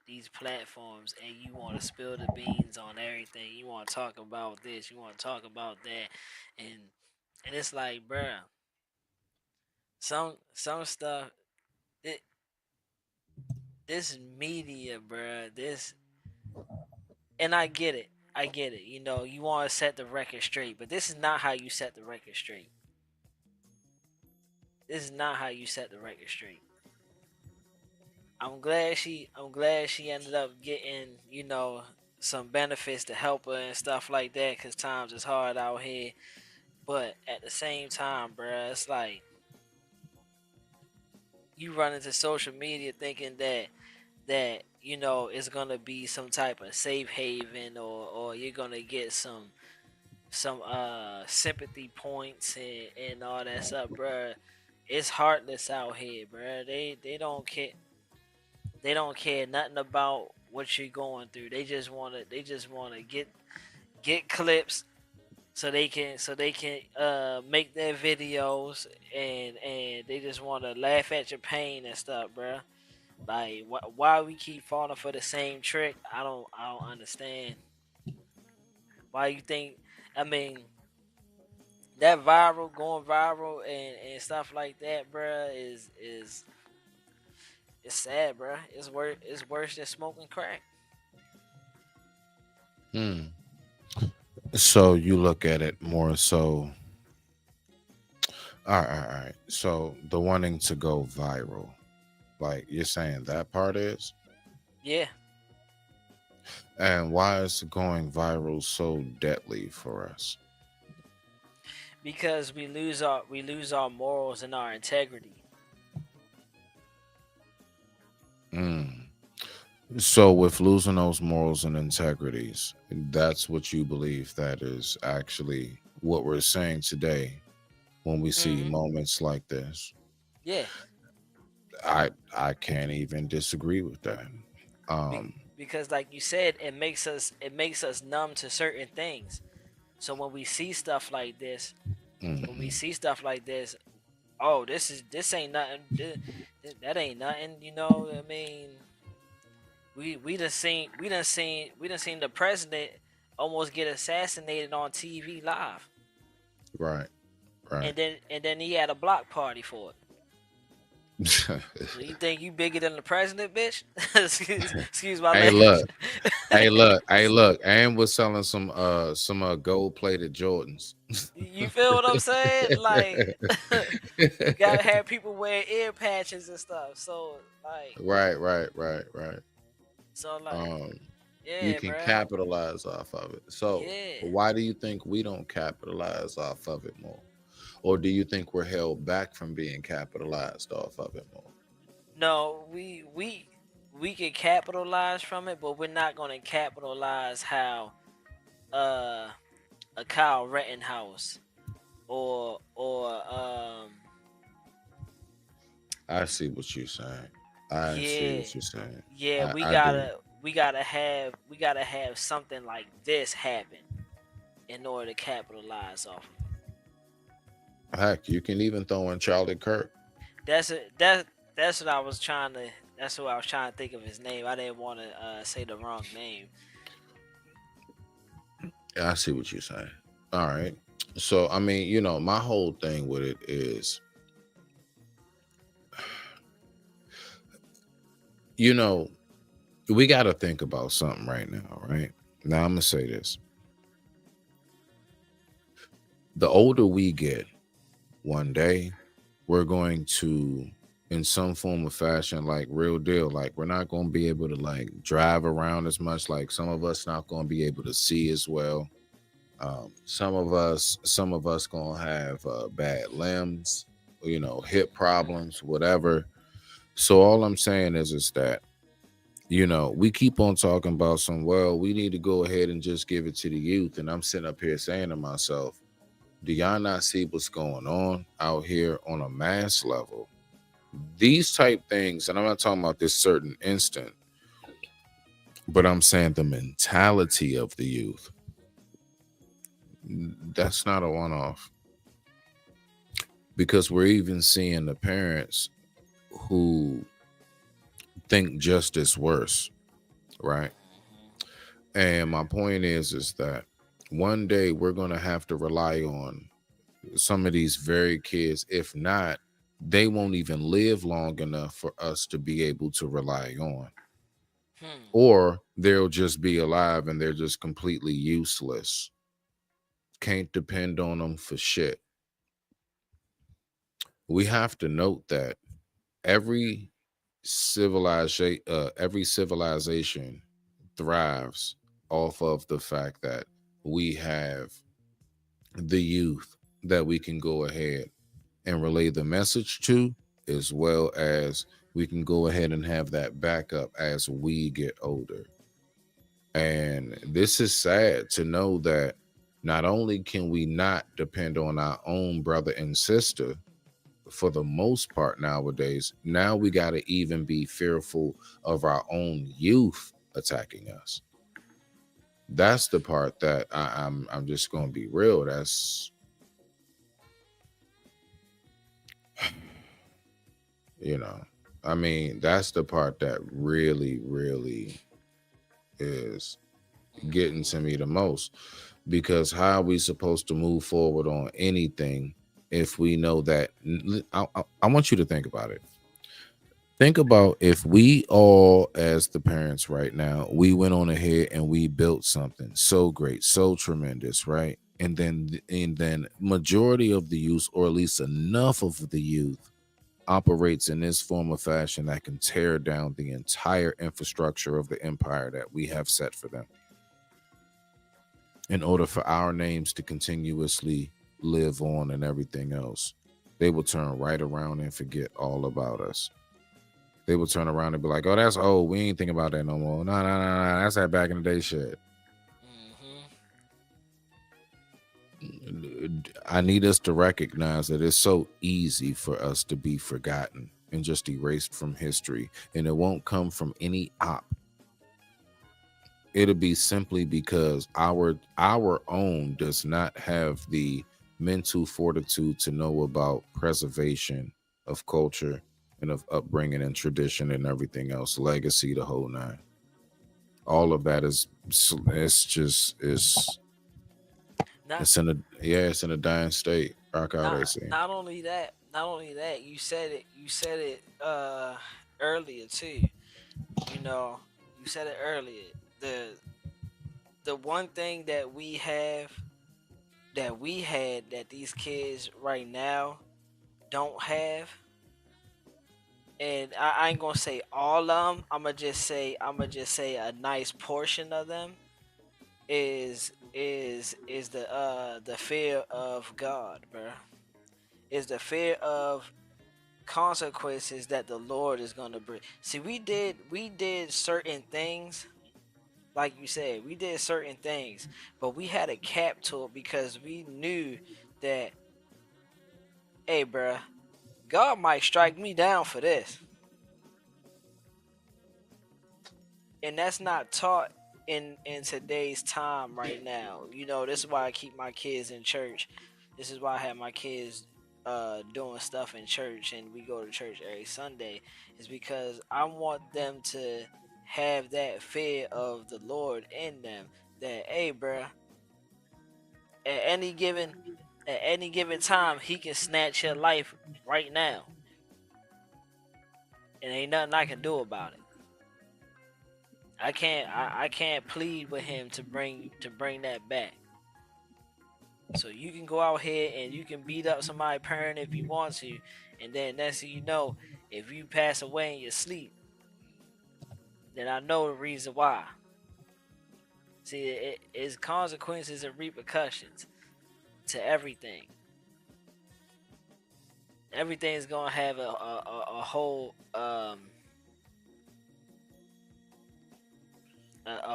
these platforms, and you want to spill the beans on everything. You want to talk about this, you want to talk about that, and it's like, bruh, some stuff. This media, bruh, and I get it. You know, you want to set the record straight, but this is not how you set the record straight. This is not how you set the record straight. I'm glad she ended up getting, you know, some benefits to help her and stuff like that, because times is hard out here. But at the same time, bruh, it's like you run into social media thinking that you know it's gonna be some type of safe haven, or you're gonna get some sympathy points and all that stuff, bruh. It's heartless out here, bruh. They don't care nothing about what you're going through. They just wanna get clips so they can make their videos, and they just wanna laugh at your pain and stuff, bruh. Like, why we keep falling for the same trick? I don't understand. Why you think? I mean, that going viral and stuff like that, bruh, is it's sad, bruh. It's worse than smoking crack. So you look at it more so. All right. So the wanting to go viral, like you're saying that part is? Yeah. And why is going viral so deadly for us? Because we lose our morals and our integrity. So with losing those morals and integrities, that's what you believe that is actually what we're saying today when we see moments like this. Yeah. I can't even disagree with that. Because like you said, it makes us numb to certain things. So when we see stuff like this, oh, this ain't nothing. That ain't nothing. You know, I mean, we done seen the president almost get assassinated on TV live. Right. And then he had a block party for it. So you think you bigger than the president, bitch? excuse my language. Hey, look. And was selling some gold-plated Jordans. You feel what I'm saying? Like, you gotta have people wear ear patches and stuff. So like, right. So like, yeah, you can capitalize off of it. So why do you think we don't capitalize off of it more? Or do you think we're held back from being capitalized off of it more? No, we can capitalize from it, but we're not gonna capitalize how a Kyle Rittenhouse or I see what you're saying. I see what you're saying. Yeah, we we gotta have something like this happen in order to capitalize off of it. Heck, you can even throw in Charlie Kirk. That's what I was trying to think of his name. I didn't want to say the wrong name. I see what you're saying. All right. So, I mean, you know, my whole thing with it is, you know, we got to think about something right now, right? Now, I'm going to say this. The older we get, one day, we're going to, in some form of fashion, like real deal, like we're not going to be able to like drive around as much. Like some of us not going to be able to see as well. Some of us gonna have bad limbs, you know, hip problems, whatever. So all I'm saying is that, you know, we keep on talking about well, we need to go ahead and just give it to the youth. And I'm sitting up here saying to myself, do y'all not see what's going on out here on a mass level? These type things, and I'm not talking about this certain instant, but I'm saying the mentality of the youth. That's not a one-off, because we're even seeing the parents who think justice worse, right? And my point is that one day we're going to have to rely on some of these very kids. If not, they won't even live long enough for us to be able to rely on. Or they'll just be alive and they're just completely useless. Can't depend on them for shit. We have to note that every civilization thrives off of the fact that we have the youth that we can go ahead and relay the message to, as well as we can go ahead and have that backup as we get older. And this is sad to know that not only can we not depend on our own brother and sister for the most part nowadays, now we got to even be fearful of our own youth attacking us. That's the part that I'm just going to be real. That's, you know, I mean, that's the part that really, really is getting to me the most. Because how are we supposed to move forward on anything if we know that? I want you to think about it. Think about if we all, as the parents right now, we went on ahead and we built something so great, so tremendous, right? And then majority of the youth, or at least enough of the youth, operates in this form of fashion that can tear down the entire infrastructure of the empire that we have set for them, in order for our names to continuously live on and everything else. They will turn right around and forget all about us. They will turn around and be like, oh, that's old. We ain't thinking about that no more. No, that's that back in the day shit. I need us to recognize that it's so easy for us to be forgotten and just erased from history. And it won't come from any op. It'll be simply because our own does not have the mental fortitude to know about preservation of culture and of upbringing and tradition and everything else, legacy, the whole nine. All of that is, it's in a dying state. Rock out, I see. Not only that, you said it earlier too. You know, you said it earlier. The one thing that we had that these kids right now don't have, and I ain't gonna say all of them, I'ma just say a nice portion of them is the fear of God, bro. Is the fear of consequences that the Lord is gonna bring. See, we did certain things. Like you said, we did certain things, but we had a cap to it because we knew that, hey, bruh, God might strike me down for this. and that's not taught in today's time right now. You know, this is why I keep my kids in church. This is why I have my kids doing stuff in church, and we go to church every Sunday, is because I want them to have that fear of the Lord in them, that, hey, bruh, at any given time, he can snatch your life right now, and ain't nothing I can do about it. I can't plead with him to bring that back. So you can go out here and you can beat up somebody's parent if you want to, and then next thing you know, if you pass away in your sleep, then I know the reason why. See, it's consequences and repercussions to everything. Everything's gonna have a whole a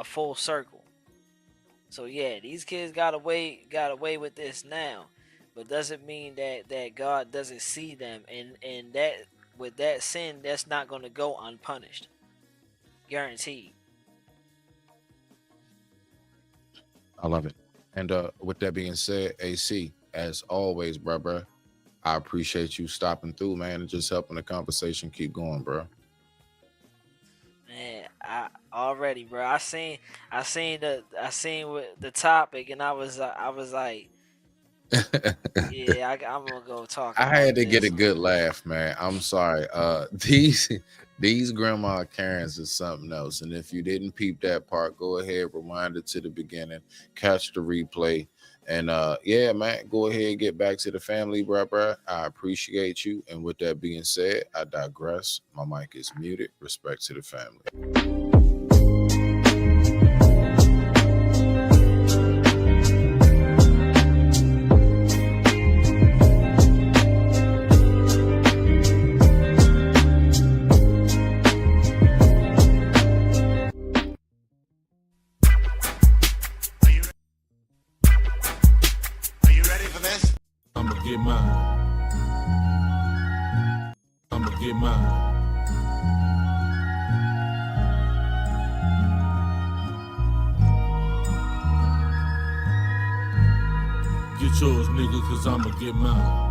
full circle. So yeah, these kids got away with this now, but doesn't mean that God doesn't see them, and that with that sin, that's not gonna go unpunished. Guaranteed. I love it. And with that being said, AC, as always, bro, I appreciate you stopping through, man, and just helping the conversation keep going, bro. Man, I already, bro. I seen with the topic, and I was like, yeah, I'm gonna go talk. I had to get a good laugh, man. I'm sorry. These grandma Karens is something else. And if you didn't peep that part, go ahead, rewind it to the beginning, catch the replay. And yeah, man, go ahead and get back to the family, bruh. I appreciate you. And with that being said, I digress. My mic is muted. Respect to the family. Get mine. I'ma get mine. Get yours, nigga, cause I'ma get mine.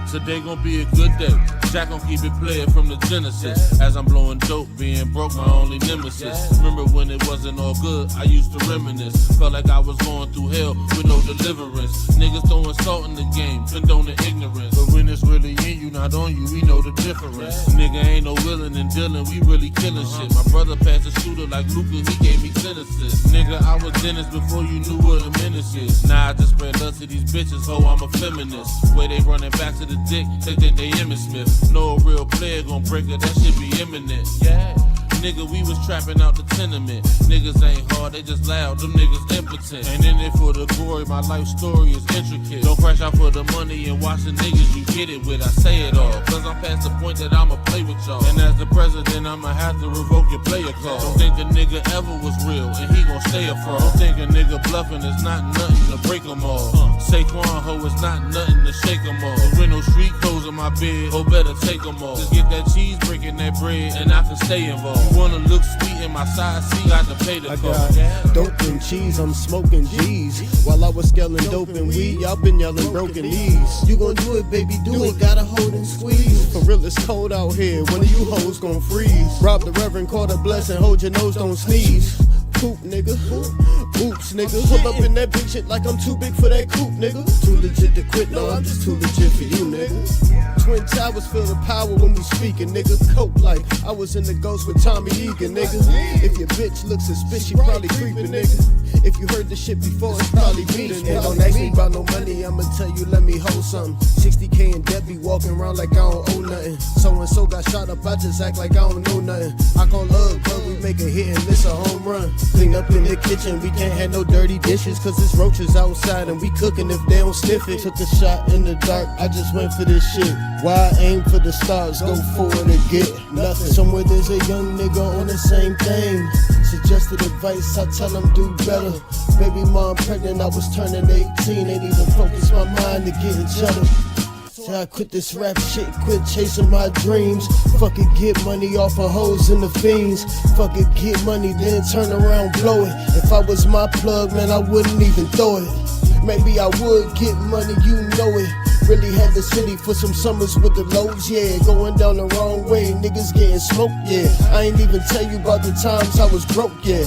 Today gon' be a good day. Jack gon' keep it playing from the Genesis. As I'm blowing dope, being broke, my only nemesis. Remember when it wasn't all good, I used to reminisce. Felt like I was going through hell with no deliverance. Niggas throwing salt in the game, condoning ignorance. But when it's really in you, not on you, we know the difference. Nigga ain't no willing and dealing, we really killing shit. My brother passed a shooter like Luka, he gave me sentences. Nigga, I was Dennis before you knew what a menace is. Now I just spread love to these bitches, ho, I'm a feminist. Way they running back to the dick, they think they Emmitt Smith. No real player gon' break it, that shit be imminent. Yeah. Nigga, we was trapping out the tenement. Niggas ain't hard, they just loud, them niggas impotent. Ain't in it for the glory, my life story is intricate. Don't crash out for the money and watch the niggas you get it with. I say it all, cause I'm past the point that I'ma play with y'all. And as the president, I'ma have to revoke your player call. Don't think a nigga ever was real, and he gon' stay a fraud. Don't think a nigga bluffing is not nothing to break them all. Saquon, ho, it's not nothing to shake them all. There no street clothes in my bed, ho, better take them all. Just get that cheese, breaking that bread, and I can stay involved. Wanna look sweet in my side seat, got to pay the cost. Dope and cheese, I'm smoking G's. While I was scaling dope and weed, y'all been yelling broken knees. You gon' do it, baby, do it, gotta hold and squeeze. For real, it's cold out here, one of you hoes gon' freeze. Rob the reverend, call the blessing, hold your nose, don't sneeze. Poop, nigga. Oops, nigga. Pull up in that bitch shit like I'm too big for that coupe, nigga. Too legit to quit, no, I'm just too legit for you, nigga. Twin Towers feel the power when we speaking, nigga. Coke like I was in the Ghost with Tommy Egan, nigga. If your bitch looks suspicious, she probably creeping, nigga. If you heard this shit before, it's probably me. And don't ask me about no money, I'ma tell you, let me hold something. 60K and debt be walking around like I don't owe nothing. So-and-so got shot up, I just act like I don't know nothing. I call love, but we make a hit and miss a home run. Clean up in the kitchen, we can't have no dirty dishes. Cause it's roaches outside and we cooking if they don't sniff it. Took a shot in the dark, I just went for this shit. Why aim for the stars, go for it and get nothing. Somewhere there's a young nigga on the same thing. Suggested advice, I tell him do better. Baby mom pregnant, I was turning 18. Ain't even focused my mind to getting cheddar. I quit this rap shit, quit chasing my dreams. Fuck it, get money off of hoes and the fiends. Fuck it, get money, then turn around, blow it. If I was my plug, man, I wouldn't even throw it. Maybe I would get money, you know it. Really had the city for some summers with the lows, yeah. Going down the wrong way, niggas getting smoked, yeah. I ain't even tell you about the times I was broke, yeah.